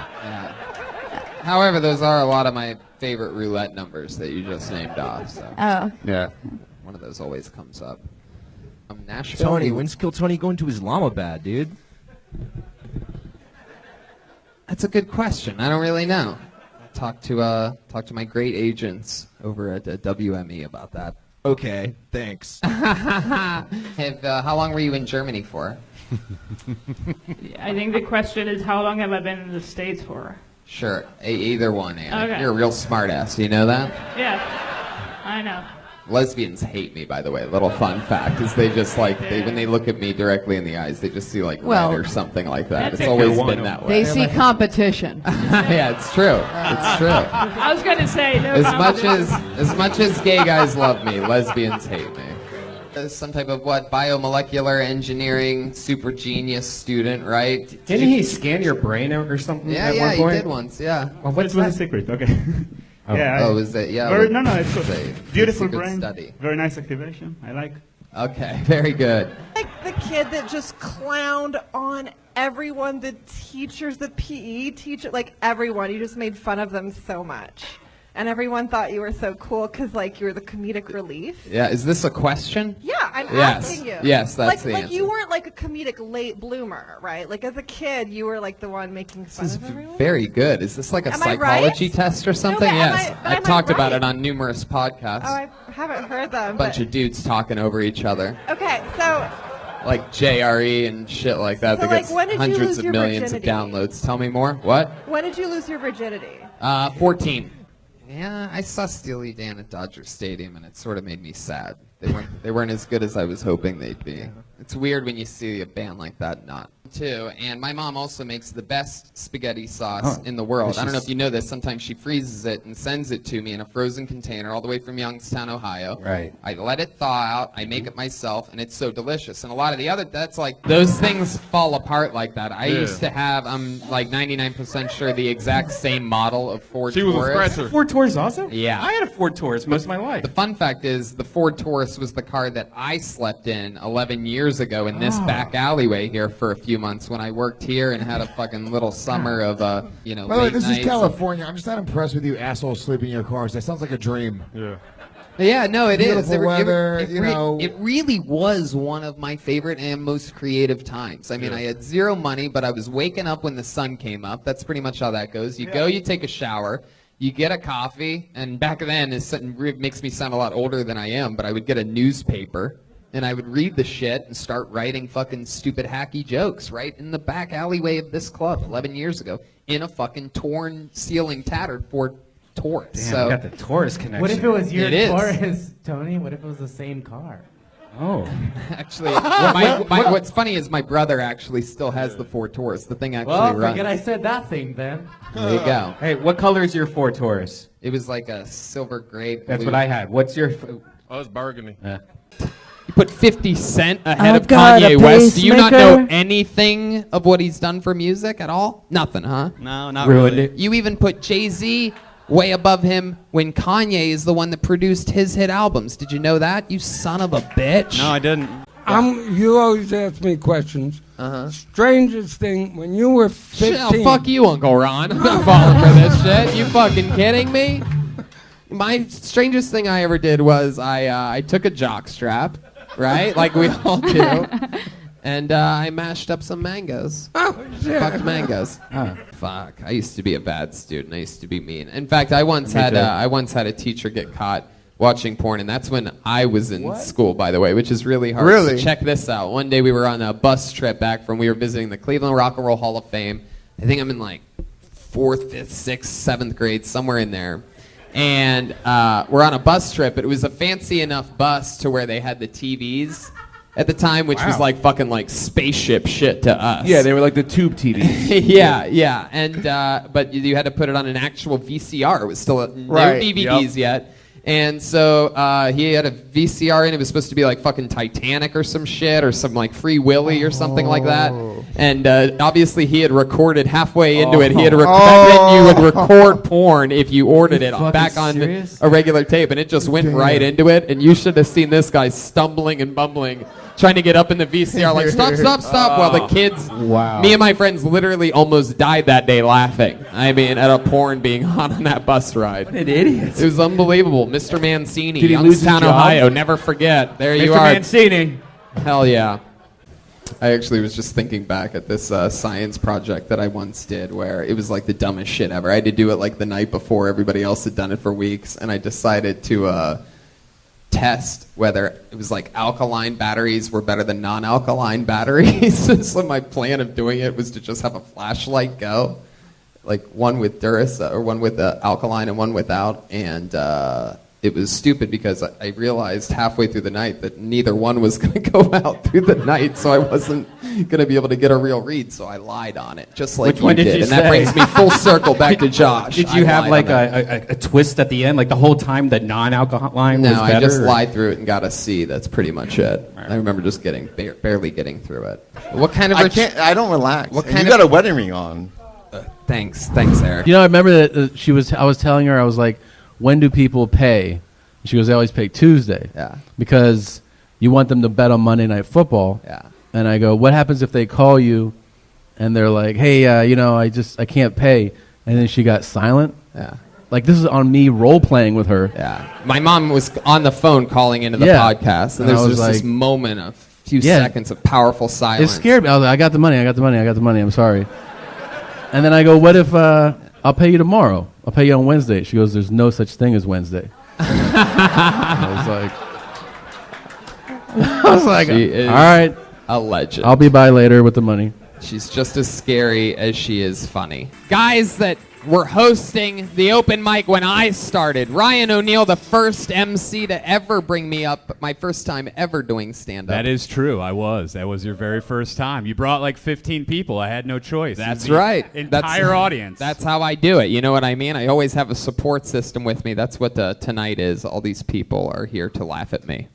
However, those are a lot of my favorite roulette numbers that you just named off. So. Oh. Yeah. One of those always comes up. Nashville. Tony, when's Kill Tony going to Islamabad, dude? That's a good question. I don't really know. Talk to my great agents over at WME about that. Okay, thanks. How long were you in Germany for? I think the question is, how long have I been in the States for? Sure, either one, Anna. Okay. You're a real smartass. Do you know that? Yeah, I know. Lesbians hate me, by the way. Little fun fact is they just like when they look at me directly in the eyes, they just see like Well, red or something like that. that's It's a always good been one. that way. They see competition. Yeah, it's true. It's true. I was going to say, no As much as gay guys love me, lesbians hate me. Some type of biomolecular engineering super genius student, right? Didn't he scan your brain or something? Yeah, at yeah, one he point? did once. Yeah. Well, what's the that? secret? Okay. Is it? Yeah. Very, no, it's it's a beautiful secret brain. study. Very nice activation. I like. Okay, very good. Like the kid that just clowned on everyone, the teachers, the PE teacher, like everyone. You just made fun of them so much. And everyone thought you were so cool because, like, you were the comedic relief. Yeah, is this a question? Yeah, I'm Yes. asking you. Yes, that's the like answer. you weren't like a comedic late bloomer, right? Like as a kid, you were like the one making fun of everyone. Very good. Is this like a Am I psychology right? test or something? but am Yes. I- but am I've I talked about right? it on numerous podcasts. Oh, I haven't heard them. Bunch of dudes talking over each other. Okay, so Like JRE and shit like that. So, that like, gets when did you hundreds lose of your millions virginity? of downloads. Tell me more. What? when did you lose your virginity? 14. Yeah, I saw Steely Dan at Dodger Stadium, and it sort of made me sad. They weren't as good as I was hoping they'd be. It's weird when you see a band like that not. Too, and my mom also makes the best spaghetti sauce in the world. I don't know if you know this. Sometimes she freezes it and sends it to me in a frozen container all the way from Youngstown, Ohio. Right. I let it thaw out. I make it myself, and it's so delicious. And a lot of the other, that's like those things fall apart like that. I used to have, I'm like 99% sure, the exact same model of Ford Taurus. Ford Taurus also? Yeah. I had a Ford Taurus most of my life. The fun fact is, the Ford Taurus was the car that I slept in 11 years ago in this back alleyway here for a few months when I worked here and had a fucking little summer of, By the way, late this is nights. California. I'm just not impressed with you assholes sleeping in your cars. That sounds like a dream. Yeah. Yeah, no, it is. Beautiful weather, it you know. It really was one of my favorite and most creative times. I mean, I had zero money, but I was waking up when the sun came up. That's pretty much how that goes. You go, you take a shower, you get a coffee, and back then, it makes me sound a lot older than I am, but I would get a newspaper, and I would read the shit and start writing fucking stupid hacky jokes right in the back alleyway of this club 11 years ago in a fucking torn, ceiling, tattered Ford Taurus. Damn, So you got the Taurus connection. What if it was your It is. Taurus, Tony? What if it was the same car? Oh. Actually, what's funny is my brother actually still has the Ford Taurus. The thing actually Well, runs. forget I said that thing then. There you go. Hey, what color is your Ford Taurus? It was like a silver gray. That's blue. what I had. What's your? Oh, it's burgundy. You put 50 Cent ahead I've of got a Kanye West. Do you not know pacemaker. anything of what he's done for music at all? Nothing, huh? No, not Ruined really. it. You even put Jay-Z way above him when Kanye is the one that produced his hit albums. Did you know that? You son of a bitch. No, I didn't. You always ask me questions. Strangest thing, when you were 15. Oh, fuck you, Uncle Ron. I'm not falling for this shit. You fucking kidding me? My strangest thing I ever did was I took a jock strap, right? Like we all do. And I mashed up some mangoes. Fucked mangoes. Fuck. I used to be a bad student. I used to be mean. In fact, I once had a teacher get caught watching porn, and that's when I was in school, by the way, which is really hard. Really? So check this out. One day we were on a bus trip back from, we were visiting the Cleveland Rock and Roll Hall of Fame. I think I'm in like 4th, 5th, 6th, 7th grade, somewhere in there. And we're on a bus trip. It was a fancy enough bus to where they had the TVs at the time, which was like fucking like spaceship shit to us. Yeah, they were like the tube TVs. yeah. And but you had to put it on an actual VCR. It was still no DVDs yet. And so he had a VCR in. It was supposed to be like fucking Titanic or some shit, or some like Free Willy or something like that. And obviously he had recorded halfway into it. He had back then you would record porn if you ordered it back on a regular tape, and it just went right into it. And you should have seen this guy stumbling and bumbling, trying to get up in the VCR, like stop, while the kids, me and my friends literally almost died that day laughing. I mean, at a porn being on that bus ride. What an idiot. It was unbelievable. Mr. Mancini, Did he lose his Youngstown, job? Ohio. Never forget. There you Mr. are. Mancini. Hell yeah. I actually was just thinking back at this science project that I once did where it was like the dumbest shit ever. I had to do it like the night before everybody else had done it for weeks, and I decided to test whether it was like alkaline batteries were better than non-alkaline batteries. So my plan of doing it was to just have a flashlight go, like one with Duracell or one with alkaline and one without, and it was stupid because I realized halfway through the night that neither one was going to go out through the night, so I wasn't going to be able to get a real read, so I lied on it, just like Which one you did you and that say? brings me full circle back to Josh. Did you I have lied like on that. a twist at the end, like the whole time that non-alkaline was No, better? I just or- lied through it and got a C. That's pretty much it. I remember just getting barely getting through it. What kind of? I don't relax. What And kind you got of? a wedding ring on. Thanks, Eric. You know, I remember that I was telling her, I was like, when do people pay? She goes, they always pay Tuesday. Yeah. Because you want them to bet on Monday Night Football. Yeah. And I go, what happens if they call you and they're like, hey, I can't pay. And then she got silent. Yeah. Like, this is on me role-playing with her. Yeah. My mom was on the phone calling into the podcast, and And I there's was just this like- moment of a few Yeah. seconds of powerful It silence. scared me. I was like, I got the money, I'm sorry. And then I go, what if I'll pay you tomorrow? I'll pay you on Wednesday. She goes, there's no such thing as Wednesday. I was like, She is all right. a legend. I'll be by later with the money. She's just as scary as she is funny. Guys that were hosting the open mic when I started. Ryan O'Neal, the first MC to ever bring me up, my first time ever doing stand-up. That is true. That was your very first time. You brought like 15 people. I had no choice. That's The right. Entire audience. That's how I do it. You know what I mean? I always have a support system with me. That's what tonight is. All these people are here to laugh at me.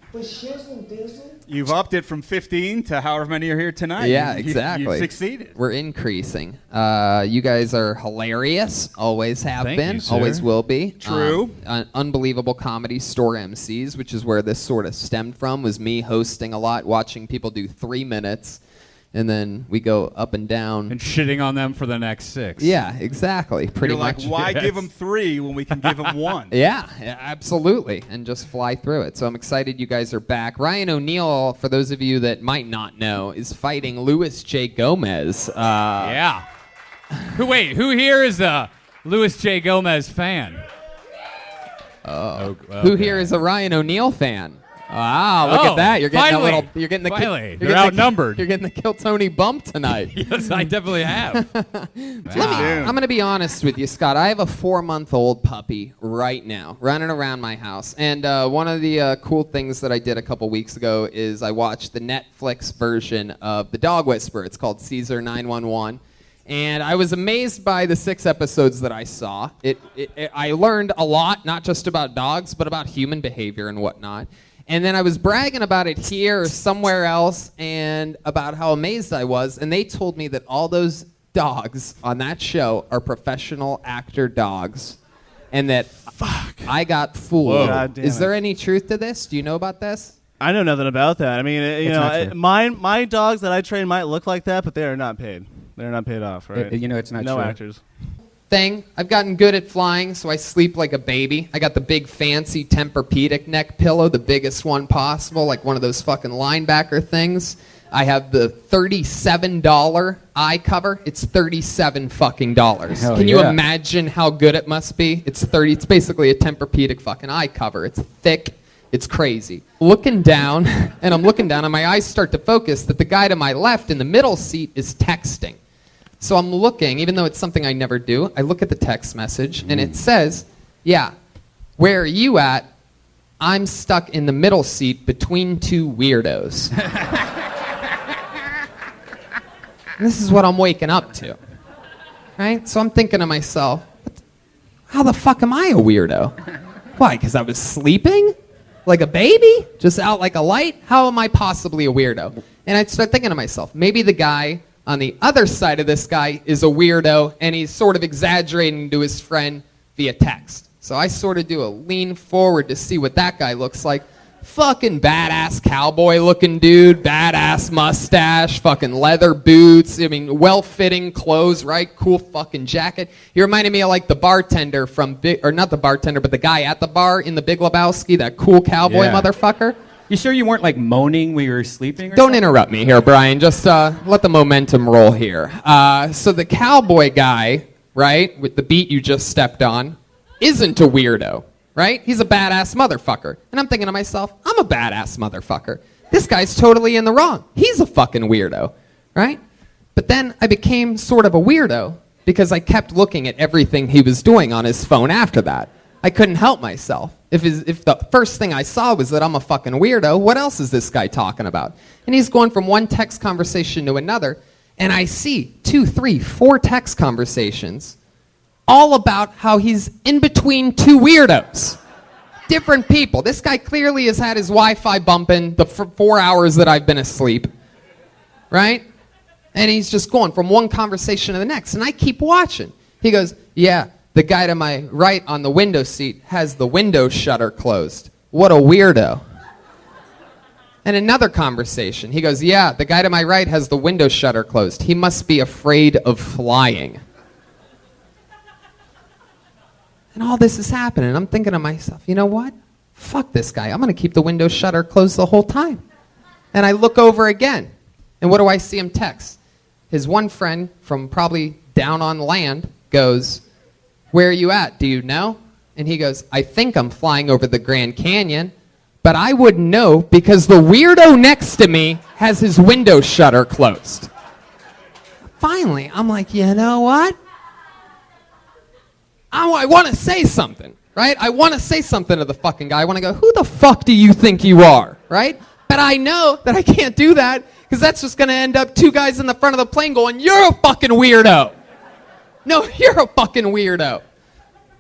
You've upped it from 15 to however many are here tonight. Yeah, You- exactly. You've succeeded. We're increasing. You guys are hilarious. Always have Thank been. you, sir. Always will be. True. Unbelievable Comedy Store MCs, which is where this sort of stemmed from, was me hosting a lot, watching people do 3 minutes, and then we go up and down. And shitting on them for the next 6. Yeah, exactly. Pretty You're much. like, why give them 3 when we can give them 1? Yeah, absolutely, and just fly through it. So I'm excited you guys are back. Ryan O'Neal, for those of you that might not know, is fighting Luis J. Gomez. Yeah. Who here is a Luis J. Gomez fan? Who here is a Ryan O'Neal fan? Wow, look at that! You're getting finally. a little. You're getting the. Finally. You're They're getting outnumbered. You're getting the Kill Tony bump tonight. Yes, I definitely have. I'm going to be honest with you, Scott. I have a 4-month-old puppy right now running around my house. And one of the cool things that I did a couple weeks ago is I watched the Netflix version of The Dog Whisperer. It's called Caesar 911. And I was amazed by the 6 episodes that I saw. I learned a lot, not just about dogs, but about human behavior and whatnot. And then I was bragging about it here or somewhere else and about how amazed I was. And they told me that all those dogs on that show are professional actor dogs. And that I got fooled. God damn Is it. there any truth to this? Do you know about this? I know nothing about that. I mean, It's not true. my dogs that I train might look like that, but they are not paid. They're not paid off, right? it's not no true. actors. Thing. I've gotten good at flying, so I sleep like a baby. I got the big fancy Tempur-Pedic neck pillow, the biggest one possible, like one of those fucking linebacker things. I have the $37 eye cover. It's $37 fucking dollars. Hell Can you yeah. imagine how good it must be? It's basically a Tempur-Pedic fucking eye cover. It's thick. It's crazy. Looking down, and I'm looking down, and my eyes start to focus that the guy to my left in the middle seat is texting. So I'm looking, even though it's something I never do, I look at the text message, and it says, yeah, where are you at? I'm stuck in the middle seat between 2 weirdos. And this is what I'm waking up to. Right? So I'm thinking to myself, how the fuck am I a weirdo? Why, because I was sleeping? Like a baby? Just out like a light? How am I possibly a weirdo? And I start thinking to myself, maybe the guy on the other side of this guy is a weirdo, and he's sort of exaggerating to his friend via text. So I sort of do a lean forward to see what that guy looks like. Fucking badass cowboy looking dude, badass mustache, fucking leather boots, I mean, well-fitting clothes, right? Cool fucking jacket. He reminded me of like the bartender from, or not the bartender, but the guy at the bar in The Big Lebowski, that cool cowboy Yeah. motherfucker. You sure you weren't like moaning when you were sleeping? Or Don't something? interrupt me here, Brian. Just let the momentum roll here. So the cowboy guy, right, with the beat you just stepped on, isn't a weirdo. right? He's a badass motherfucker. And I'm thinking to myself, I'm a badass motherfucker. This guy's totally in the wrong. He's a fucking weirdo, right? But then I became sort of a weirdo because I kept looking at everything he was doing on his phone after that. I couldn't help myself. If the first thing I saw was that I'm a fucking weirdo, what else is this guy talking about? And he's going from one text conversation to another, and I see 2, 3, 4 text conversations all about how he's in between two weirdos. Different people. This guy clearly has had his Wi-Fi bumping the 4 hours that I've been asleep, right? And he's just going from one conversation to the next, and I keep watching. He goes, yeah, the guy to my right on the window seat has the window shutter closed. What a weirdo. And another conversation. He goes, yeah, the guy to my right has the window shutter closed. He must be afraid of flying. And all this is happening. I'm thinking to myself, you know what? Fuck this guy. I'm going to keep the window shutter closed the whole time. And I look over again. And what do I see him text? His one friend from probably down on land goes, where are you at? Do you know? And he goes, I think I'm flying over the Grand Canyon, but I wouldn't know because the weirdo next to me has his window shutter closed. Finally, I'm like, you know what? I want to say something, right? I want to say something to the fucking guy. I want to go, who the fuck do you think you are, right? But I know that I can't do that because that's just going to end up 2 guys in the front of the plane going, you're a fucking weirdo. No, you're a fucking weirdo.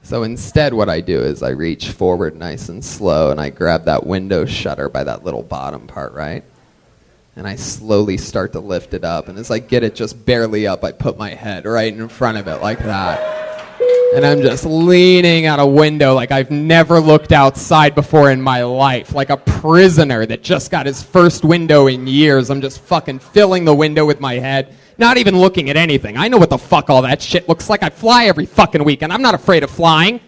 So instead what I do is I reach forward nice and slow and I grab that window shutter by that little bottom part, right? And I slowly start to lift it up. And as I get it just barely up, I put my head right in front of it like that. And I'm just leaning out a window like I've never looked outside before in my life. Like a prisoner that just got his first window in years. I'm just fucking filling the window with my head. Not even looking at anything. I know what the fuck all that shit looks like. I fly every fucking weekend. I'm not afraid of flying.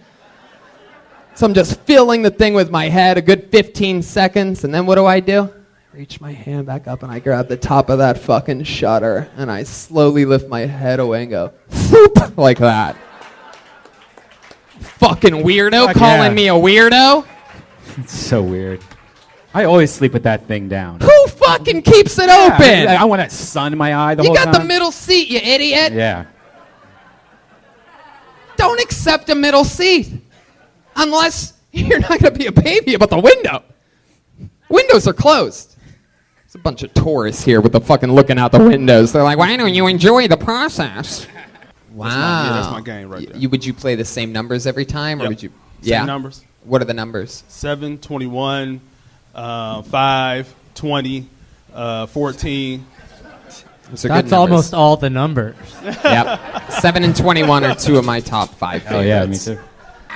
So I'm just filling the thing with my head a good 15 seconds. And then what do? I reach my hand back up and I grab the top of that fucking shutter. And I slowly lift my head away and go, whoop, like that. Fucking weirdo calling me a weirdo? It's so weird. I always sleep with that thing down. Who fucking keeps it open? I want that sun in my eye the whole You time. got the middle seat, you idiot. Yeah. Don't accept a middle seat unless you're not going to be a baby about the window. Windows are closed. There's a bunch of tourists here with the fucking looking out the windows. They're like, why don't you enjoy the process? Wow. That's my game right there. Would you play the same numbers every time? Or would you? Same numbers. What are the numbers? 7, 21, 5, 20, 14. That's almost all the numbers. Yep. 7 and 21 are 2 of my top 5 favorites. Oh yeah, me too.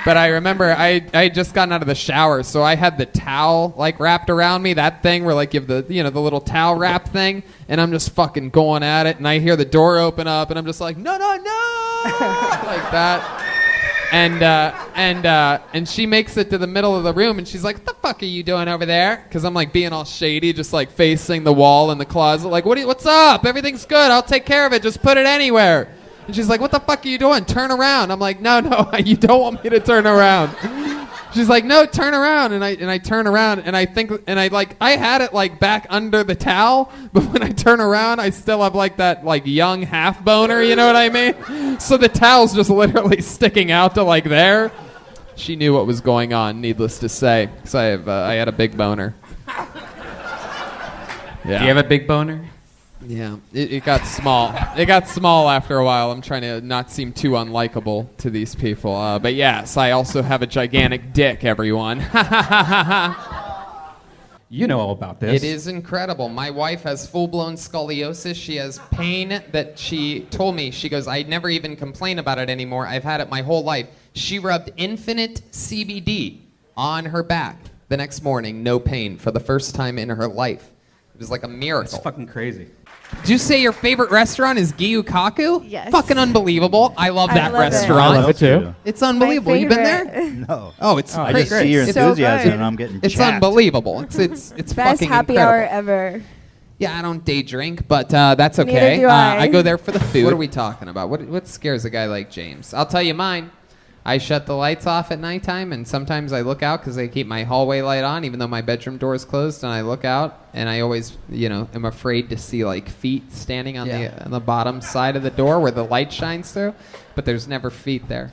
But I remember I had just gotten out of the shower, so I had the towel like wrapped around me, that thing where like you have the the little towel wrap thing, and I'm just fucking going at it, and I hear the door open up, and I'm just like, no, like that. And she makes it to the middle of the room, and she's like, what the fuck are you doing over there? Because I'm like being all shady, just like facing the wall in the closet, like, what's up? Everything's good. I'll take care of it. Just put it anywhere. And she's like, what the fuck are you doing? Turn around. I'm like, no, you don't want me to turn around. She's like, no, turn around. And I turn around, and I had it like back under the towel, but when I turn around, I still have like that like young half boner, you know what I mean? So the towel's just literally sticking out to like there. She knew what was going on, needless to say, because I had a big boner. Yeah. Do you have a big boner? Yeah, it got small. It got small after a while. I'm trying to not seem too unlikable to these people. But yes, I also have a gigantic dick, everyone. You know all about this. It is incredible. My wife has full-blown scoliosis. She has pain that she told me. She goes, I never even complain about it anymore. I've had it my whole life. She rubbed Infinite CBD on her back the next morning. No pain for the first time in her life. It was like a miracle. It's fucking crazy. Did you say your favorite restaurant is Gyukaku? Yes. Fucking unbelievable. I love that restaurant. I love it too. It's unbelievable. You been there? No. Oh, it's I just see your enthusiasm and I'm getting It's jacked. unbelievable. It's Best fucking happy incredible. hour ever. Yeah, I don't day drink, but that's okay. Neither do I. I go there for the food. What are we talking about? What scares a guy like James? I'll tell you mine. I shut the lights off at nighttime, and sometimes I look out because I keep my hallway light on, even though my bedroom door is closed. And I look out, and I always, am afraid to see like feet standing on the bottom side of the door where the light shines through. But there's never feet there.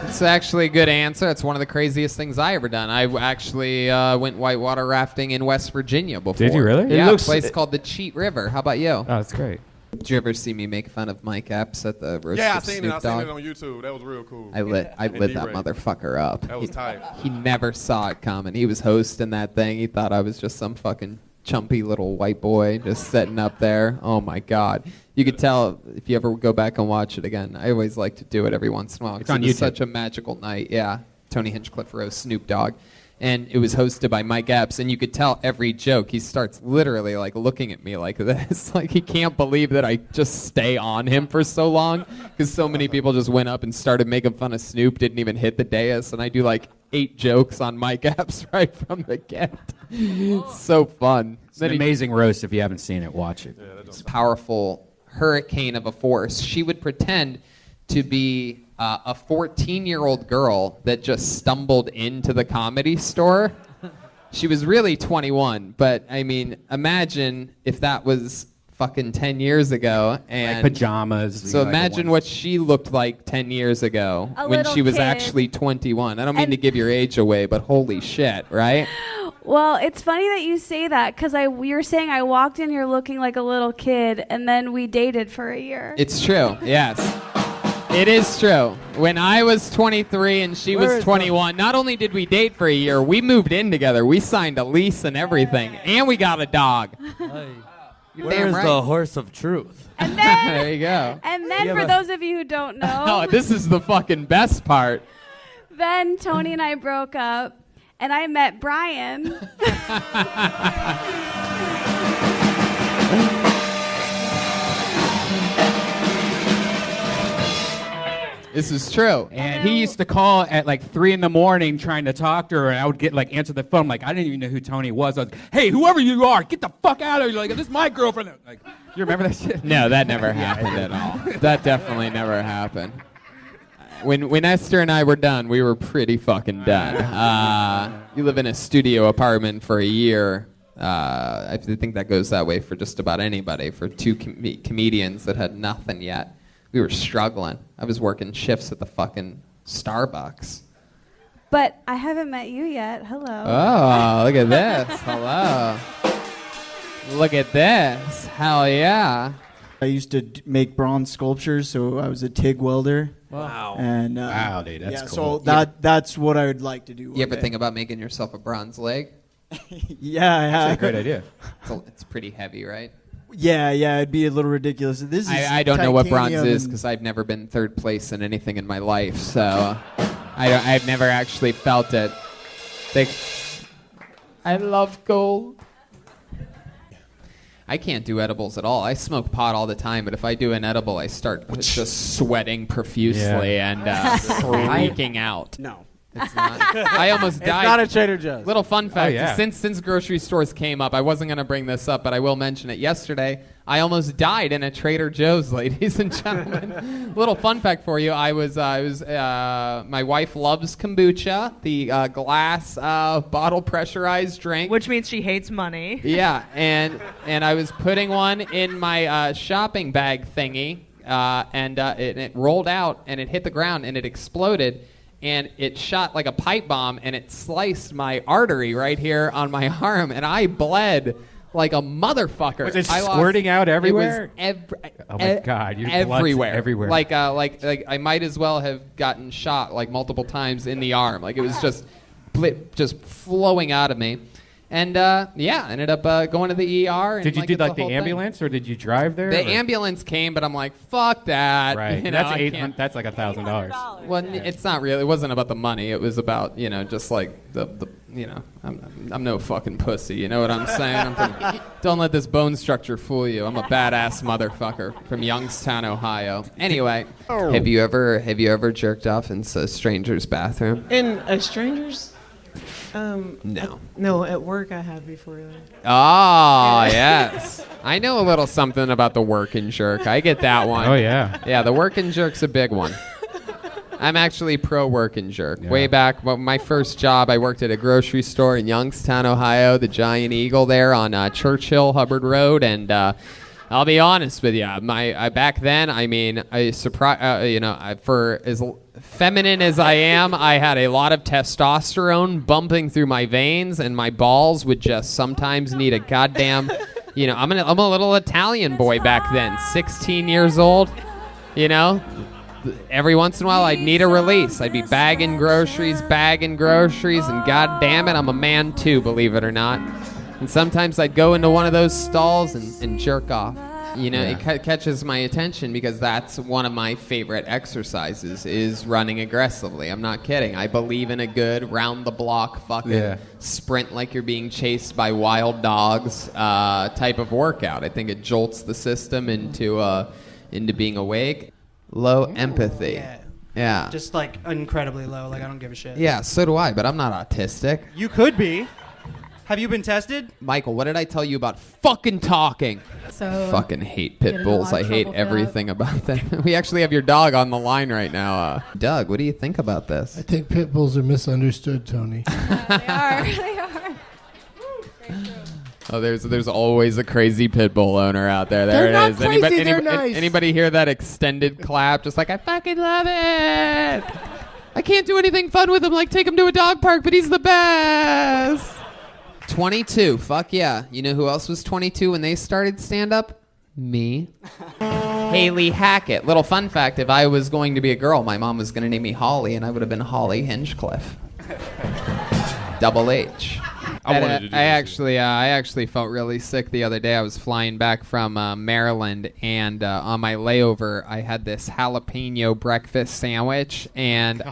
It's actually a good answer. It's one of the craziest things I ever done. I actually went whitewater rafting in West Virginia before. Did you really? Yeah, a place called the Cheat River. How about you? Oh, that's great. Did you ever see me make fun of Mike Epps at the roast Yeah, I of seen Snoop it. I seen Dogg? it on YouTube. That was real cool. I lit that D-Ray. motherfucker up. That was tight. He never saw it coming. He was hosting that thing. He thought I was just some fucking chumpy little white boy just sitting up there. Oh my God. You could tell if you ever go back and watch it again. I always like to do it every once in a while. It's on It was YouTube. such a magical night. Yeah. Tony Hinchcliffe roast Snoop Dogg. And it was hosted by Mike Epps, and you could tell every joke he starts literally like looking at me like this, like he can't believe that I just stay on him for so long, because so many people just went up and started making fun of Snoop, didn't even hit the dais, and I do like 8 jokes on Mike Epps right from the get. So fun. It's an amazing roast. If you haven't seen it, watch it. It's a powerful hurricane of a force. She would pretend to be a 14-year-old girl that just stumbled into the Comedy Store. She was really 21, but I mean, imagine if that was fucking 10 years ago. And Like pajamas. So like imagine what she looked like 10 years ago A when little she was kid. actually 21. I don't mean to give your age away, but holy shit, right? Well, it's funny that you say that because you're saying I walked in here looking like a little kid, and then we dated for a year. It's true, yes. It is true. When I was 23 and she was 21, not only did we date for a year, we moved in together. We signed a lease and everything, and we got a dog. You're damn Where's right. the horse of truth? There you go. And then, Yeah, for but- those of you who don't know, Oh, this is the fucking best part. then Tony and I broke up, and I met Brian. This is true. And he used to call at like 3 a.m. trying to talk to her, and I would get like answer the phone. Like I didn't even know who Tony was. I was like, "Hey, whoever you are, get the fuck out of here!" Like, this is my girlfriend. Like, you remember that shit? No, that never happened at all. That definitely never happened. When Esther and I were done, we were pretty fucking done. You live in a studio apartment for a year. I think that goes that way for just about anybody. For 2 comedians that had nothing yet, we were struggling. I was working shifts at the fucking Starbucks. But I haven't met you yet. Hello. Oh, look at this. Hello. Look at this. Hell yeah. I used to make bronze sculptures, so I was a TIG welder. Wow. And Wow, dude, that's yeah, cool. so that's what I would like to do. You ever think about making yourself a bronze leg? Yeah, I have. That's a great idea. It's pretty heavy, right? Yeah, it'd be a little ridiculous. This is I don't know what bronze titanium is and- because I've never been third place in anything in my life, so I've never actually felt it. I love gold. I can't do edibles at all. I smoke pot all the time, but if I do an edible, I start just sweating profusely and freaking out. No. It's not. I almost It's died. not a Trader Joe's. Little fun fact: Oh, yeah. since grocery stores came up, I wasn't going to bring this up, but I will mention it. Yesterday, I almost died in a Trader Joe's, ladies and gentlemen. Little fun fact for you: I was my wife loves kombucha, the glass bottle pressurized drink, Which means she hates money. yeah, and I was putting one in my shopping bag thingy, and it rolled out and it hit the ground and it exploded. And it shot like a pipe bomb, and it sliced my artery right here on my arm, and I bled like a motherfucker. Was it I squirting out everywhere? It was Oh my God, your blood's everywhere, everywhere. Like I might as well have gotten shot like multiple times in the arm. Like it was just flowing out of me. And ended up going to the ER. And, Did you do it's like a the whole thing. ambulance, or did you drive there? The or? ambulance came, but I'm like, fuck that. Right. You know, That's I $800. can't- That's like $1,000. Well, it's not really. It wasn't about the money. It was about just like the I'm no fucking pussy. You know what I'm saying? Don't let this bone structure fool you. I'm a badass motherfucker from Youngstown, Ohio. Anyway, have you ever jerked off in a stranger's bathroom? In a stranger's? No. No, at work I have before. Oh, yes. I know a little something about the work and jerk. I get that one. Oh, yeah. Yeah, the work and jerk's a big one. I'm actually pro work and jerk. Way back, my first job, I worked at a grocery store in Youngstown, Ohio, the Giant Eagle there on Churchill Hubbard Road, and I'll be honest with you, back then, I mean, for as feminine as I am, I had a lot of testosterone bumping through my veins, and my balls would just sometimes need a goddamn, I'm a little Italian boy back then, 16 years old, Every once in a while, I'd need a release. I'd be bagging groceries, and god damn it, I'm a man too, believe it or not. And sometimes I'd go into one of those stalls and jerk off. It catches my attention because that's one of my favorite exercises is running aggressively. I'm not kidding. I believe in a good round-the-block fucking sprint like you're being chased by wild dogs type of workout. I think it jolts the system into being awake. Low empathy. Yeah. Just like incredibly low. Like I don't give a shit. Yeah, so do I, but I'm not autistic. You could be. Have you been tested? Michael, what did I tell you about fucking talking? So fucking hate pit bulls. I hate everything about them. We actually have your dog on the line right now. Doug, what do you think about this? I think pit bulls are misunderstood, Tony. They are. Oh, there's always a crazy pit bull owner out there. There They're it not is. crazy, they're nice. Anybody hear that extended clap? Just like, I fucking love it. I can't do anything fun with him, like take him to a dog park, but he's the best. 22, fuck yeah. You know who else was 22 when they started stand-up? Me. Haley Hackett. Little fun fact, if I was going to be a girl, my mom was going to name me Holly, and I would have been Holly Hinchcliffe. Double H. I actually felt really sick the other day. I was flying back from Maryland, and on my layover, I had this jalapeno breakfast sandwich, and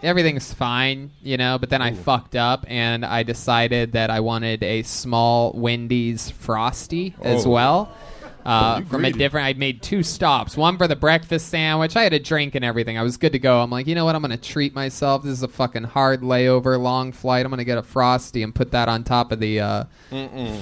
everything's fine, But then I fucked up, and I decided that I wanted a small Wendy's Frosty as well. From a different, I made 2 stops. One for the breakfast sandwich. I had a drink and everything. I was good to go. I'm like, you know what? I'm going to treat myself. This is a fucking hard layover, long flight. I'm going to get a Frosty and put that on top of the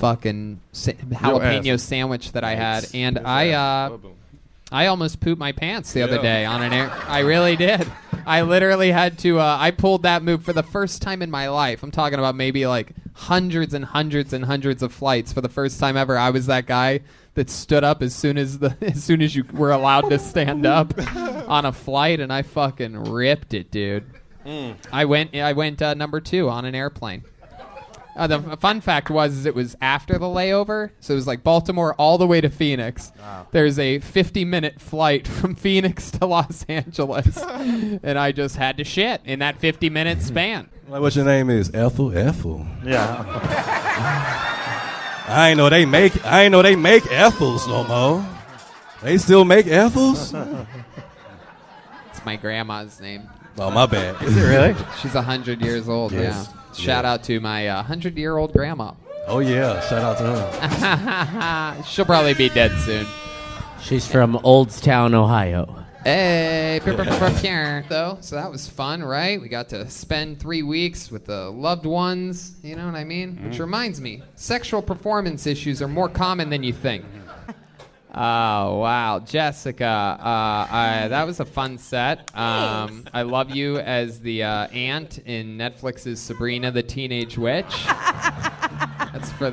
fucking jalapeno sandwich that I had. And I almost pooped my pants the other day on an air. I really did. I literally had to, I pulled that move for the first time in my life. I'm talking about maybe like hundreds and hundreds and hundreds of flights. For the first time ever, I was that guy that stood up as soon as you were allowed to stand up on a flight, and I fucking ripped it, dude. I went number 2 on an airplane. The fun fact was it was after the layover, so it was like Baltimore all the way to Phoenix. Wow. There's a 50-minute flight from Phoenix to Los Angeles, and I just had to shit in that 50-minute span. Like, what your name is? Ethel? Yeah. I ain't know they make Ethels no more. They still make Ethels? It's my grandma's name. Oh, my bad. Is it really? She's 100 years old. Yes. Yeah. Shout out to my 100-year-old grandma. Oh yeah, shout out to her. She'll probably be dead soon. She's from Oldstown, Ohio. Hey, though. So that was fun, right? We got to spend 3 weeks with the loved ones. You know what I mean? Which reminds me, sexual performance issues are more common than you think. Oh, wow. Jessica, that was a fun set. I love you as the aunt in Netflix's Sabrina the Teenage Witch. That's for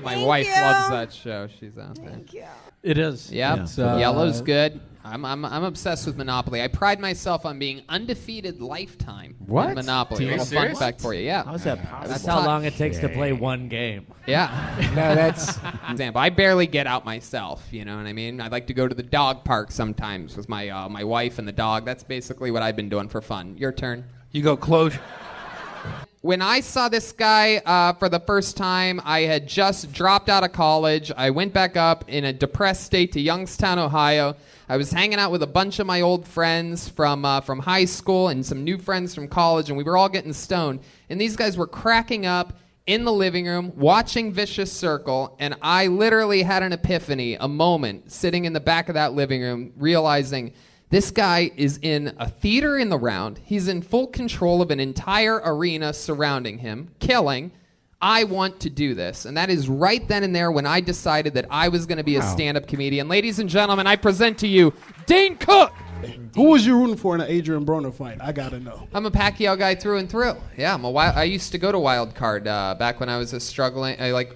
my wife loves that show. She's out there. Thank you. It is. Yep. Yeah. Yellow's good. I'm obsessed with Monopoly. I pride myself on being undefeated lifetime in Monopoly. A little fun fact for you. Yeah. How's that possible? That's how long it takes to play one game. Yeah. No, that's example. I barely get out myself. You know what I mean? I like to go to the dog park sometimes with my my wife and the dog. That's basically what I've been doing for fun. Your turn. You go close. When I saw this guy for the first time, I had just dropped out of college. I went back up in a depressed state to Youngstown, Ohio. I was hanging out with a bunch of my old friends from high school and some new friends from college, and we were all getting stoned. And these guys were cracking up in the living room, watching Vicious Circle, and I literally had an epiphany, a moment, sitting in the back of that living room, realizing this guy is in a theater in the round. He's in full control of an entire arena surrounding him, killing. I want to do this. And that is right then and there when I decided that I was going to be a stand-up comedian. Ladies and gentlemen, I present to you Dane Cook. Who was you rooting for in the Adrian Broner fight? I gotta know. I'm a Pacquiao guy through and through. Yeah, I used to go to Wild Card back when I was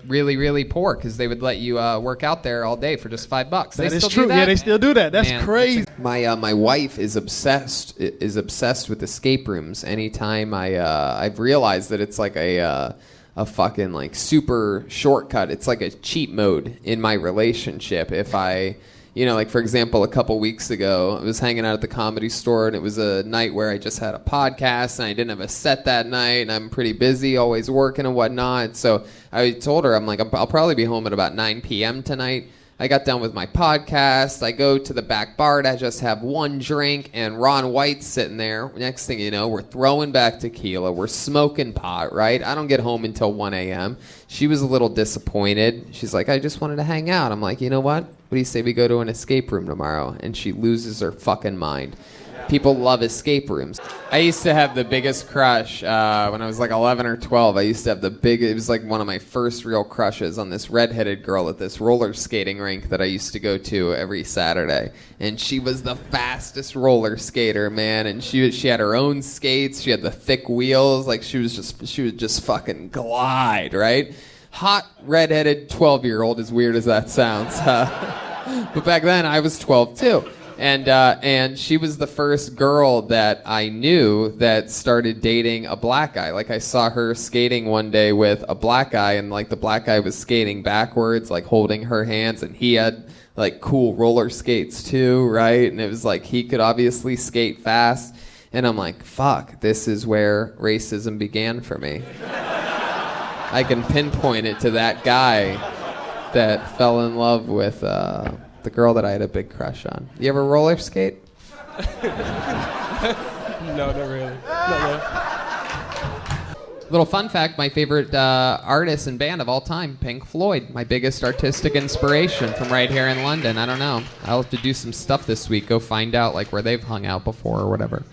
really, really poor because they would let you work out there all day for just $5. That is true. Yeah, they still do that. That's crazy. My wife is obsessed with escape rooms. Anytime I've realized that it's like a fucking like super shortcut. It's like a cheat mode in my relationship. If I, like for example, a couple weeks ago, I was hanging out at the Comedy Store and it was a night where I just had a podcast and I didn't have a set that night and I'm pretty busy, always working and whatnot. So I told her, I'm like, I'll probably be home at about 9 p.m. tonight. I got done with my podcast. I go to the back bar to just have one drink, and Ron White's sitting there. Next thing you know, we're throwing back tequila. We're smoking pot, right? I don't get home until 1 a.m. She was a little disappointed. She's like, I just wanted to hang out. I'm like, you know what? What do you say we go to an escape room tomorrow? And she loses her fucking mind. People love escape rooms. I used to have the biggest crush when I was like 11 or 12. I used to have it was like one of my first real crushes on this redheaded girl at this roller skating rink that I used to go to every Saturday. And she was the fastest roller skater, man. And she had her own skates. She had the thick wheels. Like she would just fucking glide, right? Hot redheaded 12-year-old, as weird as that sounds. But back then I was 12 too. And she was the first girl that I knew that started dating a black guy. Like I saw her skating one day with a black guy, and like the black guy was skating backwards, like holding her hands, and he had like cool roller skates too, right? And it was like he could obviously skate fast. And I'm like, fuck, this is where racism began for me. I can pinpoint it to that guy that fell in love with the girl that I had a big crush on. You ever roller skate? No, not really. Little fun fact, my favorite artist and band of all time, Pink Floyd. My biggest artistic inspiration from right here in London. I don't know. I'll have to do some stuff this week. Go find out like where they've hung out before or whatever.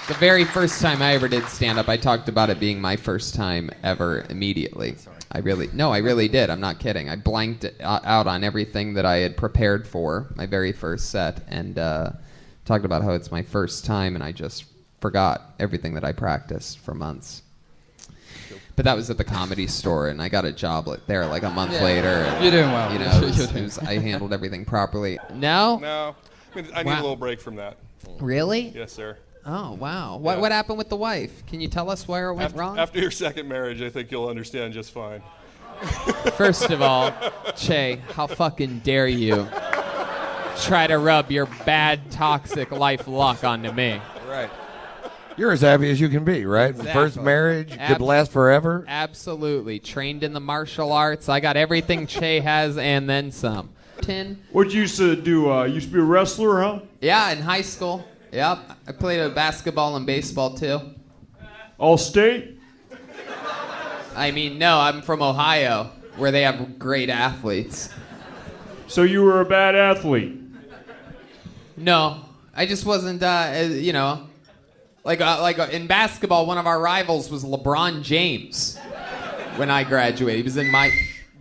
The very first time I ever did stand-up, I talked about it being my first time ever immediately. I really did. I'm not kidding. I blanked out on everything that I had prepared for my very first set and talked about how it's my first time and I just forgot everything that I practiced for months. But that was at the Comedy Store, and I got a job there like a month later. And, you're doing well. I handled everything properly. No? No. I need a little break from that. Really? Yes, sir. Oh, wow. What happened with the wife? Can you tell us where it went wrong? After your second marriage, I think you'll understand just fine. First of all, Che, how fucking dare you try to rub your bad, toxic life luck onto me. Right. You're as happy as you can be, right? Exactly. First marriage could last forever. Absolutely. Trained in the martial arts. I got everything Che has and then some. What'd you used to do? Used to be a wrestler, huh? Yeah, in high school. Yep. I played basketball and baseball too. All state? I mean, no, I'm from Ohio, where they have great athletes. So you were a bad athlete? No, I just wasn't, like in basketball, one of our rivals was LeBron James when I graduated. He was in my...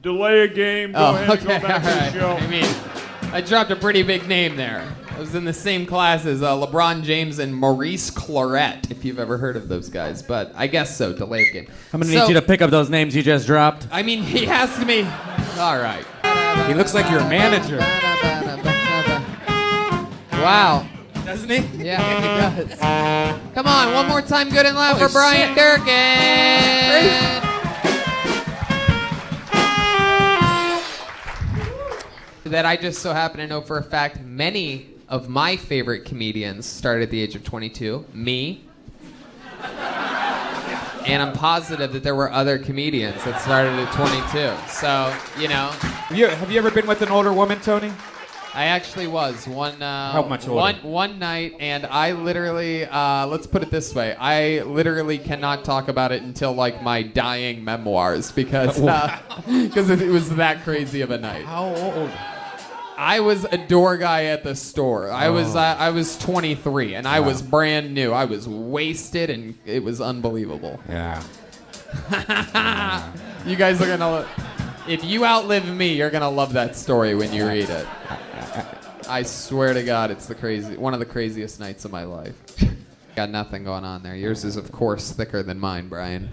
Delay a game, go ahead and go back to the show. I mean, I dropped a pretty big name there. I was in the same class as LeBron James and Maurice Clarett, if you've ever heard of those guys. But I guess so, delay a game. I'm going to need you to pick up those names you just dropped. I mean, he asked me... All right. He looks like your manager. Wow. Doesn't he? Yeah, he does. Come on, one more time, good and loud for Brian Durkin. That I just so happen to know for a fact, many of my favorite comedians started at the age of 22. Me. And I'm positive that there were other comedians that started at 22. So, Have you ever been with an older woman, Tony? I actually was How much older? One night, and I literally, let's put it this way, I literally cannot talk about it until like my dying memoirs because it was that crazy of a night. How old? I was a door guy at the store. I was 23, and I was brand new. I was wasted, and it was unbelievable. Yeah. You guys are gonna. If you outlive me, you're gonna love that story when you read it. I swear to God, it's one of the craziest nights of my life. Got nothing going on there. Yours is, of course, thicker than mine, Brian.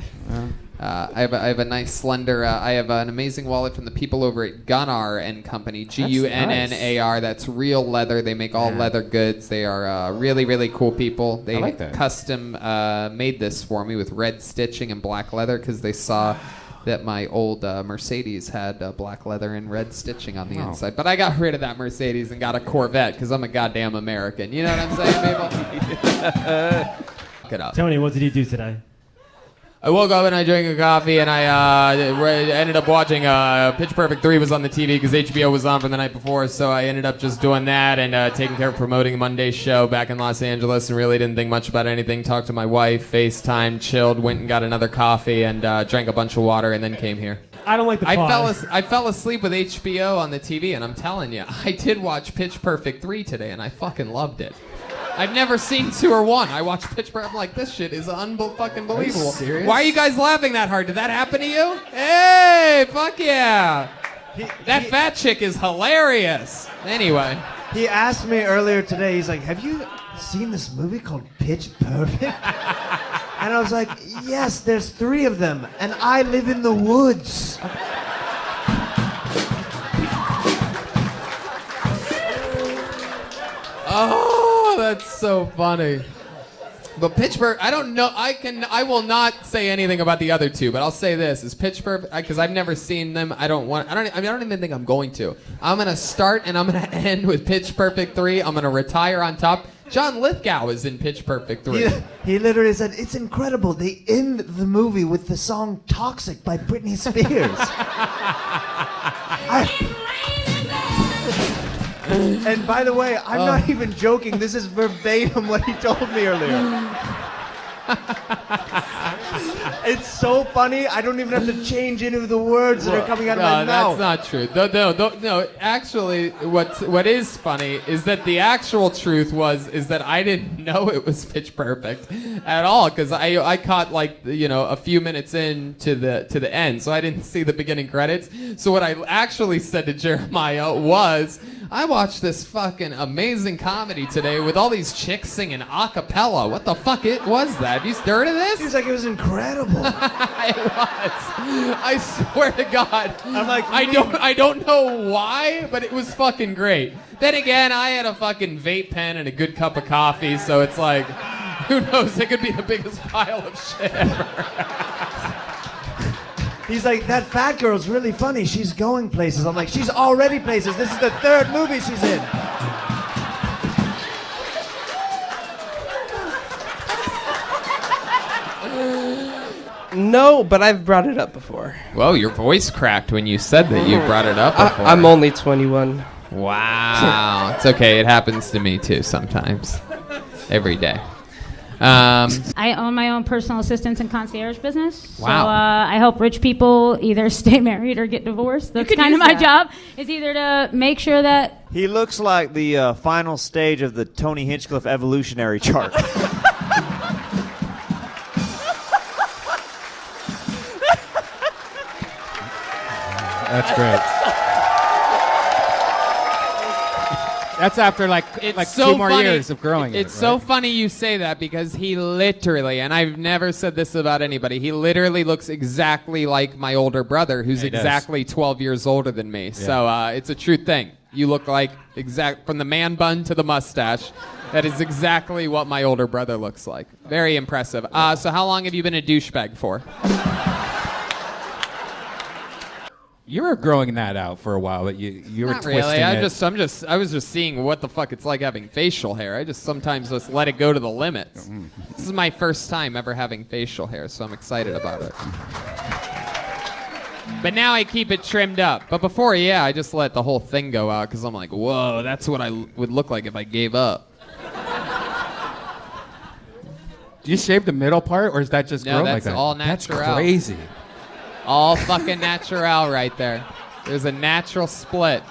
I have a nice slender. I have an amazing wallet from the people over at Gunnar and Company. Gunnar. That's real leather. They make all leather goods. They are really, really cool people. They like that. custom made this for me with red stitching and black leather because they saw that my old Mercedes had black leather and red stitching on the inside. But I got rid of that Mercedes and got a Corvette because I'm a goddamn American. You know what I'm saying, people? Fuck it up. Tony, what did you do today? I woke up and I drank a coffee and I ended up watching Pitch Perfect 3 was on the TV because HBO was on from the night before, so I ended up just doing that and taking care of promoting Monday's show back in Los Angeles and really didn't think much about anything. Talked to my wife, FaceTime, chilled, went and got another coffee and drank a bunch of water and then came here. I don't like the pause. I fell asleep with HBO on the TV and I'm telling you, I did watch Pitch Perfect 3 today and I fucking loved it. I've never seen 2 or 1. I watched Pitch Perfect. I'm like, this shit is fucking believable. Are you serious? Why are you guys laughing that hard? Did that happen to you? Hey, fuck yeah. That fat chick is hilarious. Anyway. He asked me earlier today, he's like, have you seen this movie called Pitch Perfect? And I was like, yes, there's 3 of them, and I live in the woods. Oh, that's so funny. But Pitch Perfect, I don't know. I will not say anything about the other 2, but I'll say this: is Pitch Perfect, because I've never seen them. I don't even think I'm going to. I'm gonna start and I'm gonna end with Pitch Perfect 3. I'm gonna retire on top. John Lithgow is in Pitch Perfect 3. He literally said, it's incredible. They end the movie with the song Toxic by Britney Spears. And by the way, I'm not even joking. This is verbatim what he told me earlier. It's so funny. I don't even have to change any of the words that are coming out of my mouth. That's not true. No. Actually, what is funny is that the actual truth is that I didn't know it was Pitch Perfect at all because I caught a few minutes in to the end, so I didn't see the beginning credits. So what I actually said to Jeremiah was, I watched this fucking amazing comedy today with all these chicks singing a cappella. What the fuck was that? Have you heard of this? He was like, it was incredible. It was. I swear to God. I'm like, I don't know why, but it was fucking great. Then again, I had a fucking vape pen and a good cup of coffee, so it's like, who knows? It could be the biggest pile of shit ever. He's like, that fat girl's really funny. She's going places. I'm like, she's already places. This is the 3rd movie she's in. No, but I've brought it up before. Whoa, your voice cracked when you said that you brought it up before. I'm only 21. Wow. It's okay. It happens to me too sometimes. Every day. I own my own personal assistance and concierge business. Wow. So I help rich people either stay married or get divorced. That's kind of my job, is either to make sure that... He looks like the final stage of the Tony Hinchcliffe evolutionary chart. That's great. That's after like so 2 more funny. years of growing. It's so funny you say that because he literally, and I've never said this about anybody, he literally looks exactly like my older brother, who's exactly 12 years older than me. Yeah. So it's a true thing. You look like from the man bun to the mustache. That is exactly what my older brother looks like. Very impressive. So how long have you been a douchebag for? You were growing that out for a while, but you were Not twisting really. it. I was just seeing what the fuck it's like having facial hair. I just sometimes just let it go to the limits. This is my first time ever having facial hair, so I'm excited about it. But now I keep it trimmed up. But before, I just let the whole thing go out because I'm like, whoa, that's what I would look like if I gave up. Do you shave the middle part, or is that just grown like that? No, that's all natural. That's crazy. All fucking natural right there. There's a natural split.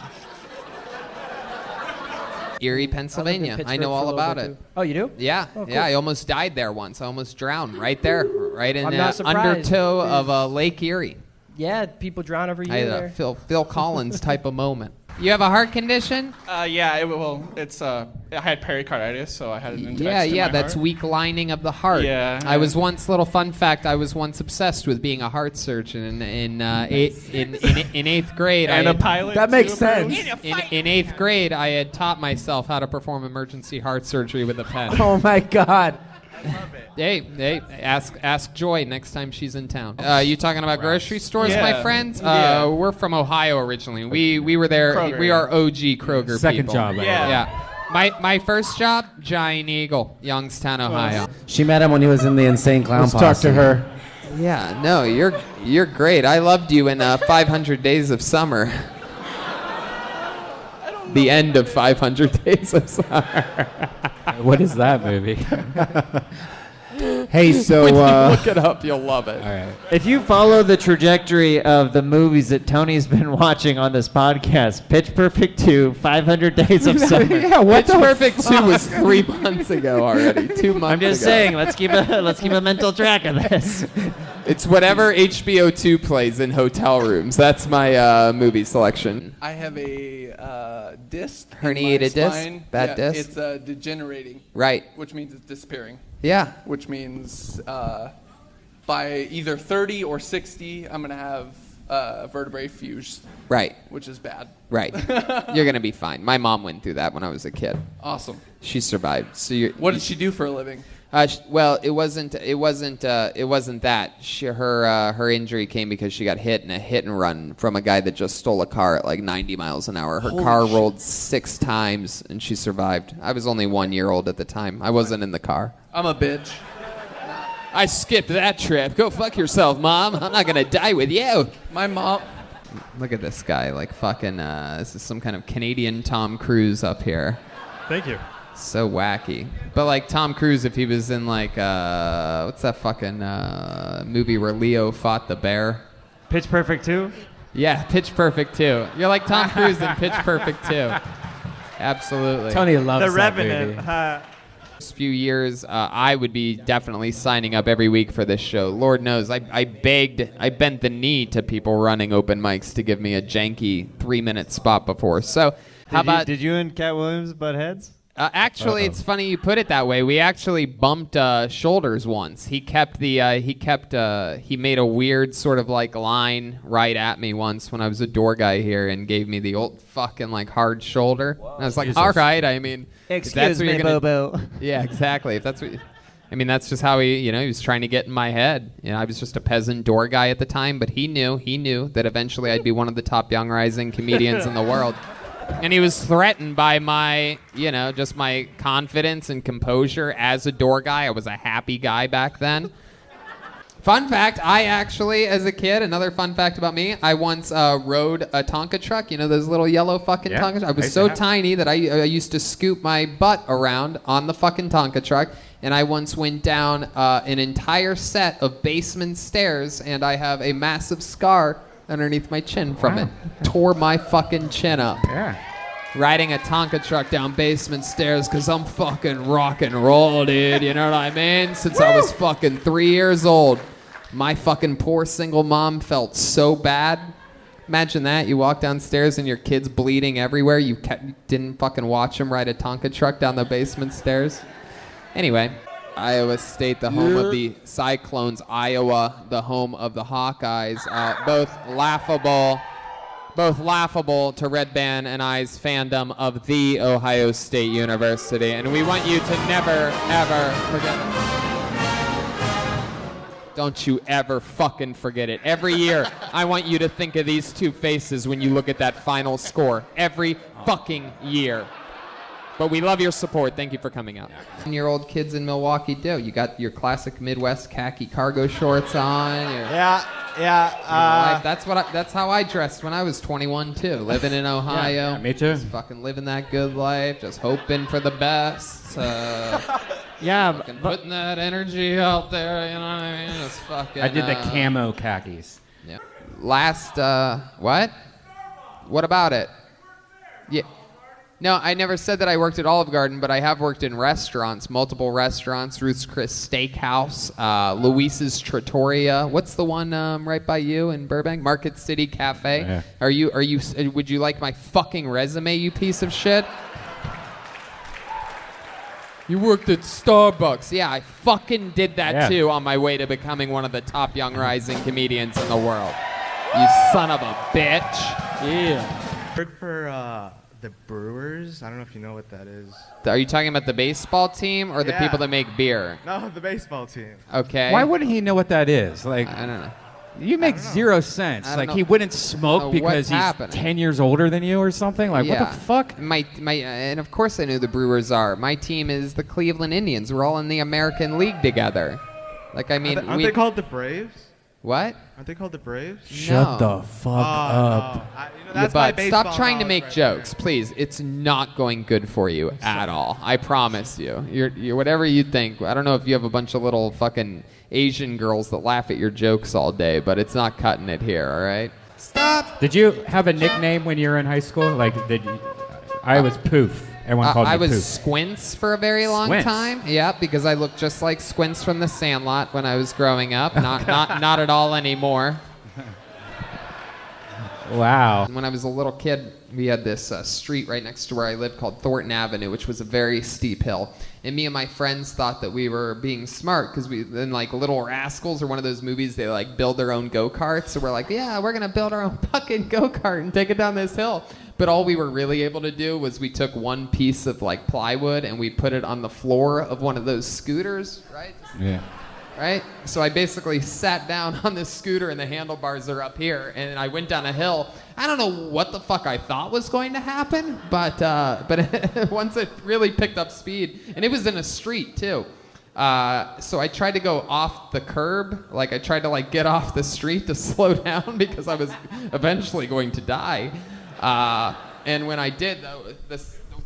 Erie, Pennsylvania. I know all about it. Oh, you do? Yeah. Oh, cool. Yeah, I almost died there once. I almost drowned right there, right in I'm the not surprised. undertow of Lake Erie. Yeah, people drown every I year had there. a Phil Collins type of moment. You have a heart condition? Yeah. It's I had pericarditis, so I had an infection. Yeah. That's weak lining of the heart. Yeah. I was once, little fun fact, I was once obsessed with being a heart surgeon in 8th grade. And a pilot. That makes too, sense. In 8th grade, I had taught myself how to perform emergency heart surgery with a pen. Oh my God. Hey, ask Joy next time she's in town. You talking about grocery stores, Yeah. my friends? Yeah. We're from Ohio originally. We were there. Kroger. We are OG Kroger Second people. job, I Yeah. My first job, Giant Eagle, Youngstown, Ohio. She met him when he was in the Insane Clown Let's Posse. talk to her. Yeah, no, you're great. I loved you in 500 Days of Summer. The end of 500 Days of Summer. What is that movie? Hey, so When you look it up, you'll love it. All right. if you follow the trajectory of the movies that Tony's been watching on this podcast, Pitch Perfect 2, 500 Days of Summer. Yeah, Pitch Perfect 2 was 3 months ago already. 2 months I'm just ago. saying, let's keep a mental track of this. It's whatever HBO 2 plays in hotel rooms. That's my movie selection. I have a disc. Herniated disc? Bad disc? It's degenerating. Right. Which means it's disappearing. Yeah. Which means by either 30 or 60, I'm gonna have vertebrae fused. Right. Which is bad. Right. You're gonna be fine. My mom went through that when I was a kid. Awesome. She survived. So What did she do for a living? Well, it wasn't that. Her injury came because she got hit in a hit and run from a guy that just stole a car at like 90 miles an hour. Her car rolled 6 times and she survived. I was only 1 year old at the time. I wasn't in the car. I'm a bitch. I skipped that trip. Go fuck yourself, Mom. I'm not gonna die with you. My mom. Look at this guy, like fucking. This is some kind of Canadian Tom Cruise up here. Thank you. So wacky. But like Tom Cruise, if he was in like what's that fucking movie where Leo fought the bear? Pitch Perfect 2? Yeah, Pitch Perfect 2. You're like Tom Cruise in Pitch Perfect 2. Absolutely. Tony loves The that Revenant. movie. Next few years, I would be definitely signing up every week for this show. Lord knows, I bent the knee to people running open mics to give me a janky 3-minute spot before. So, Did you and Cat Williams butt heads? Actually, it's funny you put it that way. We actually bumped shoulders once. He made a weird sort of like line right at me once when I was a door guy here and gave me the old fucking like hard shoulder. And I was like, all right, I mean, if that's Excuse what me, you're gonna- Bobo. Yeah, exactly. If that's what, I mean, that's just how he was trying to get in my head. I was just a peasant door guy at the time, but he knew that eventually I'd be one of the top young rising comedians in the world. And he was threatened by my, just my confidence and composure as a door guy. I was a happy guy back then. Fun fact, I actually, as a kid, another fun fact about me, I once rode a Tonka truck. Those little yellow fucking Tonka trucks? I was so tiny that I used to scoop my butt around on the fucking Tonka truck. And I once went down an entire set of basement stairs, and I have a massive scar underneath my chin from it. Tore my fucking chin up. Yeah. Riding a Tonka truck down basement stairs because I'm fucking rock and roll, dude. You know what I mean? Since I was fucking 3 years old. My fucking poor single mom felt so bad. Imagine that. You walk downstairs and your kid's bleeding everywhere. You didn't fucking watch him ride a Tonka truck down the basement stairs. Anyway. Iowa State, the home of the Cyclones. Iowa, the home of the Hawkeyes. Both laughable to Red Band and I's fandom of the Ohio State University. And we want you to never, ever forget it. Don't you ever fucking forget it. Every year, I want you to think of these two faces when you look at that final score. Every fucking year. But we love your support. Thank you for coming out. 10-year-old kids in Milwaukee do. You got your classic Midwest khaki cargo shorts on. That's how I dressed when I was 21 too. Living in Ohio. Yeah, me too. Just fucking living that good life. Just hoping for the best. Fucking putting that energy out there. You know what I mean? Just fucking. I did the camo khakis. Yeah. Last. What? What about it? Yeah. No, I never said that I worked at Olive Garden, but I have worked in restaurants, multiple restaurants, Ruth's Chris Steakhouse, Luis's Trattoria. What's the one right by you in Burbank? Market City Cafe. Yeah. Would you like my fucking resume, you piece of shit? You worked at Starbucks. Yeah, I fucking did that too on my way to becoming one of the top young rising comedians in the world. You son of a bitch. Yeah. Work for the Brewers. I don't know if you know what that is. Are you talking about the baseball team or the Yeah. people that make beer? No, the baseball team. Okay. Why wouldn't he know what that is? Like, I don't know. You make zero sense. I don't Like know. he wouldn't smoke What's because he's happening? 10 years older than you or something. Like what the fuck? And of course I knew the Brewers are. My team is the Cleveland Indians. We're all in the American League together. Like I mean, Aren't they called the Braves? What? Aren't they called the Braves? Shut the fuck up. That's my But baseball stop trying to knowledge make right jokes, please. It's not going good for you at all. I promise you. You're whatever you think. I don't know if you have a bunch of little fucking Asian girls that laugh at your jokes all day, but it's not cutting it here. All right. Stop. Did you have a nickname when you were in high school? Like, I was Poof. Everyone called me I was Poof. Squints for a very long Squints? time. Yeah, because I looked just like Squints from The Sandlot when I was growing up. Not at all anymore. Wow. When I was a little kid, we had this street right next to where I lived called Thornton Avenue, which was a very steep hill. And me and my friends thought that we were being smart because in like Little Rascals or one of those movies, they like build their own go-karts. So we're like, yeah, we're going to build our own fucking go-kart and take it down this hill. But all we were really able to do was we took one piece of like plywood and we put it on the floor of one of those scooters, right? Yeah. Right? So I basically sat down on this scooter and the handlebars are up here and I went down a hill. I don't know what the fuck I thought was going to happen, but once it really picked up speed, and it was in a street too. So I tried to go off the curb, like I tried to like get off the street to slow down because I was eventually going to die. And when I did, though,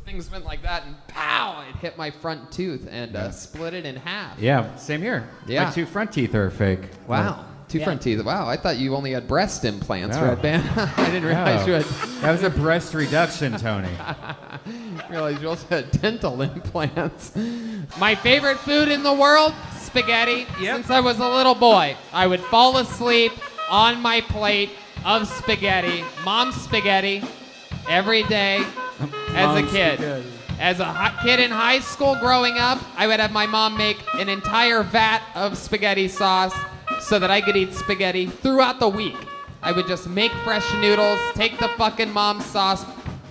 things went like that, and pow! It hit my front tooth and split it in half. Yeah, same here. Yeah. My 2 front teeth are fake. Wow. Two front teeth. Wow, I thought you only had breast implants, No. Red Band. I didn't realize you had. That was a breast reduction, Tony. I realized you also had dental implants. My favorite food in the world, spaghetti. Since I was a little boy, I would fall asleep on my plate of spaghetti, mom's spaghetti, every day as a kid. Spaghetti. As a kid in high school growing up, I would have my mom make an entire vat of spaghetti sauce so that I could eat spaghetti throughout the week. I would just make fresh noodles, take the fucking mom's sauce,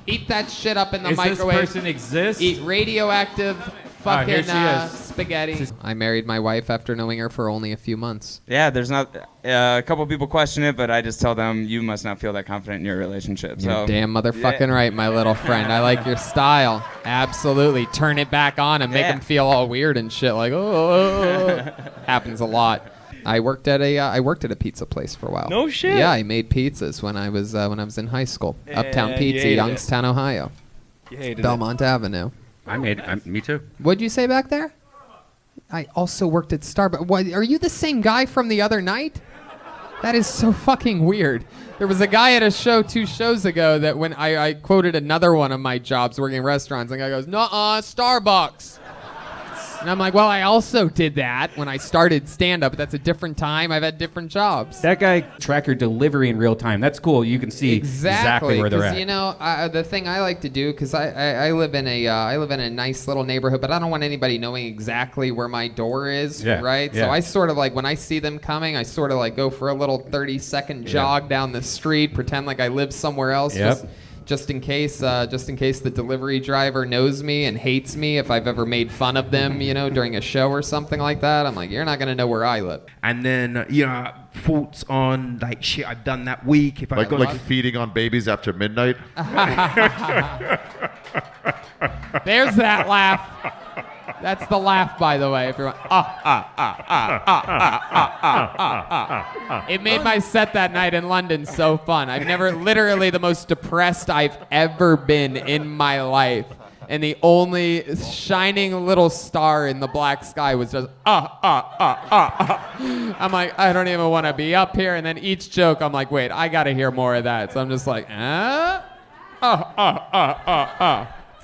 eat that shit up in the Does this microwave. person exist? Eat radioactive fucking here she is. spaghetti. I married my wife after knowing her for only a few months. Yeah, there's not a couple people question it, but I just tell them you must not feel that confident in your relationship. You're So damn motherfucking right, my little friend. I like your style. Absolutely. Turn it back on and make them feel all weird and shit. Like, oh, happens a lot. I worked at a pizza place for a while. No shit. Yeah, I made pizzas when I was in high school. Uptown you Pizza, hated it. Youngstown, Ohio. You hated Belmont Avenue. Me too. What'd you say back there? I also worked at Starbucks. What, are you the same guy from the other night? That is so fucking weird. There was a guy at a show 2 shows ago that when I quoted another one of my jobs working in restaurants, and the guy goes, "Nuh-uh, Starbucks." And I'm like, well, I also did that when I started stand-up. That's a different time. I've had different jobs. That guy track your delivery in real time. That's cool. You can see exactly where they're 'cause, at. You know, the thing I like to do, because I live in a nice little neighborhood, but I don't want anybody knowing exactly where my door is, Yeah, right? yeah. So I sort of like, when I see them coming, I sort of like go for a little 30-second jog down the street, pretend like I live somewhere else, Yep. just in case the delivery driver knows me and hates me if I've ever made fun of them, you know, during a show or something like that. I'm like, you're not gonna know where I live. And then, thoughts on like shit I've done that week. If Like feeding on babies after midnight. There's that laugh. That's the laugh, by the way. If you're It made my set that night in London so fun. I've never, literally the most depressed I've ever been in my life. And the only shining little star in the black sky was just, I'm like, I don't even want to be up here. And then each joke, I'm like, wait, I got to hear more of that. So I'm just like,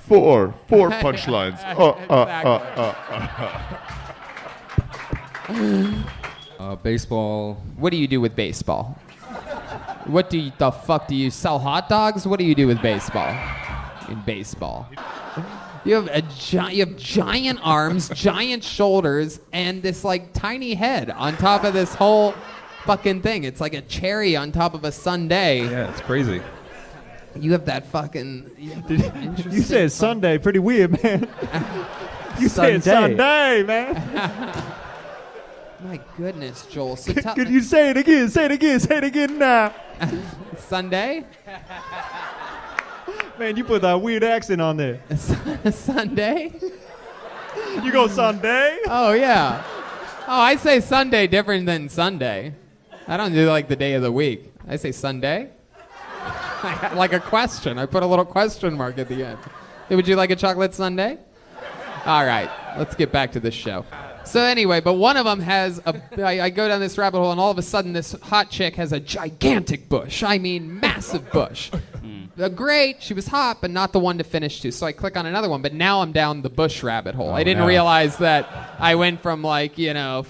Four punchlines. Baseball. What do you do with baseball? The fuck do you sell hot dogs? What do you do with baseball? In baseball, you have giant arms, giant shoulders, and this like tiny head on top of this whole fucking thing. It's like a cherry on top of a sundae. Yeah, it's crazy. You have that fucking. You say it's Sunday, pretty weird, man. You say it's Sunday, man. My goodness, Joel. So Could you say it again? Say it again. Say it again now. Sunday? Man, you put that weird accent on there. Sunday? You go Sunday? Oh, yeah. Oh, I say Sunday different than Sunday. I don't do like the day of the week. I say Sunday. Like a question. I put a little question mark at the end. Hey, would you like a chocolate sundae? All right, let's get back to this show. So anyway, but one of them has I go down this rabbit hole, and all of a sudden this hot chick has a gigantic bush. I mean, massive bush. Great, she was hot, but not the one to finish to. So I click on another one, but now I'm down the bush rabbit hole. I didn't realize that I went from like, amateur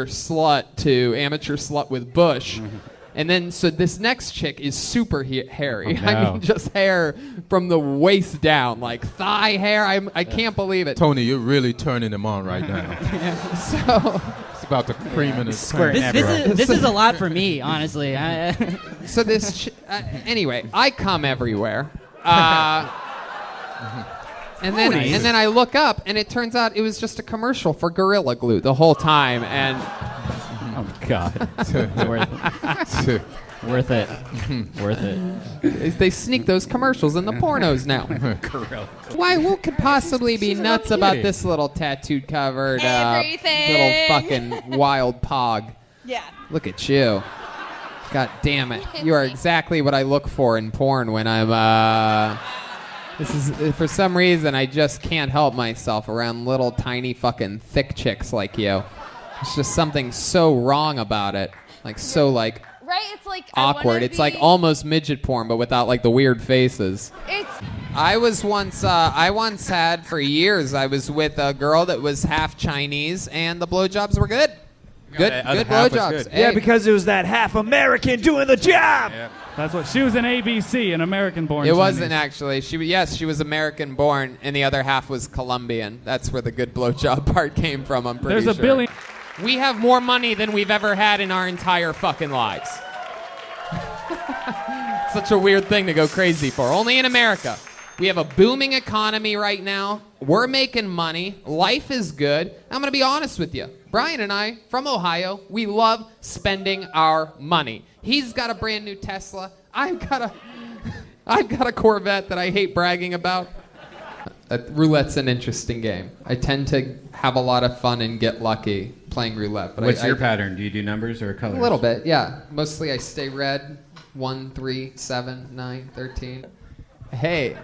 slut to amateur slut with bush. And then, so this next chick is super hairy. Oh, no. I mean, just hair from the waist down, like thigh hair. I can't believe it. Tony, you're really turning him on right now. So it's about to cream in his Squirt pants. this is a lot for me, honestly. So this, anyway, I come everywhere. And then I look up, and it turns out it was just a commercial for Gorilla Glue the whole time, and. Oh God. Worth it. Worth it. They sneak those commercials in the pornos now. Why? What could possibly be nuts about this little tattooed covered little fucking wild pog? Yeah. Look at you. God damn it. You are exactly what I look for in porn when I'm this is for some reason I just can't help myself around little tiny fucking thick chicks like you. It's just something so wrong about it. Like so like Right? It's like awkward. It's like almost midget porn, but without like the weird faces. I once had for years. I was with a girl that was half Chinese, and the blowjobs were good. Good blowjobs. Yeah, because it was that half American doing the job. Yeah. That's what she was an ABC, an American-born. It wasn't actually. She was American-born, and the other half was Colombian. That's where the good blowjob part came from. I'm pretty sure. There's a billion. We have more money than we've ever had in our entire fucking lives. Such a weird thing to go crazy for. Only in America. We have a booming economy right now. We're making money. Life is good. I'm going to be honest with you. Brian and I, from Ohio, we love spending our money. He's got a brand new Tesla. I've got a Corvette that I hate bragging about. Roulette's an interesting game. I tend to have a lot of fun and get lucky playing roulette. But What's your pattern? Do you do numbers or colors? A little bit, yeah. Mostly I stay red. 1, 3, 7, 9, 13. Hey,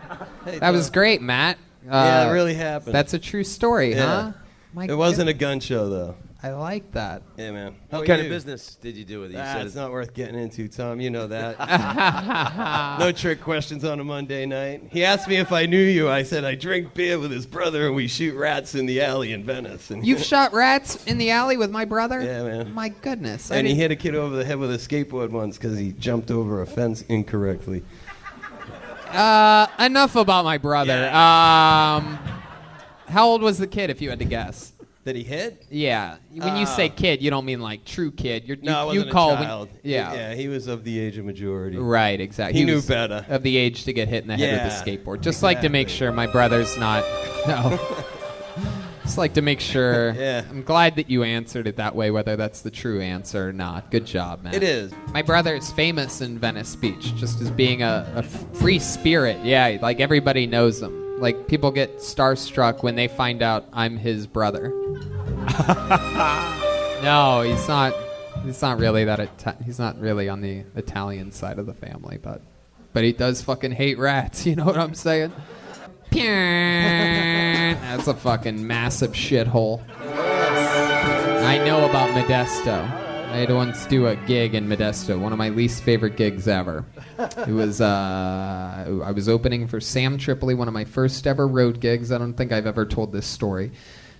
that was great, Matt. Yeah, it really happened. That's a true story, huh? It wasn't a gun show, though. I like that. Yeah, man. How What are kind you? of business did you do with it? You said it's not worth getting into, Tom. You know that. No trick questions on a Monday night. He asked me if I knew you. I said I drink beer with his brother and we shoot rats in the alley in Venice. And You've shot rats in the alley with my brother? Yeah, man. My goodness. And he hit a kid over the head with a skateboard once because he jumped over a fence incorrectly. Enough about my brother. How old was the kid, if you had to guess? That he hit? Yeah. When you say kid, you don't mean like true kid. No, I wasn't you call a child. Yeah, he was of the age of majority. Right, exactly. He knew was better. Of the age to get hit in the head with a skateboard. Just like to make sure my brother's not. No. Just like to make sure. Yeah. I'm glad that you answered it that way, whether that's the true answer or not. Good job, man. It is. My brother is famous in Venice Beach, just as being a free spirit. Yeah, like everybody knows him. Like people get starstruck when they find out I'm his brother. No, he's not. He's not really that. He's not really on the Italian side of the family, but he does fucking hate rats. You know what I'm saying? That's a fucking massive shithole. I know about Modesto. I had to once do a gig in Modesto, one of my least favorite gigs ever. It was, I was opening for Sam Tripoli, one of my first ever road gigs. I don't think I've ever told this story,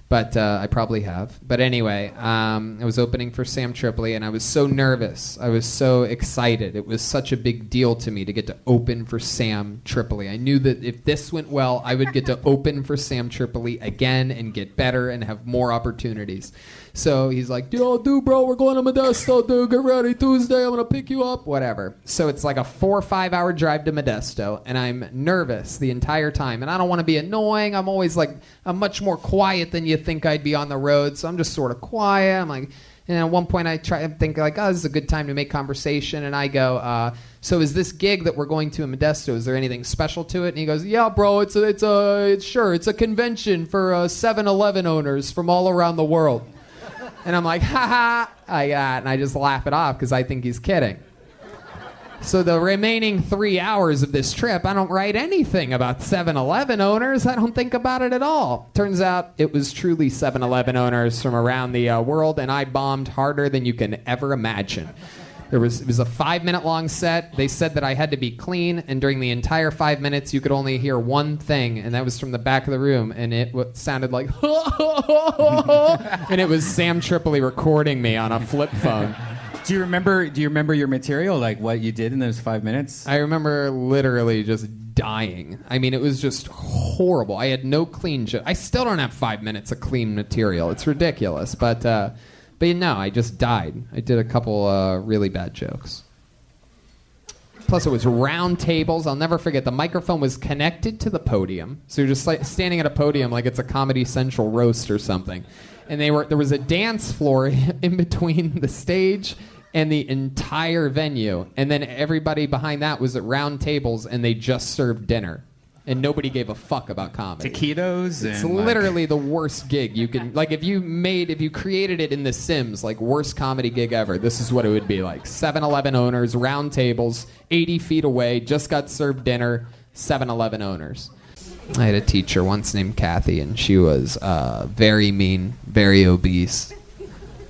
but I probably have. But anyway, I was opening for Sam Tripoli, and I was so nervous. I was so excited. It was such a big deal to me to get to open for Sam Tripoli. I knew that if this went well, I would get to open for Sam Tripoli again and get better and have more opportunities. So he's like, yo, dude, bro, we're going to Modesto, dude. Get ready. Tuesday, I'm going to pick you up. Whatever. So it's like a 4 or 5 hour drive to Modesto, and I'm nervous the entire time. And I don't want to be annoying. I'm always like, I'm much more quiet than you think I'd be on the road. So I'm just sort of quiet. I'm like, and at one point I try to think like, oh, this is a good time to make conversation. And I go, so is this gig that we're going to in Modesto, is there anything special to it? And he goes, yeah, bro, it's a convention for 7-Eleven owners from all around the world. And I'm like, ha ha, and I just laugh it off because I think he's kidding. So the remaining 3 hours of this trip, I don't write anything about 7-Eleven owners. I don't think about it at all. Turns out it was truly 7-Eleven owners from around the world, and I bombed harder than you can ever imagine. It was a 5-minute long set. They said that I had to be clean, and during the entire 5 minutes, you could only hear one thing, and that was from the back of the room, and it sounded like, and it was Sam Tripoli recording me on a flip phone. Do you remember your material, like what you did in those 5 minutes? I remember literally just dying. I mean, it was just horrible. I had no clean joke. I still don't have 5 minutes of clean material. It's ridiculous, but no, I just died. I did a couple really bad jokes. Plus, it was round tables. I'll never forget. The microphone was connected to the podium, so you're just like standing at a podium like it's a Comedy Central roast or something. And there was a dance floor in between the stage and the entire venue. And then everybody behind that was at round tables, and they just served dinner. And nobody gave a fuck about comedy. Taquitos. It's literally the worst gig you can, like, if you created it in The Sims, like, worst comedy gig ever, this is what it would be like. 7-Eleven owners, round tables, 80 feet away, just got served dinner, 7-Eleven owners. I had a teacher once named Kathy, and she was very mean, very obese,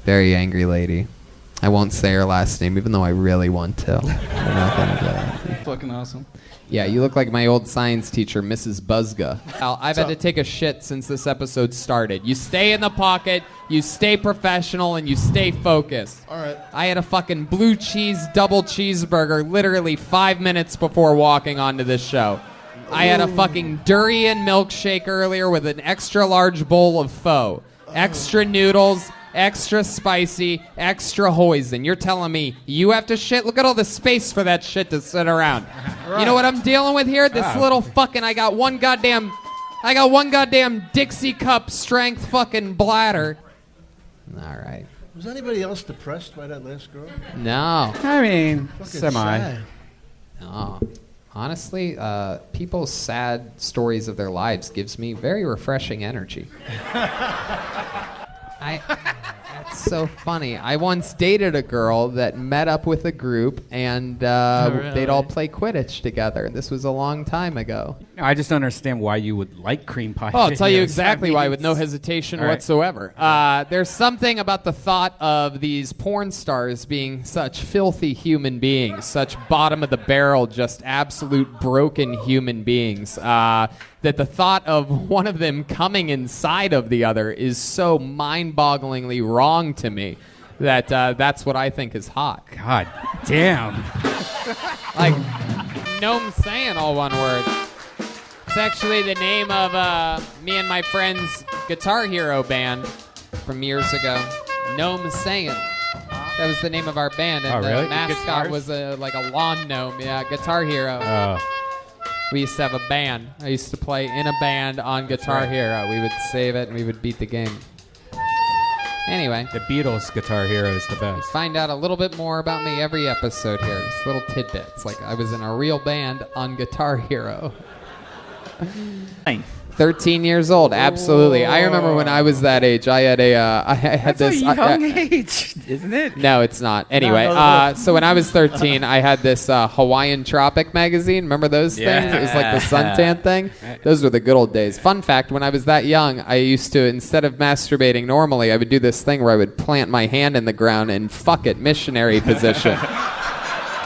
very angry lady. I won't say her last name, even though I really want to. I'm not gonna do that. Fucking awesome. Yeah, you look like my old science teacher, Mrs. Buzzga. I've had to take a shit since this episode started. You stay in the pocket, you stay professional, and you stay focused. All right. I had a fucking blue cheese double cheeseburger literally 5 minutes before walking onto this show. I had a fucking durian milkshake earlier with an extra large bowl of pho. Extra noodles, extra spicy, extra hoisin. You're telling me you have to shit? Look at all the space for that shit to sit around. Right. You know what I'm dealing with here? This little fucking, I got one goddamn Dixie cup strength fucking bladder. All right. Was anybody else depressed by that last girl? No. I mean, Fucking semi. sad. No. Honestly, people's sad stories of their lives gives me very refreshing energy. That's so funny. I once dated a girl that met up with a group, and they'd all play Quidditch together. This was a long time ago. I just don't understand why you would like cream pie. Oh, I'll tell you videos. exactly I mean, why with no hesitation all right. whatsoever. There's something about the thought of these porn stars being such filthy human beings, such bottom of the barrel, just absolute broken human beings, that the thought of one of them coming inside of the other is so mind-bogglingly wrong to me that that's what I think is hot. God damn. Like, Gnome saying all one word. It's actually the name of me and my friend's Guitar Hero band from years ago. Gnome saying. That was the name of our band, and really? the mascot was like a lawn gnome. Yeah, Guitar Hero. We used to have a band. I used to play in a band on Guitar Hero. We would save it and we would beat the game. Anyway. The Beatles Guitar Hero is the best. Find out a little bit more about me every episode here. Just little tidbits. Like I was in a real band on Guitar Hero. Nice. 13 years old, absolutely. I remember when I was that age, I had That's this. a young age, isn't it? No, it's not. Anyway, no. so when I was 13, I had this Hawaiian Tropic magazine. Remember those things? It was like the suntan thing. Those were the good old days. Fun fact, when I was that young, I used to, instead of masturbating normally, I would do this thing where I would plant my hand in the ground and fuck it, missionary position.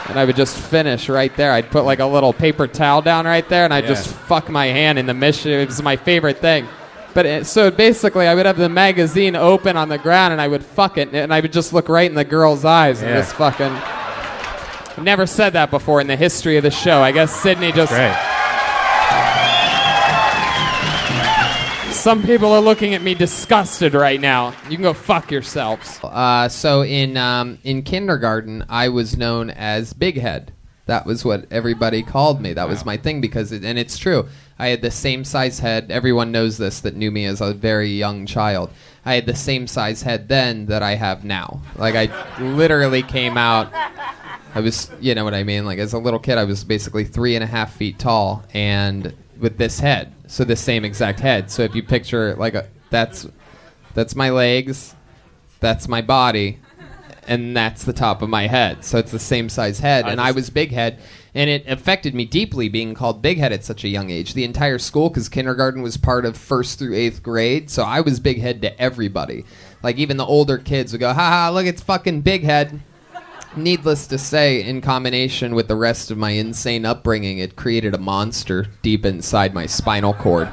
And I would just finish right there. I'd put like a little paper towel down right there, and I'd just fuck my hand in the mission. It was my favorite thing. But so basically, I would have the magazine open on the ground, and I would fuck it, and I would just look right in the girl's eyes and just fucking. I've never said that before in the history of the show. I guess Sydney just. Great. Some people are looking at me disgusted right now. You can go fuck yourselves. So in kindergarten, I was known as Big Head. That was what everybody called me. That was my thing because, and it's true. I had the same size head. Everyone knows this that knew me as a very young child. I had the same size head then that I have now. Like I literally came out. I was, you know what I mean? Like as a little kid, I was basically 3.5 feet tall and with this head. So the same exact head. So if you picture like that's my legs, that's my body, and that's the top of my head. So it's the same size head. And I was Big Head, and it affected me deeply being called Big Head at such a young age. The entire school, because kindergarten was part of 1st through 8th grade, so I was Big Head to everybody. Like even the older kids would go, "Ha ha, look, it's fucking Big Head." Needless to say, in combination with the rest of my insane upbringing, it created a monster deep inside my spinal cord.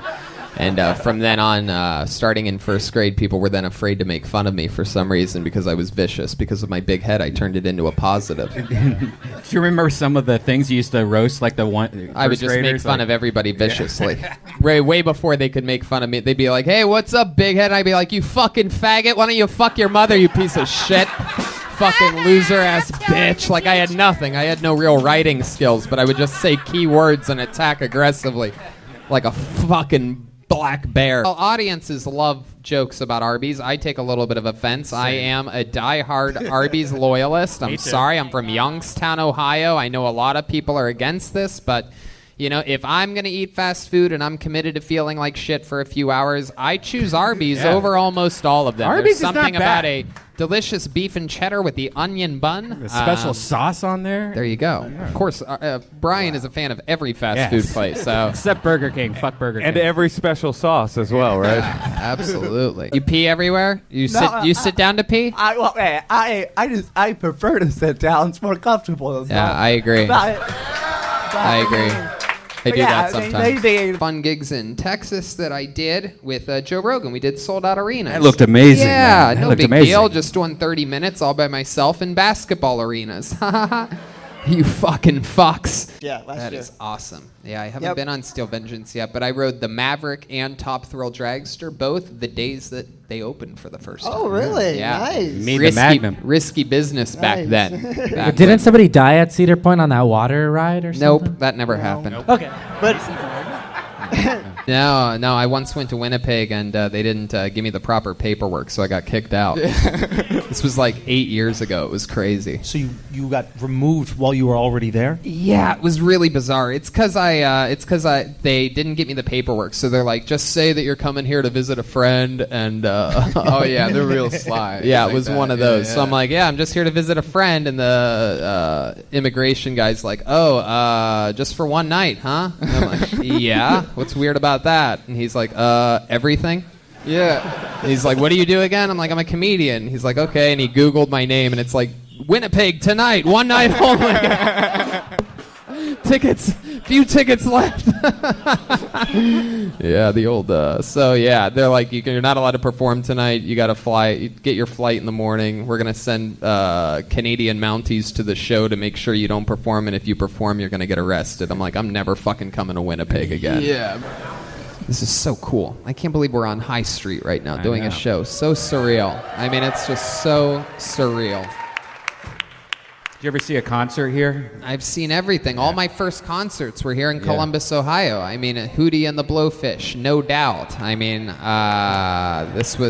And from then on, starting in 1st grade, people were then afraid to make fun of me for some reason because I was vicious. Because of my big head, I turned it into a positive. Do you remember some of the things you used to roast, like the one? I would just make fun of everybody viciously. Way before they could make fun of me. They'd be like, "Hey, what's up, Big Head?" And I'd be like, "You fucking faggot. Why don't you fuck your mother, you piece of shit? Fucking loser-ass bitch." Like, I had nothing. I had no real writing skills, but I would just say key words and attack aggressively like a fucking black bear. Well, audiences love jokes about Arby's. I take a little bit of offense. I am a die-hard Arby's loyalist. I'm sorry. I'm from Youngstown, Ohio. I know a lot of people are against this, but... You know, if I'm going to eat fast food and I'm committed to feeling like shit for a few hours, I choose Arby's over almost all of them. Arby's There's something is not bad. about a delicious beef and cheddar with the onion bun. A special sauce on there. There you go. Yeah. Of course, Brian is a fan of every fast food place. So except Burger King. Fuck Burger King. And every special sauce as well, right? Absolutely. You pee everywhere? You sit down to pee? I prefer to sit down. It's more comfortable. Yeah, I agree. I agree. I do that sometimes. Fun gigs in Texas that I did with Joe Rogan. We did sold out arenas. That looked amazing. Yeah, man. no big deal. Just doing 30 minutes all by myself in basketball arenas. You fucking fucks. Yeah, last That year. is awesome. Yeah, I haven't been on Steel Vengeance yet, but I rode the Maverick and Top Thrill Dragster both the days that they opened for the first time. Oh, really? Yeah. Nice. Me, the Magnum. Risky business back then. Back Didn't somebody die at Cedar Point on that water ride or something? Nope, that never happened. Okay, but No, I once went to Winnipeg and they didn't give me the proper paperwork, so I got kicked out. This was like 8 years ago. It was crazy. so you got removed while you were already there? Yeah, it was really bizarre. It's because they didn't get me the paperwork, so they're like, just say that you're coming here to visit a friend, and Oh yeah, they're real sly. yeah, it Like was that. one of Yeah, those. yeah. So I'm like, yeah, I'm just here to visit a friend, and the immigration guy's like, oh, just for one night, huh? And I'm like, yeah. What's weird about that? And he's like, everything. Yeah. And he's like, what do you do again? I'm like, I'm a comedian. He's like, okay. And he Googled my name, and it's like, Winnipeg tonight, one night only. Tickets, few tickets left. Yeah, the old. So yeah, they're like, you're not allowed to perform tonight. You got to fly. You get your flight in the morning. We're gonna send Canadian Mounties to the show to make sure you don't perform, and if you perform, you're gonna get arrested. I'm like, I'm never fucking coming to Winnipeg again. Yeah. This is so cool. I can't believe we're on High Street right now doing know. a show. So surreal. I mean, it's just so surreal. Did you ever see a concert here? I've seen everything. All my first concerts were here in Columbus, Ohio. I mean, Hootie and the Blowfish, no doubt. I mean, this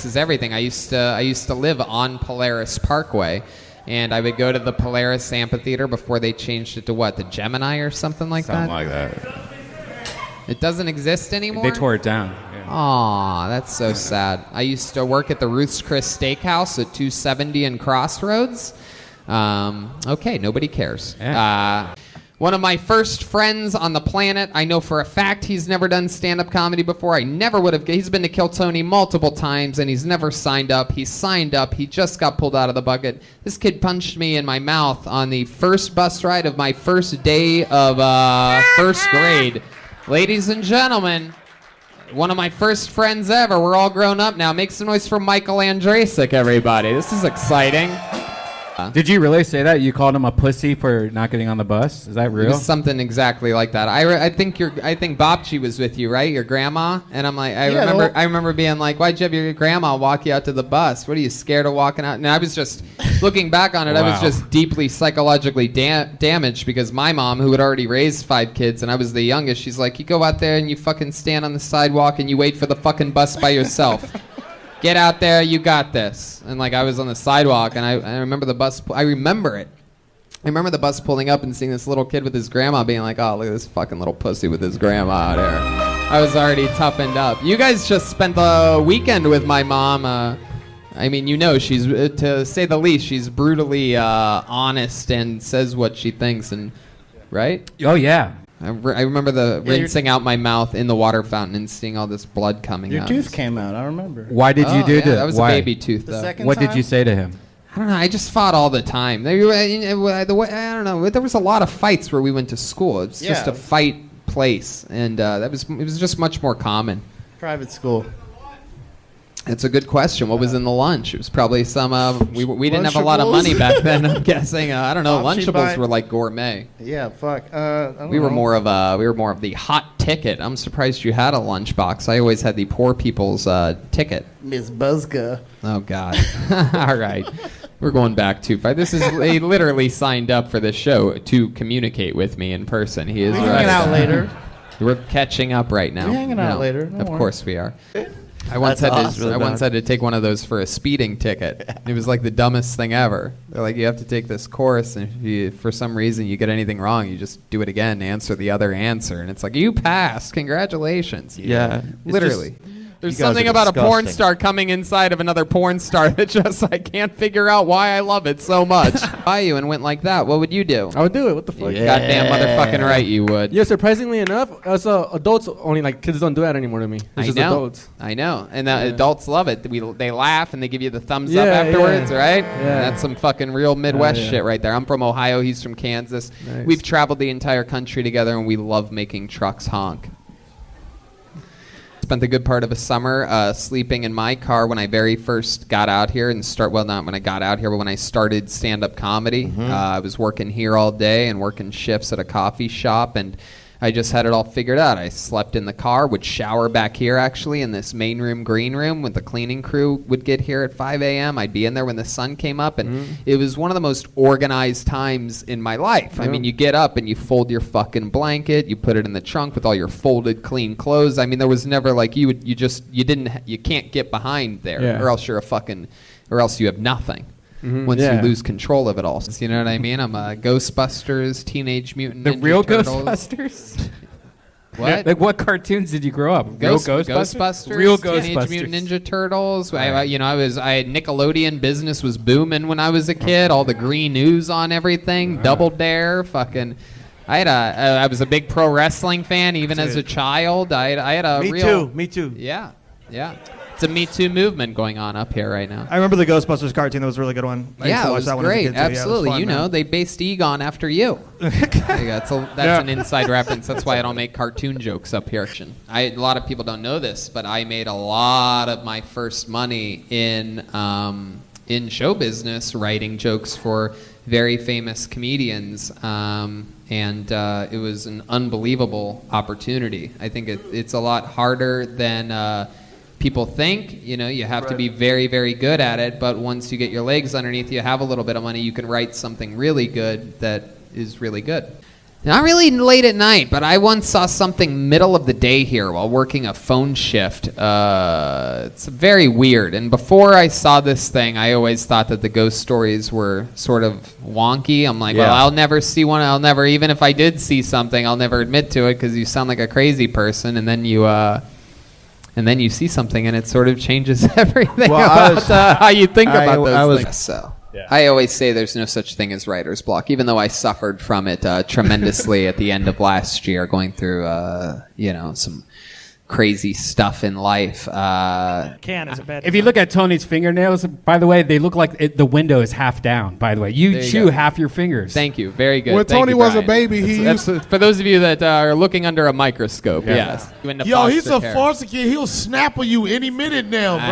is everything. I used to live on Polaris Parkway, and I would go to the Polaris Amphitheater before they changed it to what, the Gemini or something like that? Something like that. It doesn't exist anymore? They tore it down. Yeah. Aw, that's so sad. I used to work at the Ruth's Chris Steakhouse at 270 and Crossroads. Okay, nobody cares. One of my first friends on the planet, I know for a fact he's never done stand-up comedy before. I never would have. He's been to Kill Tony multiple times, and he's never signed up. He signed up. He just got pulled out of the bucket. This kid punched me in my mouth on the first bus ride of my first day of first grade. Ladies and gentlemen, one of my first friends ever. We're all grown up now. Make some noise for Michael Andrasic, everybody. This is exciting. Did you really say that? You called him a pussy for not getting on the bus? Is that It real? was something exactly like that. I think Bobchi was with you, right? Your grandma? And I'm like, I remember being like, why'd you have your grandma walk you out to the bus? What are you scared of walking out? And I was just looking back on it. I was Wow. just deeply psychologically damaged because my mom, who had already raised 5 kids, and I was the youngest, she's like, you go out there and you fucking stand on the sidewalk and you wait for the fucking bus by yourself. Get out there, you got this. And like I was on the sidewalk, and I remember the bus. I remember it. I remember the bus pulling up and seeing this little kid with his grandma, being like, "Oh, look at this fucking little pussy with his grandma out here." I was already toughened up. You guys just spent the weekend with my mom. I mean, you know, she's to say the least, she's brutally honest and says what she thinks, and right? Oh yeah. I remember the rinsing out my mouth in the water fountain and seeing all this blood coming Your out. tooth came out. I remember. Why did you do that? That was Why? a baby tooth, The though. second What did time? you say to him? I don't know. I just fought all the time. I don't know. There was a lot of fights where we went to school. It's just Yeah. a fight place, and it was just much more common. Private school. It's a good question. What was in the lunch? It was probably some. We didn't have a lot of money back then. I'm guessing. I don't know. Option Lunchables buy- were like gourmet. Yeah, fuck. I don't We were know. more of the hot ticket. I'm surprised you had a lunchbox. I always had the poor people's ticket. Miss Buzzka. Oh God! All right, we're going back too far. This is he literally signed up for this show to communicate with me in person. He is We're hanging out later. We're catching up right now. We're hanging out No, later. Don't of worry. course we are. I once had to take one of those for a speeding ticket. It was like the dumbest thing ever. They're like, you have to take this course, and if you, for some reason you get anything wrong, you just do it again, answer the other answer, and it's like, you passed, congratulations. Yeah, literally. There's you guys something are about a porn disgusting. star coming inside of another porn star that just I can't figure out why I love it so much. Buy you and went like that. What would you do? I would do it. What the fuck? Yeah. Goddamn motherfucking right you would. Yeah, surprisingly enough, as adults only like kids don't do that anymore to me. It's I just know. adults. I know. And adults love it. They laugh and they give you the thumbs Yeah, up afterwards, yeah. right? Yeah. That's some fucking real Midwest yeah. shit right there. I'm from Ohio. He's from Kansas. Nice. We've traveled the entire country together, and we love making trucks honk. Spent the good part of a summer sleeping in my car when I very first got out here and not when I got out here, but when I started stand-up comedy. I was working here all day and working shifts at a coffee shop, and I just had it all figured out. I slept in the car, would shower back here actually in this main room, green room, when the cleaning crew would get here at 5 a.m. I'd be in there when the sun came up, and it was one of the most organized times in my life. I mean, you get up and you fold your fucking blanket, you put it in the trunk with all your folded clean clothes. I mean, there was never like you can't get behind there, Yeah. or else or else you have nothing. Once you lose control of it all. You know what I mean? I'm a Ghostbusters, Teenage Mutant Ninja real Turtles. Ghostbusters? What? Like what cartoons did you grow up? Real Ghostbusters? Real Real Teenage Ghostbusters. Mutant Ninja Turtles. I had Nickelodeon business was booming when I was a kid. All the green news on everything. Double Dare. Fucking. I was a big pro wrestling fan even as a child. I had a Me real. too. Me too. Yeah. Yeah. It's a Me Too movement going on up here right now. I remember the Ghostbusters cartoon. That was a really good one. I used Yeah, to it watch was that one as a great. kid, too. Yeah, it was Absolutely. fun, You man. know, they based Egon after you. That's an inside reference. That's why I don't make cartoon jokes up here. A lot of people don't know this, but I made a lot of my first money in show business writing jokes for very famous comedians. And it was an unbelievable opportunity. I think it's a lot harder than people think. You know, you have to be very, very good at it, but once you get your legs underneath you, have a little bit of money, you can write something really good that is really good. Not really late at night, but I once saw something middle of the day here while working a phone shift. It's very weird. And before I saw this thing, I always thought that the ghost stories were sort of wonky. I'm like, well, I'll never see one. Even if I did see something, I'll never admit to it because you sound like a crazy person. And then you see something and it sort of changes everything about how you think about those things. So. Yeah. I always say there's no such thing as writer's block, even though I suffered from it tremendously at the end of last year, going through, some crazy stuff in life. Can is a bad. If you look at Tony's fingernails, by the way, they look like the window is half down. By the way, you chew half your fingers. Thank you. Very good. When Tony was a baby, that's for those of you that are looking under a microscope. Yeah. Yes. Yo, he's a foster kid. He'll snap on you any minute now, bro.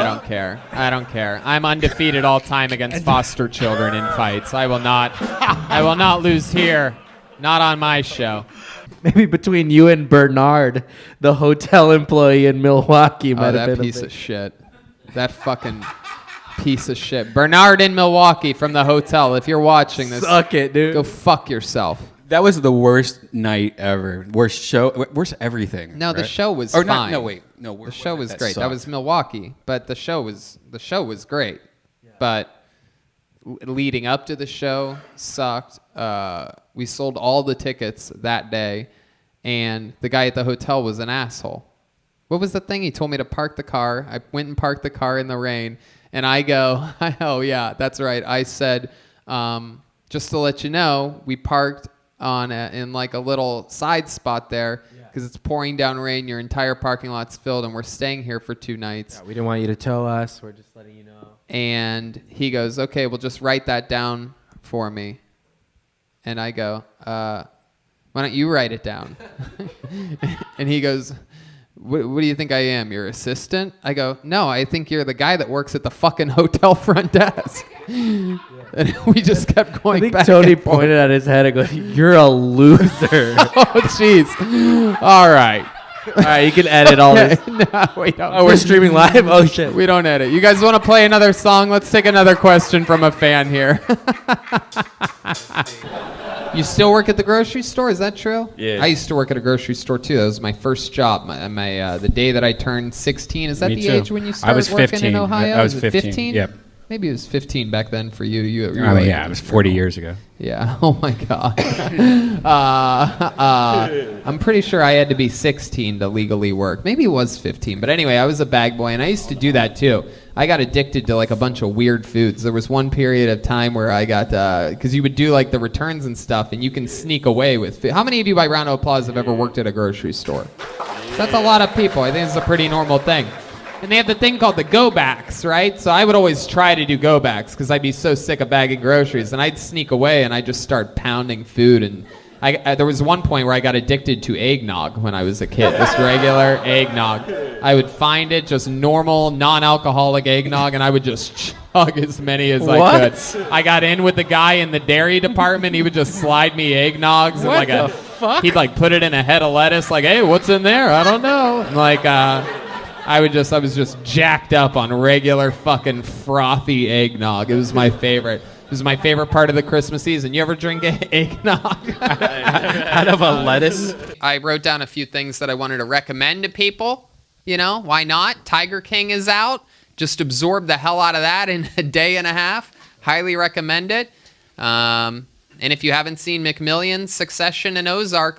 I don't care. I'm undefeated all time against foster children in fights. I will not lose here. Not on my show. Maybe between you and Bernard, the hotel employee in Milwaukee, might have been that piece of shit. That fucking piece of shit. Bernard in Milwaukee from the hotel. If you're watching this, suck it, dude. Go fuck yourself. That was the worst night ever. Worst show. Worst everything. No, right? The show was fine. fine. No, the show was great. Sucked. That was Milwaukee, but the show was great. Yeah. But leading up to the show sucked. We sold all the tickets that day, and the guy at the hotel was an asshole. What was the thing? He told me to park the car. I went and parked the car in the rain, and I go, oh, yeah, that's right. I said, just to let you know, we parked in like a little side spot there because it's pouring down rain. Your entire parking lot's filled, and we're staying here for 2 nights. Yeah, we didn't want you to tow us. We're just letting you know. And he goes, okay, well, just write that down for me. And I go, why don't you write it down? And he goes, what do you think I am, your assistant? I go, no, I think you're the guy that works at the fucking hotel front desk. And we just kept going back. I think Tony pointed at his head and goes, you're a loser. Oh, jeez. All right. All right, you can edit all this. No, we don't. Oh, we're streaming live? Oh, shit. We don't edit. You guys want to play another song? Let's take another question from a fan here. You still work at the grocery store? Is that true? Yeah. I used to work at a grocery store, too. That was my first job. The day that I turned 16. Is that Me the too. age when you started working in Ohio? I was 15. 15. Yep. Maybe it was 15 back then for you. It was 40 years ago. Yeah. Oh my God. I'm pretty sure I had to be 16 to legally work. Maybe it was 15. But anyway, I was a bag boy, and I used to do that too. I got addicted to like a bunch of weird foods. There was one period of time where I got, because you would do like the returns and stuff, and you can sneak away with food. How many of you, by round of applause, have ever worked at a grocery store? That's a lot of people. I think it's a pretty normal thing. And they have the thing called the go-backs, right? So I would always try to do go-backs because I'd be so sick of bagging groceries. And I'd sneak away and I'd just start pounding food. And there was one point where I got addicted to eggnog when I was a kid, just regular eggnog. I would find it, just normal, non-alcoholic eggnog, and I would just chug as many as I could. I got in with the guy in the dairy department. He would just slide me eggnogs. What the fuck? He'd like put it in a head of lettuce, like, hey, what's in there? I don't know. And like, I was just jacked up on regular fucking frothy eggnog. It was my favorite. It was my favorite part of the Christmas season. You ever drink eggnog out of a lettuce? I wrote down a few things that I wanted to recommend to people. You know, why not? Tiger King is out. Just absorb the hell out of that in a day and a half. Highly recommend it. And if you haven't seen McMillions, Succession, and Ozark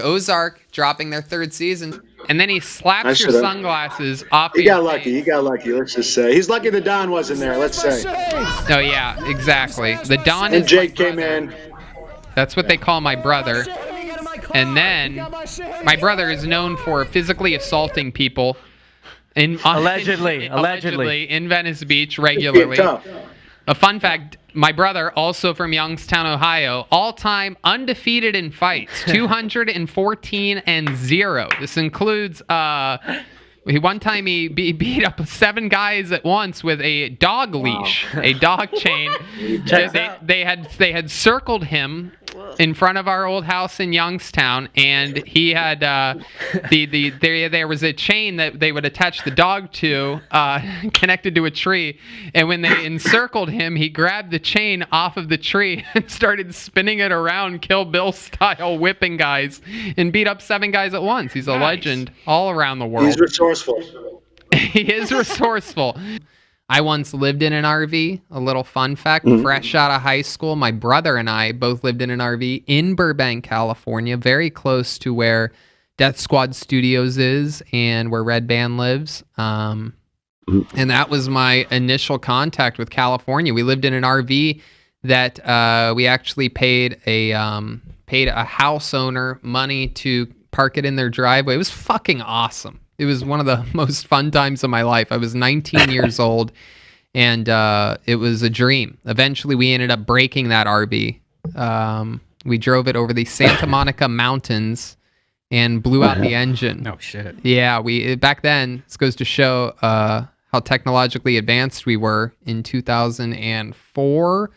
dropping their 3rd season. And then he slaps your sunglasses off. He got lucky. Let's just say. He's lucky the Don wasn't there, let's say. Oh, yeah, exactly. The Don and Jake came in. That's what they call my brother. And then my brother is known for physically assaulting people. Allegedly in Venice Beach regularly. A fun fact, my brother, also from Youngstown, Ohio, all-time undefeated in fights, 214-0. This includes, one time he beat up 7 guys at once with a dog leash, a dog chain. They had circled him in front of our old house in Youngstown, and he had there was a chain that they would attach the dog to, connected to a tree, and when they encircled him, he grabbed the chain off of the tree and started spinning it around, Kill Bill style, whipping guys, and beat up 7 guys at once. He's a legend all around the world. He's resourceful. He is resourceful. I once lived in an RV. A little fun fact, fresh out of high school, my brother and I both lived in an RV in Burbank, California, very close to where Death Squad Studios is and where Red Band lives. And that was my initial contact with California. We lived in an RV that we actually paid a house owner money to park it in their driveway. It was fucking awesome. It was one of the most fun times of my life. I was 19 years old, and it was a dream. Eventually, we ended up breaking that RV. We drove it over the Santa Monica Mountains and blew out the engine. No shit. Yeah, back then, this goes to show how technologically advanced we were in 2004.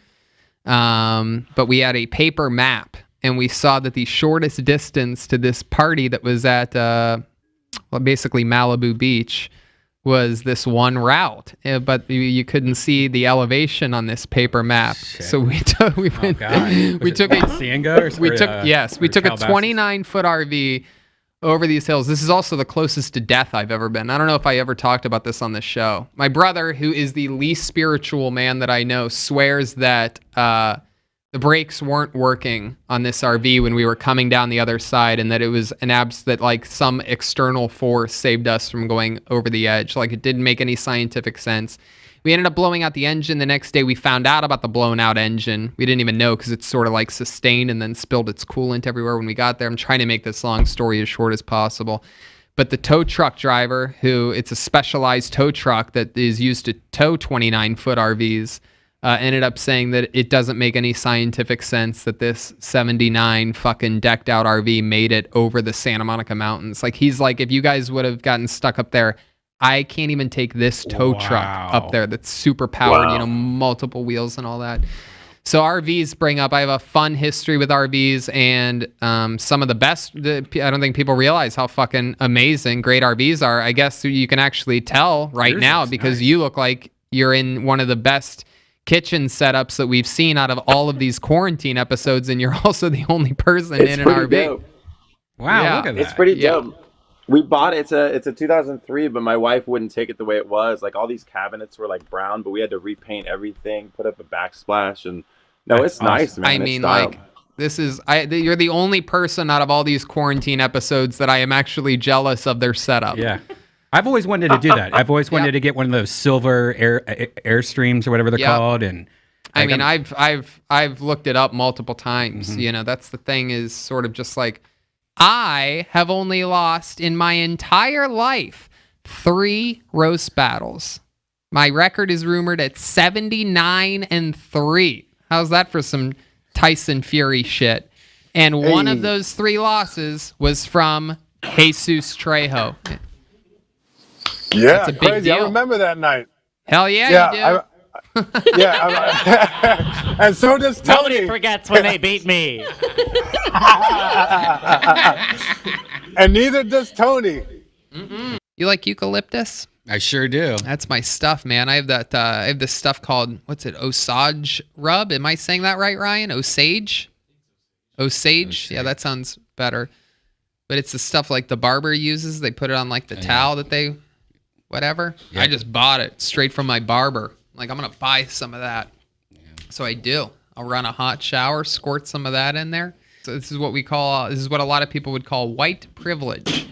But we had a paper map, and we saw that the shortest distance to this party that was at... basically Malibu Beach was this one route, but you couldn't see the elevation on this paper map. Shit. So we took a 29-foot RV over these hills. This is also the closest to death I've ever been. I don't know if I ever talked about this on the show. My brother, who is the least spiritual man that I know, swears that the brakes weren't working on this RV when we were coming down the other side, and that it was that like some external force saved us from going over the edge. Like, it didn't make any scientific sense. We ended up blowing out the engine. The next day we found out about the blown out engine. We didn't even know because it's sort of like sustained and then spilled its coolant everywhere when we got there. I'm trying to make this long story as short as possible. But the tow truck driver, it's a specialized tow truck that is used to tow 29-foot RVs, ended up saying that it doesn't make any scientific sense that this 79 fucking decked out RV made it over the Santa Monica Mountains. Like, he's like, if you guys would have gotten stuck up there, I can't even take this tow truck up there that's super powered, multiple wheels and all that. So RVs bring up, I have a fun history with RVs, and some of the best, I don't think people realize how fucking amazing great RVs are. I guess you can actually tell right now because you look like you're in one of the best kitchen setups that we've seen out of all of these quarantine episodes, and you're also the only person in an RV. Dope. Wow, yeah, look at that. It's pretty dope. We bought it. It's a 2003, but my wife wouldn't take it the way it was. Like, all these cabinets were like brown, but we had to repaint everything, put up a backsplash, and it's nice, man. I mean, like, you're the only person out of all these quarantine episodes that I am actually jealous of their setup. Yeah. I've always wanted to do that. I've always wanted to get one of those silver Airstreams or whatever they're called, and I mean, I've looked it up multiple times. Mm-hmm. That's the thing, is sort of just like, I have only lost in my entire life 3 roast battles. My record is rumored at 79-3. How's that for some Tyson Fury shit? And one of those 3 losses was from Jesus Trejo. Yeah, that's a big crazy. deal. I remember that night. Hell yeah, you do. And so does Tony. Nobody forgets when they beat me. And neither does Tony. Mm-mm. You like eucalyptus? I sure do. That's my stuff, man. I have that. I have this stuff called, what's it? Osage rub. Am I saying that right, Ryan? Osage. Yeah, that sounds better. But it's the stuff like the barber uses. They put it on like the towel that they, whatever. Yeah. I just bought it straight from my barber. Like, I'm gonna buy some of that. Yeah. So I do. I'll run a hot shower, squirt some of that in there. So this is what we call. This is what a lot of people would call white privilege.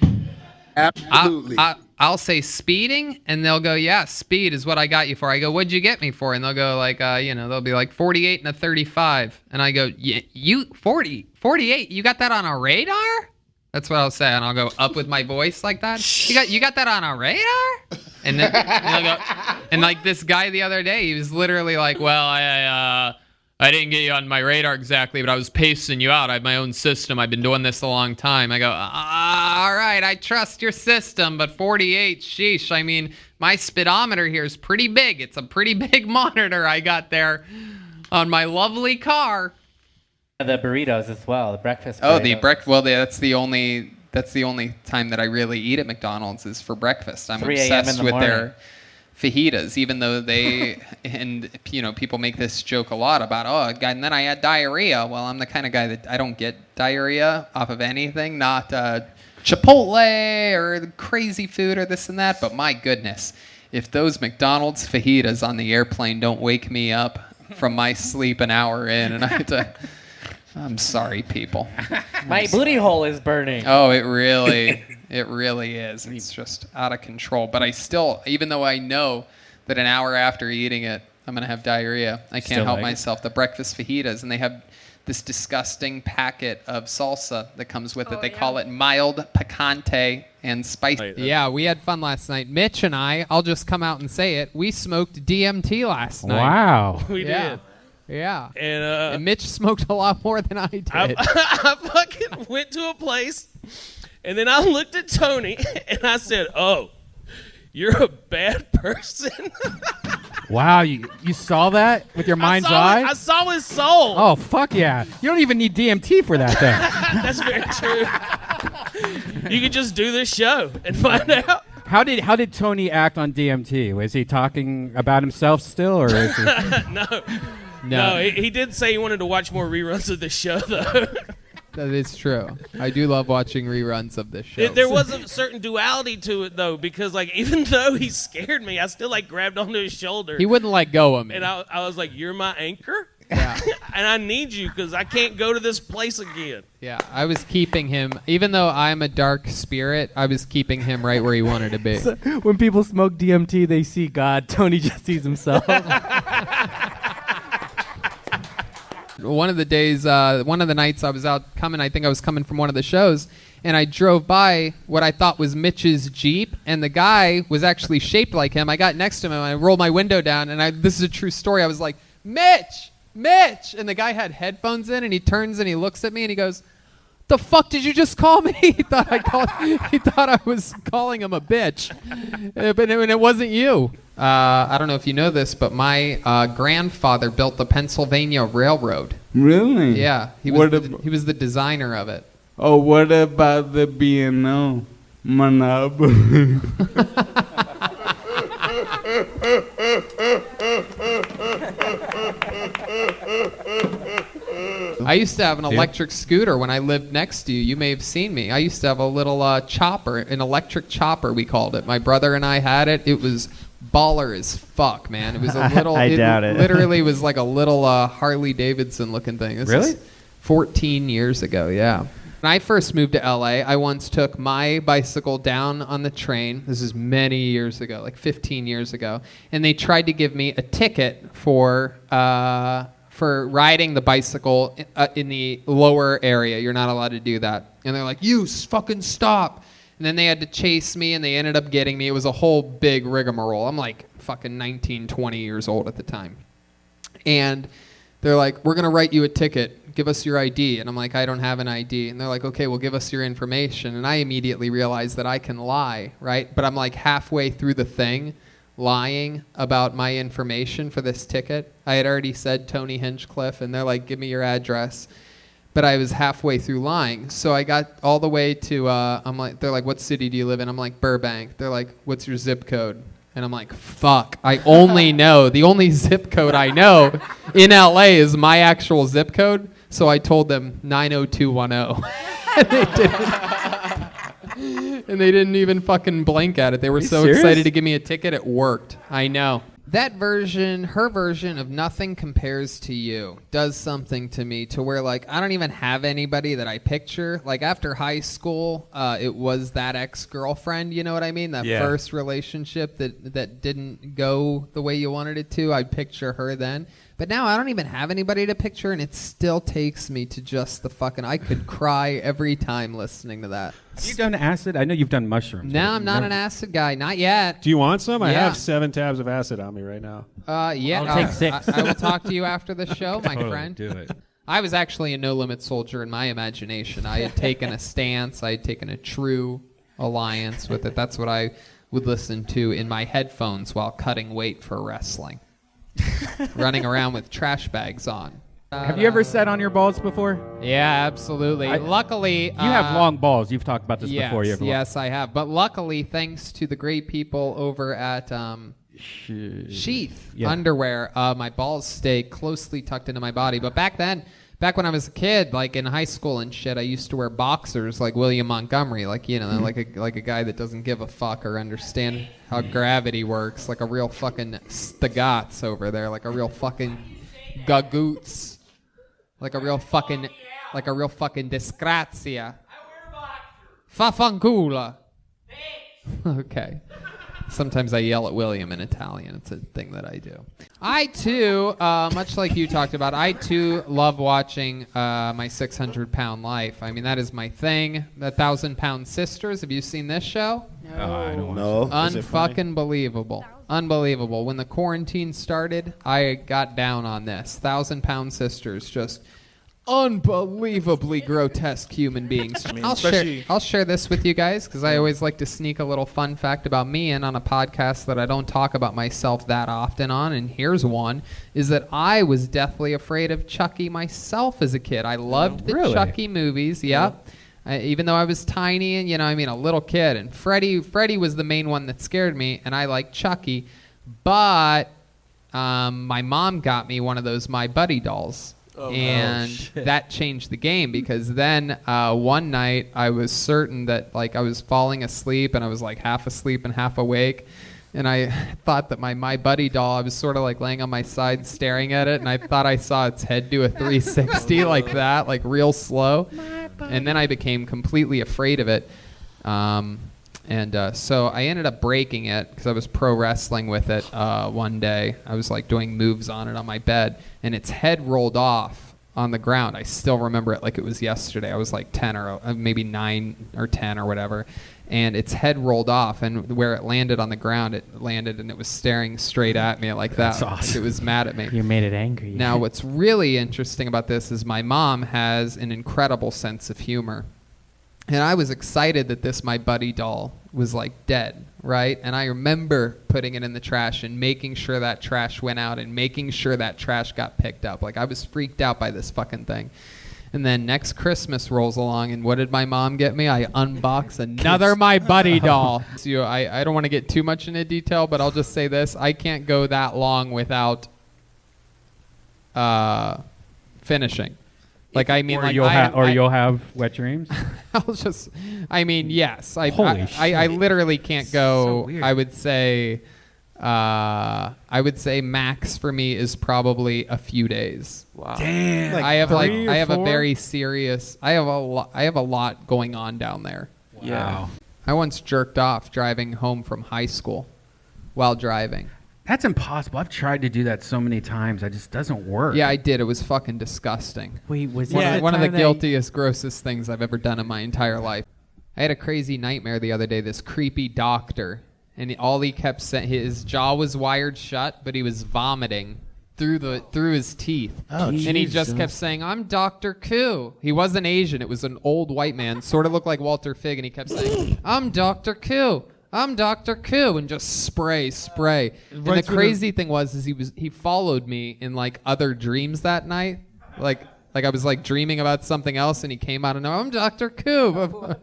Absolutely. I'll say speeding, and they'll go, yeah, speed is what I got you for. I go, what'd you get me for? And they'll go like, they'll be like 48 and a 35. And I go, yeah, you 48, you got that on a radar? That's what I'll say. And I'll go up with my voice like that. You got that on a radar? And then they'll go, and like this guy the other day, he was literally like, well, I didn't get you on my radar exactly, but I was pacing you out. I have my own system. I've been doing this a long time. I go, all right, I trust your system, but 48, sheesh. I mean, my speedometer here is pretty big. It's a pretty big monitor I got there on my lovely car. The burritos as well, the breakfast. Oh, the burritos. breakfast. Well, that's the only time that I really eat at McDonald's is for breakfast. I'm 3 a.m. obsessed in the with morning. their fajitas, even though they and people make this joke a lot about and then I had diarrhea. Well, I'm the kind of guy that I don't get diarrhea off of anything, not Chipotle or crazy food or this and that. But my goodness, if those McDonald's fajitas on the airplane don't wake me up from my sleep an hour in, and I have to. I'm sorry, people. My booty hole is burning. Oh, it really is. It's just out of control. But I still, even though I know that an hour after eating it, I'm going to have diarrhea, I can't Still help like it? myself. The breakfast fajitas, and they have this disgusting packet of salsa that comes with it. They call it mild picante and spicy. Yeah, we had fun last night. Mitch and I'll just come out and say it, we smoked DMT last night. Wow. We did. Yeah. And Mitch smoked a lot more than I did. I fucking went to a place, and then I looked at Tony, and I said, "Oh, you're a bad person." Wow, you saw that with your mind's eye? I saw his soul. Oh, fuck yeah. You don't even need DMT for that thing. That's very true. You could just do this show and find out. How did Tony act on DMT? Was he talking about himself still, or is he? No, he did say he wanted to watch more reruns of the show, though. That is true. I do love watching reruns of this show. There was a certain duality to it, though, because like even though he scared me, I still like grabbed onto his shoulder. He wouldn't let go of me. And I was like, "You're my anchor, Yeah. and I need you because I can't go to this place again." Yeah, I was keeping him, even though I'm a dark spirit, I was keeping him right where he wanted to be. So, when people smoke DMT, they see God. Tony just sees himself. One of the days, one of the nights I was out coming, I think I was coming from one of the shows, and I drove by what I thought was Mitch's Jeep, and the guy was actually shaped like him. I got next to him, and I rolled my window down, and this is a true story. I was like, Mitch! And the guy had headphones in, and he turns and he looks at me, and he goes, "The fuck did you just call me?" He thought I was calling him a bitch, but it wasn't you. I don't know if you know this, but my grandfather built the Pennsylvania Railroad. Really? Yeah, he was the designer of it. Oh, what about the B&O Monopoly? I used to have an electric scooter when I lived next to you. You may have seen me. I used to have a little chopper, an electric chopper, we called it. My brother and I had it. It was baller as fuck, man. It was a little. I doubt it. Literally was like a little Harley Davidson looking thing. This Really? is 14 years ago, yeah. When I first moved to LA, I once took my bicycle down on the train. This is many years ago, like 15 years ago, and they tried to give me a ticket for riding the bicycle in the lower area. You're not allowed to do that. And they're like, "You fucking stop." And then they had to chase me, and they ended up getting me. It was a whole big rigmarole. I'm like fucking 19, 20 years old at the time. And they're like, "We're going to write you a ticket. Give us your ID." And I'm like, "I don't have an ID." And they're like, "Okay, well, give us your information." And I immediately realized that I can lie, right? But I'm like halfway through the thing, lying about my information for this ticket. I had already said Tony Hinchcliffe, and they're like, "Give me your address." But I was halfway through lying. So I got all the way to, they're like, "What city do you live in?" I'm like, "Burbank." They're like, "What's your zip code?" And I'm like, fuck, the only zip code I know in LA is my actual zip code. So I told them 90210. And they didn't even fucking blink at it. They were so serious? excited to give me a ticket, it worked. I know. That version, her version of Nothing Compares to You does something to me to where, like, I don't even have anybody that I picture. Like, after high school, it was that ex-girlfriend, you know what I mean? That first relationship that didn't go the way you wanted it to. I'd picture her then. But now I don't even have anybody to picture, and it still takes me to just the fucking... I could cry every time listening to that. Have you done acid? I know you've done mushrooms. No, I'm not an acid guy. Not yet. Do you want some? I Yeah. have 7 tabs of acid on me right now. Yeah. I'll take 6. I will talk to you after the show, my Totally, friend. do it. I was actually a no-limit soldier in my imagination. I had taken a stance. I had taken a true alliance with it. That's what I would listen to in my headphones while cutting weight for wrestling. Running around with trash bags on. Have you ever sat on your balls before? Yeah, absolutely. Luckily, You have long balls. You've talked about this yes, before. You have yes, I have. But luckily, thanks to the great people over at Sheath Underwear, my balls stay closely tucked into my body. But back when I was a kid, like in high school and shit, I used to wear boxers like William Montgomery, like like a guy that doesn't give a fuck or understand how gravity works, like a real fucking Stagats over there, like a real fucking gagoots. Like a real fucking disgrazia. Fafangula. Okay. Sometimes I yell at William in Italian. It's a thing that I do. I too, much like you talked about, I too love watching My 600-Pound Life. I mean, that is my thing. The 1,000-Pound Sisters. Have you seen this show? I don't know. Unfucking believable. Unbelievable. When the quarantine started, I got down on this. 1,000-Pound Sisters, just unbelievably grotesque human beings. I'll share this with you guys because I always like to sneak a little fun fact about me in on a podcast that I don't talk about myself that often on. And here's one, is that I was deathly afraid of Chucky myself as a kid. I loved the Chucky movies. Yep. Even though I was tiny and, a little kid. And Freddy was the main one that scared me, and I liked Chucky. But my mom got me one of those My Buddy dolls. And that changed the game because then one night I was certain that I was falling asleep and I was half asleep and half awake. And I thought that my Buddy doll, I was sort of laying on my side staring at it, and I thought I saw its head do a 360 like that, real slow. And then I became completely afraid of it. So I ended up breaking it because I was pro wrestling with it one day. I was doing moves on it on my bed, and its head rolled off on the ground. I still remember it like it was yesterday. I was 10 or maybe 9 or 10 or whatever. And its head rolled off, and where it landed on the ground, it landed, and it was staring straight at me like that. That's awesome. It was mad at me. You made it angry. Now, what's really interesting about this is my mom has an incredible sense of humor. And I was excited that this My Buddy doll was dead, right? And I remember putting it in the trash and making sure that trash went out and making sure that trash got picked up. I was freaked out by this fucking thing. And then next Christmas rolls along, and what did my mom get me? I unbox another My Buddy doll. So I don't want to get too much into detail, but I'll just say this. I can't go that long without finishing. You'll have wet dreams. Yes. Holy shit. I literally can't go. So weird. I would say max for me is probably a few days. Wow. Damn. I have a 4? very serious. I have a lot going on down there. Wow. Yeah. I once jerked off driving home from high school while driving. That's impossible. I've tried to do that so many times. It just doesn't work. Yeah, I did. It was fucking disgusting. Wait, was one of the guiltiest, grossest things I've ever done in my entire life. I had a crazy nightmare the other day. This creepy doctor, and all he kept saying, his jaw was wired shut, but he was vomiting through his teeth. Oh, and he just kept saying, "I'm Dr. Koo." He wasn't Asian. It was an old white man, sort of looked like Walter Figg, and he kept saying, "I'm Dr. Koo. I'm Dr. Koo," and just spray. And the crazy thing was he followed me in other dreams that night. Like I was dreaming about something else, and he came out and I'm Dr. Koo.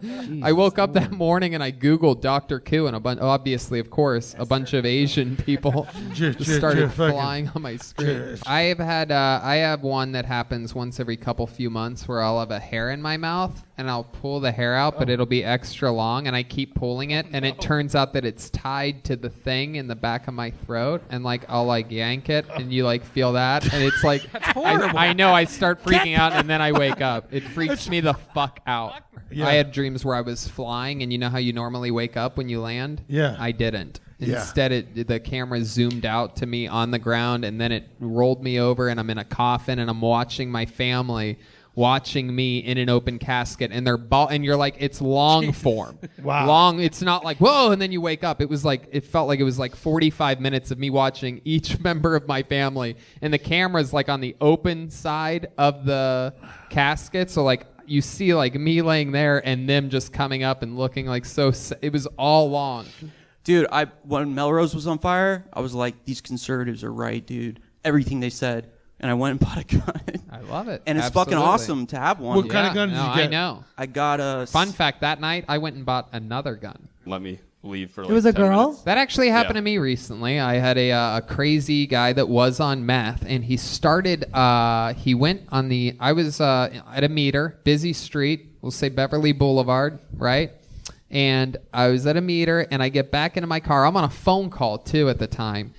I woke up that morning and I Googled Dr. Koo, and obviously, of course, a bunch of Asian people just started flying on my screen. I have one that happens once every few months where I'll have a hair in my mouth and I'll pull the hair out, but it'll be extra long, and I keep pulling it, and it turns out that it's tied to the thing in the back of my throat, and I'll yank it, and you feel that, and it's That's horrible. I know, I start freaking out, and then I wake up. It freaks me the fuck out. Yeah. I had dreams where I was flying, and you know how you normally wake up when you land? Yeah. I didn't. Yeah. Instead, the camera zoomed out to me on the ground, and then it rolled me over, and I'm in a coffin, and I'm watching my family watching me in an open casket, and and you're it's long form. Wow. Long. It's not whoa, and then you wake up. It was it felt like it was 45 minutes of me watching each member of my family, and the camera's on the open side of the casket, so you see me laying there and them just coming up and looking so. It was all long. Dude, when Melrose was on fire, I was like, these conservatives are right, dude. Everything they said. and I went and bought a gun. I love it. And it's fucking Absolutely. awesome to have one. What kind of gun did you get? I know. I got a Fun fact, that night I went and bought another gun. Let me leave for It was a 10 girl? minutes. That actually happened Yeah. to me recently. I had a crazy guy that was on meth, and he started. He went on the. I was at a meter, busy street. We'll say Beverly Boulevard, right? And I was at a meter, and I get back into my car. I'm on a phone call too at the time,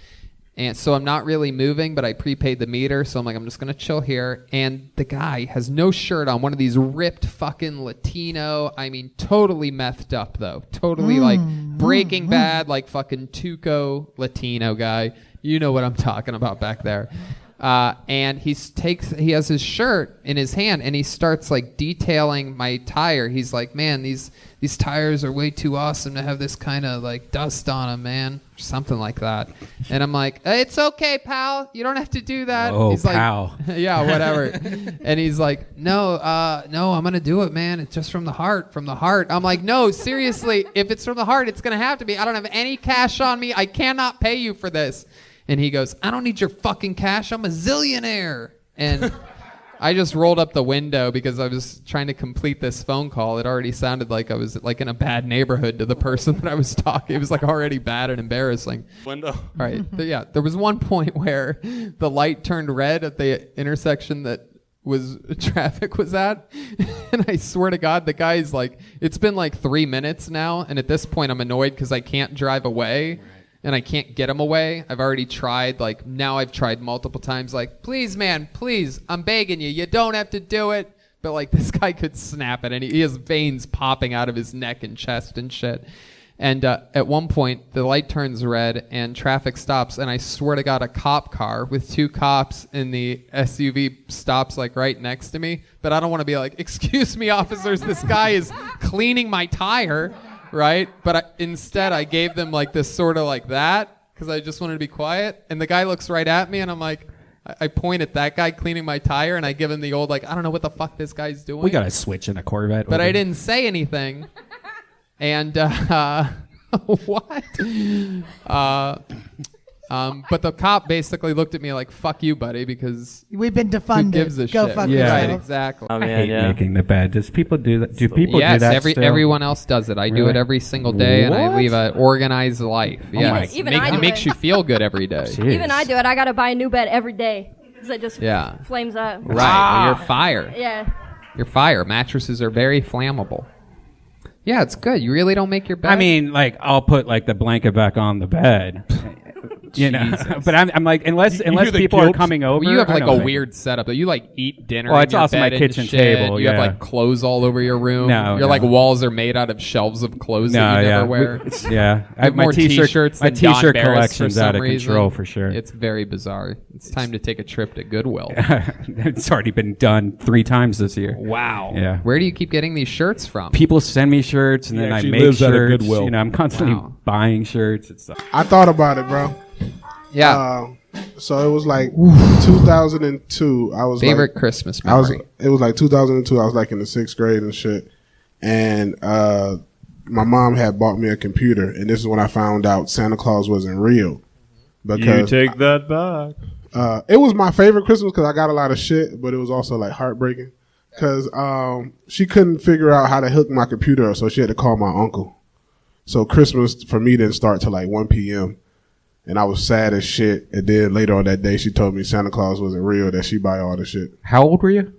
and so I'm not really moving, but I prepaid the meter, so I'm like, I'm just gonna chill here. And the guy has no shirt on, one of these ripped fucking Latino. I mean, totally methed up though, totally like Breaking Bad, like fucking Tuco Latino guy. You know what I'm talking about back there. And he has his shirt in his hand, and he starts like detailing my tire. He's like, man, these tires are way too awesome to have this kind of like dust on them, man, or something like that. And I'm like, it's okay, pal, you don't have to do that. Oh, he's pal. Like, yeah, whatever. And he's like, no, I'm gonna do it, man. It's just from the heart, I'm like, no, seriously, if it's from the heart, it's gonna have to be. I don't have any cash on me. I cannot pay you for this. And he goes, I don't need your fucking cash. I'm a zillionaire. And I just rolled up the window because I was trying to complete this phone call. It already sounded like I was like in a bad neighborhood to the person that I was talking. It was like already bad and embarrassing. Window. All right. There was one point where the light turned red at the intersection that traffic was at. And I swear to God, the guy's like, it's been like 3 minutes now. And at this point I'm annoyed because I can't drive away. And I can't get him away. I've already tried, I've tried multiple times, please, man, please, I'm begging you. You don't have to do it. But, this guy could snap it, and he has veins popping out of his neck and chest and shit. And at one point, the light turns red, and traffic stops, and I swear to God, a cop car with 2 cops in the SUV stops, right next to me. But I don't want to be like, excuse me, officers, this guy is cleaning my tire. Right? But instead, I gave them this sort of like that because I just wanted to be quiet. And the guy looks right at me, and I'm like, I point at that guy cleaning my tire, and I give him the old, I don't know what the fuck this guy's doing. We got a switch in a Corvette. But I didn't say anything. And, what? But the cop basically looked at me like, fuck you, buddy, because we've been defunded. Who gives a Go shit? fuck Right, yourself. exactly. I hate making the bed. Does people do that? Do people do that still? Everyone else does it. I do it every single day, and I live an organized life. Yeah, Even I do it makes it. you feel good every day. Even I do it. I gotta buy a new bed every day because it just flames up. Right, well, you're fire. Yeah. You're fire. Mattresses are very flammable. Yeah, it's good. You really don't make your bed. I mean, I'll put the blanket back on the bed. You know, but I'm like, unless people are coming over, well, you have I a don't think. weird setup. You eat dinner. Well, in it's your also my bed and kitchen shit. table, You yeah. have clothes all over your room. No, your no. walls are made out of shelves of clothes No, that you yeah. never wear. Yeah. I have My more t-shirt- t-shirts my than Don t-shirt Barris collection's for some out of reason. control for sure. It's very bizarre. It's time to take a trip to Goodwill. It's already been done 3 times this year. Wow. Yeah. Where do you keep getting these shirts from? People send me shirts, and He then I actually make lives at a shirts. Goodwill. You know, I'm constantly buying shirts. It's I thought about it, bro. Yeah. So it was 2002. I was Favorite Christmas It was memory. 2002. I was in the 6th grade and shit. And my mom had bought me a computer, and this is when I found out Santa Claus wasn't real. Because You take that back. it was my favorite Christmas because I got a lot of shit, but it was also heartbreaking because she couldn't figure out how to hook my computer up, so she had to call my uncle. So Christmas for me didn't start till 1 p.m. And I was sad as shit. And then later on that day, she told me Santa Claus wasn't real, that she buy all the shit. How old were you?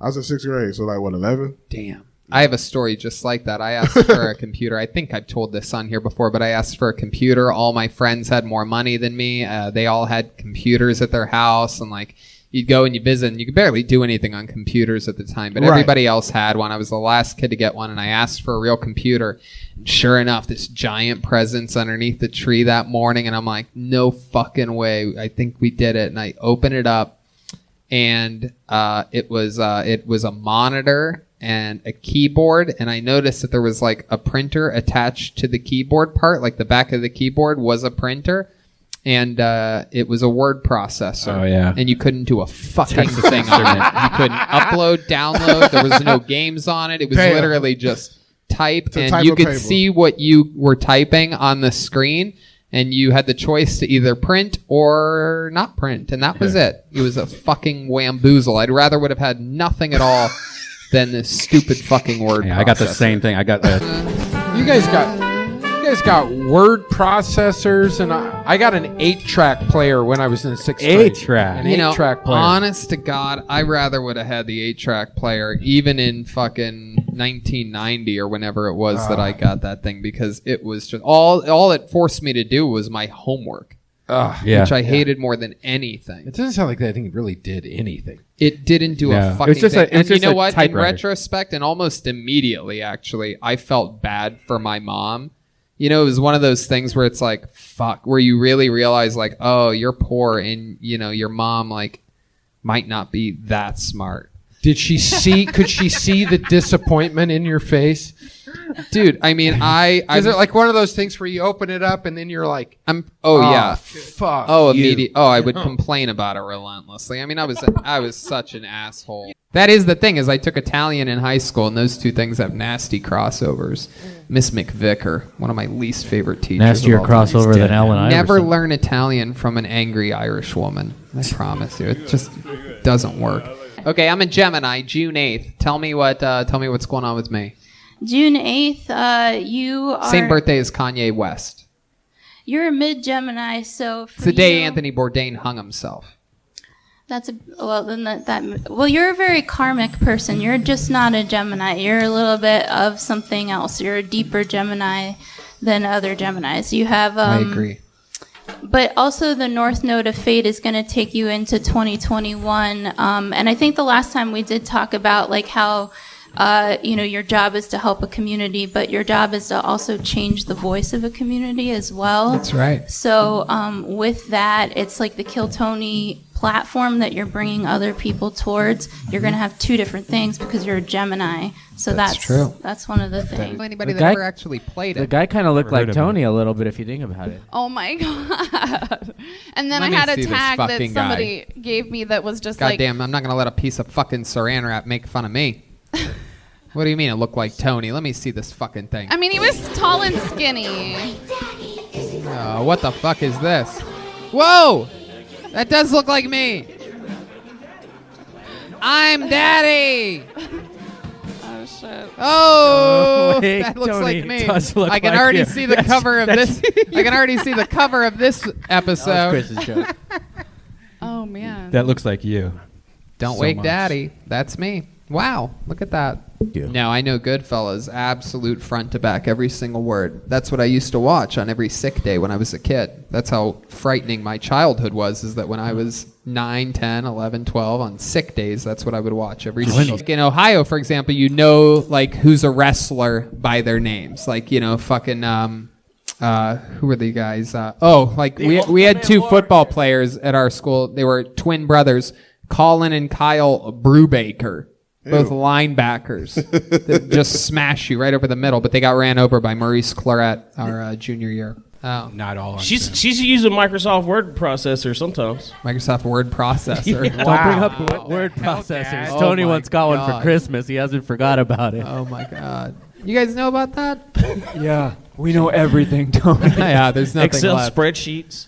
I was in 6th grade, so 11? Damn. I have a story just like that. I asked for a computer. I think I've told this on here before, but I asked for a computer. All my friends had more money than me. They all had computers at their house, and you'd go and you visit, and you could barely do anything on computers at the time, but everybody else had one. I was the last kid to get one, and I asked for a real computer. And sure enough, this giant presence underneath the tree that morning, and I'm like, no fucking way. I think we did it. And I open it up, and it was a monitor and a keyboard, and I noticed that there was a printer attached to the keyboard part, the back of the keyboard was a printer. And it was a word processor. Oh, yeah. And you couldn't do a fucking thing on it. You couldn't upload, download. There was no games on it. It was literally just type. To And type you a could paper. see what you were typing on the screen. and you had the choice to either print or not print, and that was it. It was a fucking wamboozle. I'd rather would have had nothing at all than this stupid fucking word processor. I got the same thing. I got that. You guys got word processors, and I got an 8-track player when I was in 6th grade. 8-track. An 8-track player. Honest to God, I rather would have had the 8-track player, even in fucking 1990 or whenever it was that I got that thing, because it was just all it forced me to do was my homework, which I hated more than anything. It doesn't sound like that thing really did anything. It didn't do a fucking It's just thing. it's And you just know a what? In typewriter. retrospect, and almost immediately, actually, I felt bad for my mom. You know, it was one of those things where it's like, fuck, where you really realize, like, oh, you're poor, and, you know, your mom, like, might not be that smart. Could she see the disappointment in your face? Dude, I mean, Is it like one of those things where you open it up and then you're like, yeah. fuck. Oh, immediate. Oh, I would complain about it relentlessly. I mean, I was such an asshole. That is the thing, is I took Italian in high school, and those two things have nasty crossovers. Miss McVicker, one of my least favorite teachers. Nastier of all time. crossover than Ellen Iverson. Never learn Italian from an angry Irish woman. I promise you, it just doesn't work. Okay, I'm a Gemini, June 8th. Tell me what's going on with me. June 8th, you are... Same birthday as Kanye West. You're a mid-Gemini, so for It's the day you, Anthony Bourdain hung himself. Well, you're a very karmic person. You're just not a Gemini. You're a little bit of something else. You're a deeper Gemini than other Geminis. You have... I agree. But also the North Node of Fate is going to take you into 2021. And I think the last time we did talk about like how, your job is to help a community, but your job is to also change the voice of a community as well. That's right. So with that, it's like the Kill Tony platform that you're bringing other people towards. You're going to have two different things because you're a Gemini. So that's true. That's one of the things. Anybody The that guy- ever actually played it. The guy kind of looked like Heard of Tony a little bit if you think about it. Oh my god! And then Let me I had see a this tag that fucking somebody gave me that was just like, Goddamn, I'm not going to let a piece of fucking saran wrap make fun of me. What do you mean it looked like Tony? Let me see this fucking thing. I mean, he was tall and skinny. Oh, what the fuck is this? Whoa! That does look like me. I'm Daddy. Oh shit! Oh, wait, that looks Tony like me. does look I can like already you. see the cover of this. I can already see the cover of this episode. That was Chris's joke. Oh man. That looks like you. Don't So wake much. Daddy. That's me. Wow, look at that. Now, I know Goodfellas, absolute front to back, every single word. That's what I used to watch on every sick day when I was a kid. That's how frightening my childhood was, is that when I was 9, 10, 11, 12, on sick days, that's what I would watch every single day. In Ohio, for example, you know, like, who's a wrestler by their names. Like, you know, fucking, who were the guys? We had two football players at our school. They were twin brothers, Colin and Kyle Brubaker. Both linebackers that just smash you right over the middle, but they got ran over by Maurice Claret our junior year. Oh, not all. She's using Microsoft Word processor sometimes. Microsoft Word processor. Don't bring up word processors. Oh Tony my once got one God. for Christmas. He hasn't forgot about it. Oh my God! You guys know about that? Yeah, we know everything, Tony. Yeah, there's nothing Excel left. spreadsheets.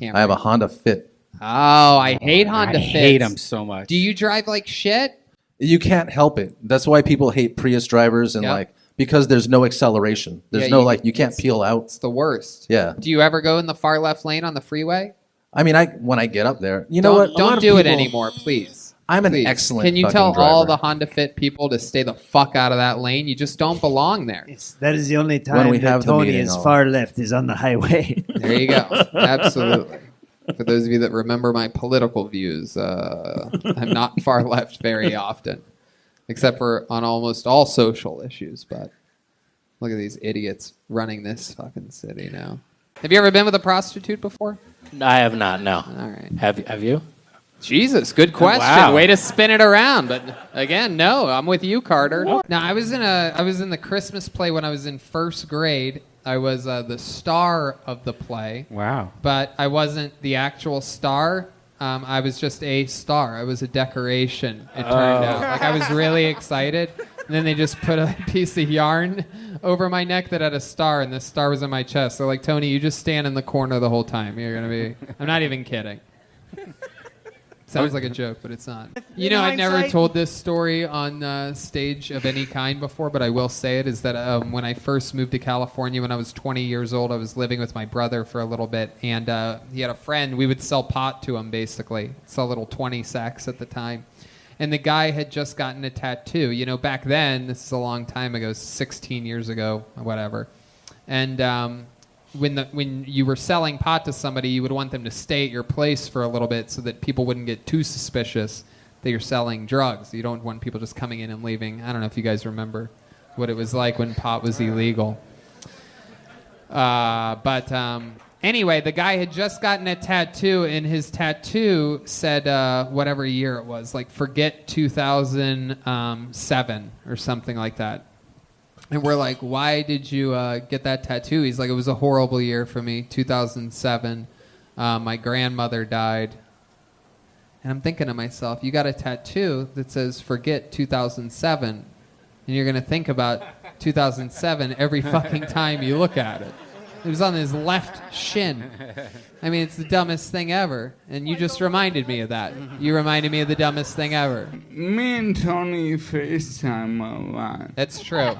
I have a Honda Fit. Oh, I hate Honda Fits. I hate them so much. Do you drive like shit? You can't help it. That's why people hate Prius drivers and Yep. because there's no acceleration. There's Yeah, no you can't peel out. It's the worst. Yeah. Do you ever go in the far left lane on the freeway? I mean, when I get up there, you know what? Don't do it anymore, please. I'm an Please. excellent Can you fucking tell all driver. the Honda Fit people to stay the fuck out of that lane? You just don't belong there. That is the only When time we that have the Tony meeting, is I'll- far left is on the highway. There you go. Absolutely. For those of you that remember my political views, I'm not far left very often, except for on almost all social issues. But look at these idiots running this fucking city now. Have you ever been with a prostitute before? I have not. No. All right. Have you? Jesus, good question. Wow. Way to spin it around. But again, no, I'm with you, Carter. Now, I was in the Christmas play when I was in first grade. I was the star of the play. Wow. But I wasn't the actual star. I was just a star. I was a decoration, it turned out. Like, I was really excited. And then they just put a piece of yarn over my neck that had a star, and the star was in my chest. They're like, Tony, you just stand in the corner the whole time. You're going to be... I'm not even kidding. Sounds like a joke, but it's not. You know, I've never told this story on stage of any kind before, but I will say it, is that when I first moved to California when I was 20 years old, I was living with my brother for a little bit, and he had a friend. We would sell pot to him, basically. Sell little 20 sacks at the time. And the guy had just gotten a tattoo. You know, back then, this is a long time ago, 16 years ago, or whatever. And when you were selling pot to somebody, you would want them to stay at your place for a little bit so that people wouldn't get too suspicious that you're selling drugs. You don't want people just coming in and leaving. I don't know if you guys remember what it was like when pot was illegal. Anyway, the guy had just gotten a tattoo, and his tattoo said whatever year it was, like forget 2007 or something like that. And we're like, why did you get that tattoo? He's like, it was a horrible year for me, 2007. My grandmother died. And I'm thinking to myself, you got a tattoo that says forget 2007, and you're going to think about 2007 every fucking time you look at it. It was on his left shin. I mean, it's the dumbest thing ever. And you just reminded me of that. You reminded me of the dumbest thing ever. Me and Tony FaceTime a lot. That's true.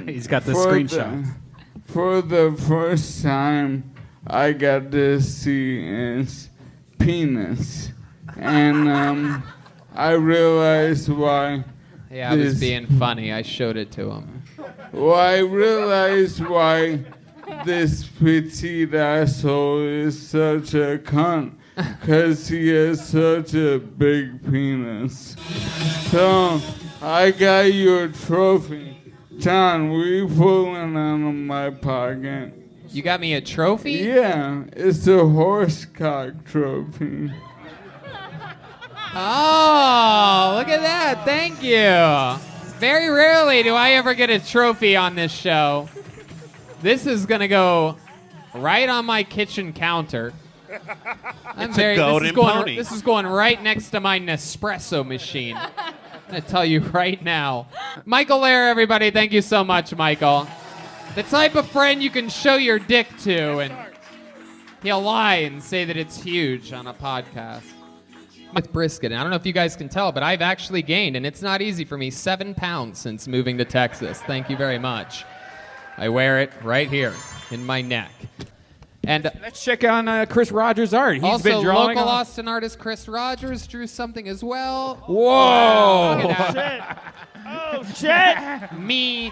He's got the screenshot. For the first time, I got to see his penis. And I realized why... Yeah, I was being funny. I showed it to him. Well, I realized why... this petite asshole is such a cunt, because he has such a big penis. So, I got you a trophy. John, will you pull it out of my pocket? You got me a trophy? Yeah, it's a horse cock trophy. Oh, look at that. Thank you. Very rarely do I ever get a trophy on this show. This is going to go right on my kitchen counter. This is going right next to my Nespresso machine. I'm going to tell you right now. Michael Lair, everybody, thank you so much, Michael. The type of friend you can show your dick to, and he'll lie and say that it's huge on a podcast. With brisket, and I don't know if you guys can tell, but I've actually gained, and it's not easy for me, 7 pounds since moving to Texas. Thank you very much. I wear it right here in my neck. And let's check on Chris Rogers' art. He's also, been drawing local Austin artist Chris Rogers drew something as well. Whoa! Look at that. Oh, shit! Me.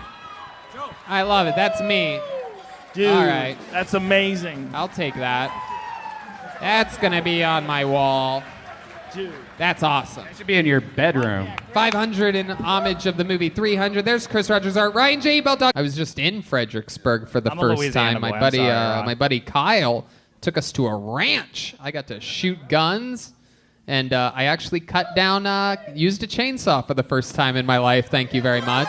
I love it. That's me. Dude, all right. That's amazing. I'll take that. That's going to be on my wall. Dude. That's awesome. It should be in your bedroom. 500 in homage of the movie 300. There's Chris Rogers' art. Ryan J. Bell. I was just in Fredericksburg for the first time. My buddy Kyle took us to a ranch. I got to shoot guns, and I actually cut down, used a chainsaw for the first time in my life. Thank you very much.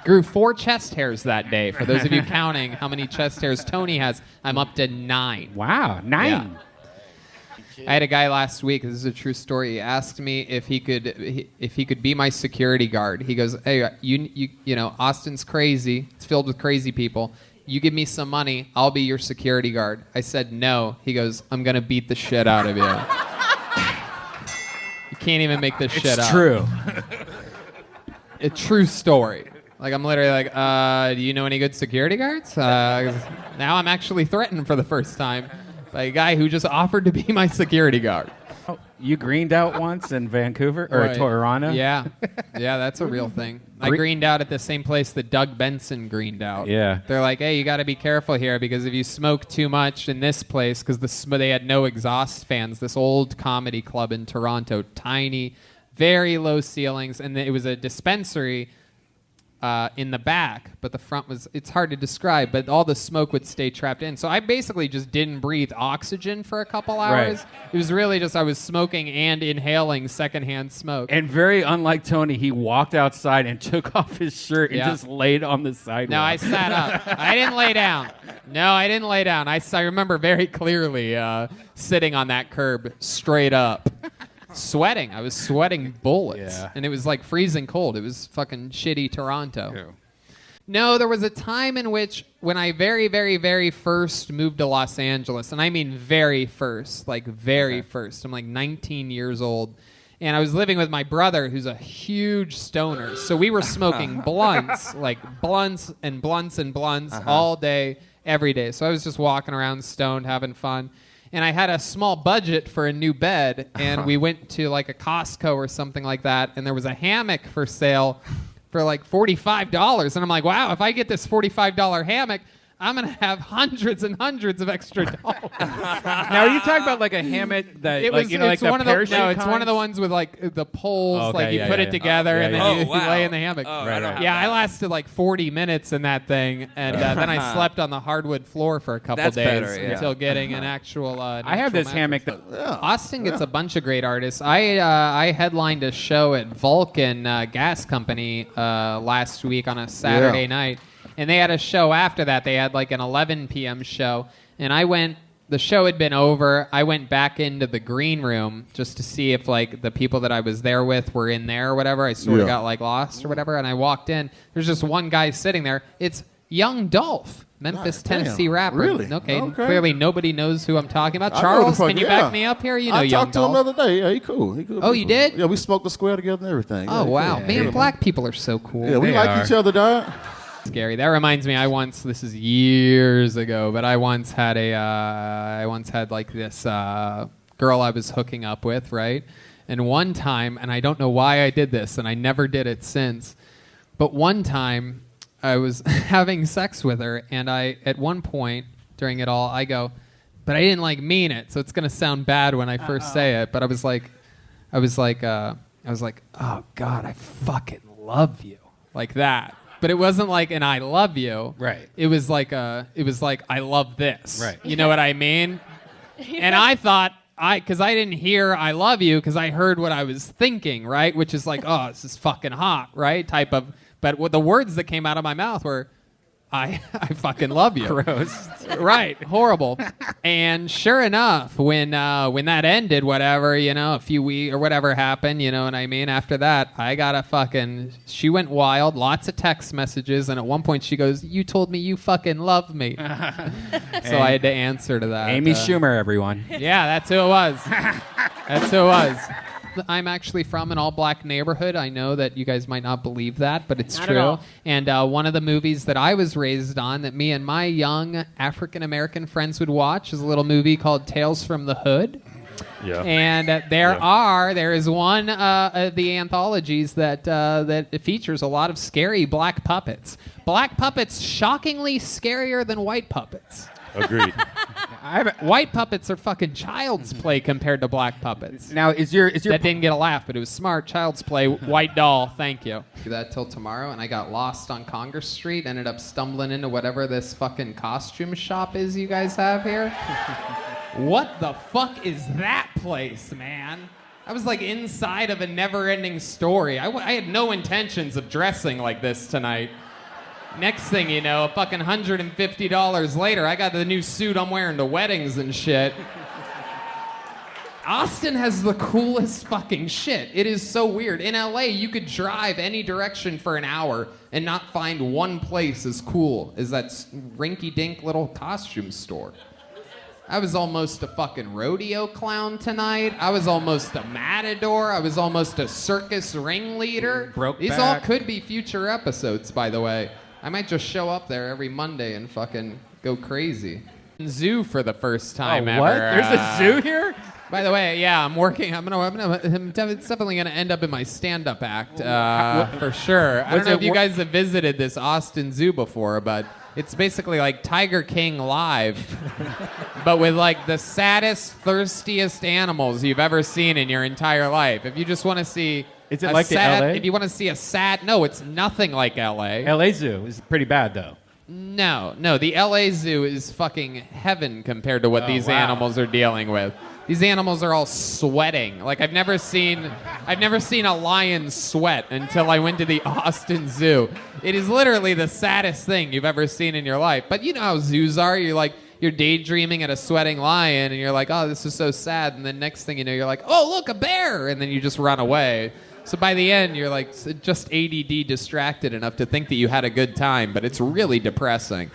Grew 4 chest hairs that day. For those of you counting how many chest hairs Tony has, I'm up to 9. Wow, 9. Yeah. I had a guy last week. This is a true story. He asked me if he could be my security guard. He goes, "Hey, you know, Austin's crazy. It's filled with crazy people. You give me some money, I'll be your security guard." I said no. He goes, "I'm gonna beat the shit out of you." You can't even make this shit up. It's true. A true story. Like, I'm literally like, do you know any good security guards? Now I'm actually threatened for the first time by a guy who just offered to be my security guard. Oh, you greened out once in Vancouver or Right. Toronto? Yeah. Yeah, that's a real thing. I greened out at the same place that Doug Benson greened out. Yeah. They're like, hey, you got to be careful here because if you smoke too much in this place, because they had no exhaust fans, this old comedy club in Toronto, tiny, very low ceilings, and it was a dispensary in the back, but the front was, it's hard to describe, but all the smoke would stay trapped in. So I basically just didn't breathe oxygen for a couple hours. Right. It was really just I was smoking and inhaling secondhand smoke. And very unlike Tony, he walked outside and took off his shirt and Yeah. just laid on the sidewalk. No, I sat up. I didn't lay down. No, I didn't lay down. I remember very clearly sitting on that curb straight up. sweating. I was sweating bullets. Yeah. And it was like freezing cold. It was fucking shitty Toronto. No, there was a time in which when I very, very, very first moved to Los Angeles, and I mean very first, like very first. I'm like 19 years old. And I was living with my brother, who's a huge stoner. So we were smoking blunts, like blunts and blunts and blunts all day, every day. So I was just walking around stoned, having fun. And I had a small budget for a new bed, and we went to like a Costco or something like that, and there was a hammock for sale for like $45. And I'm like, wow, if I get this $45 hammock, I'm going to have hundreds and hundreds of extra dollars. Now, are you talking about like a hammock that, It like, was, you know, like it's the one of the, parachute no, it's one of kinds? the ones with like the poles, Oh, okay, like you yeah, put yeah, it yeah. together Yeah, and yeah. then you, Oh, wow. you lay in the hammock. Oh, I don't have Yeah, I that. lasted like 40 minutes in that thing, and then I slept on the hardwood floor for a couple That's days better, yeah. until getting an actual. I have this hammock that. Austin gets a bunch of great artists. I headlined a show at Vulcan Gas Company last week on a Saturday night, and they had a show after that. They had like an 11 p.m. show, and I went. The show had been over. I went back into the green room just to see if like the people that I was there with were in there or whatever. I sort of got like lost or whatever, and I walked in. There's just one guy sitting there. It's Young Dolph, Memphis, Tennessee rapper. Really? Okay. Okay. Clearly nobody knows who I'm talking about. I know the Charles, fuck- can you yeah. back me up here? You know I Young talked to him Dolph. the other day. Yeah, he cool. He cool. Oh, you did? Yeah, we smoked the square together and everything. Oh Yeah, wow, cool. man! Yeah. Black people are so cool. Yeah, we They like are. each other, dog. Scary. That reminds me. This is years ago, but I once had like this girl I was hooking up with, right? And one time, and I don't know why I did this, and I never did it since, but one time I was having sex with her, and at one point during it all, I go, but I didn't like mean it, so it's gonna sound bad when I first say it, but I was like, oh God, I fucking love you, like that. But it wasn't like an I love you. Right. It was like I love this. Right. You know what I mean? And I thought because I didn't hear I love you because I heard what I was thinking, right? Which is like, oh, this is fucking hot, right? Type of. But what the words that came out of my mouth were, I fucking love you. Gross. Right, horrible. And sure enough, when that ended, whatever, a few weeks or whatever happened, you know what I mean? After that, I got she went wild, lots of text messages, and at one point she goes, "You told me you fucking love me." So I had to answer to that. Amy Schumer, everyone. Yeah, that's who it was. That's who it was. I'm actually from an all-black neighborhood. I know that you guys might not believe that, but it's Not at true. all. And one of the movies that I was raised on that me and my young African-American friends would watch is a little movie called Tales from the Hood. Yeah. And there is one of the anthologies that features a lot of scary black puppets. Black puppets shockingly scarier than white puppets. Agreed. White puppets are fucking child's play compared to black puppets. Now, is your that didn't get a laugh, but it was smart. Child's play, white doll. Thank you. Do that till tomorrow, and I got lost on Congress Street. Ended up stumbling into whatever this fucking costume shop is you guys have here. What the fuck is that place, man? I was like inside of a never-ending story. I had no intentions of dressing like this tonight. Next thing you know, fucking $150 later, I got the new suit I'm wearing to weddings and shit. Austin has the coolest fucking shit. It is so weird. In LA, you could drive any direction for an hour and not find one place as cool as that rinky-dink little costume store. I was almost a fucking rodeo clown tonight. I was almost a matador. I was almost a circus ringleader. These all could be future episodes, by the way. I might just show up there every Monday and fucking go crazy. Zoo for the first time ever. What? There's a zoo here? By the way, yeah, I'm working. It's definitely gonna end up in my stand-up act for sure. I don't know if you guys have visited this Austin Zoo before, but it's basically like Tiger King live, but with like the saddest, thirstiest animals you've ever seen in your entire life. If you just want to see. Is it like the LA? If you want to see a sad, no, it's nothing like LA. LA Zoo is pretty bad though. No, the LA Zoo is fucking heaven compared to what these animals are dealing with. These animals are all sweating. Like I've never seen a lion sweat until I went to the Austin Zoo. It is literally the saddest thing you've ever seen in your life. But you know how zoos are. you're daydreaming at a sweating lion, and you're like, oh, this is so sad. And then next thing you know, you're like, oh, look, a bear, and then you just run away. So by the end, you're like just ADD distracted enough to think that you had a good time, but it's really depressing.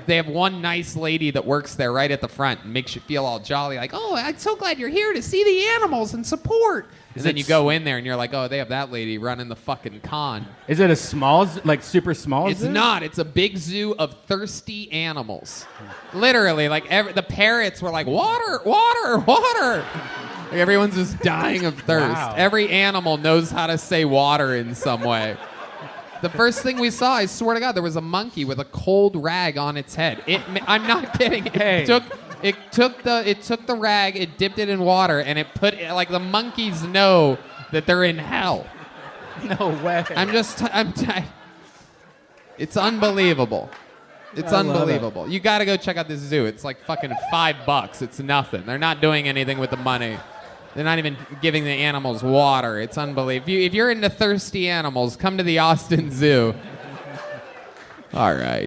They have one nice lady that works there right at the front and makes you feel all jolly, like, oh, I'm so glad you're here to see the animals and support. And then you go in there and you're like, oh, they have that lady running the fucking con. Is it a small, like super small It's zoo? not. It's a big zoo of thirsty animals. Literally, like the parrots were like, water, water, water. Like everyone's just dying of thirst. Wow. Every animal knows how to say water in some way. The first thing we saw, I swear to God, there was a monkey with a cold rag on its head. I'm not kidding. It took the rag, it dipped it in water, and it put like the monkeys know that they're in hell. No way. It's unbelievable. It's I love unbelievable. You got to go check out this zoo. It's like fucking $5. It's nothing. They're not doing anything with the money. They're not even giving the animals water. It's unbelievable. If you're into thirsty animals, come to the Austin Zoo. All right.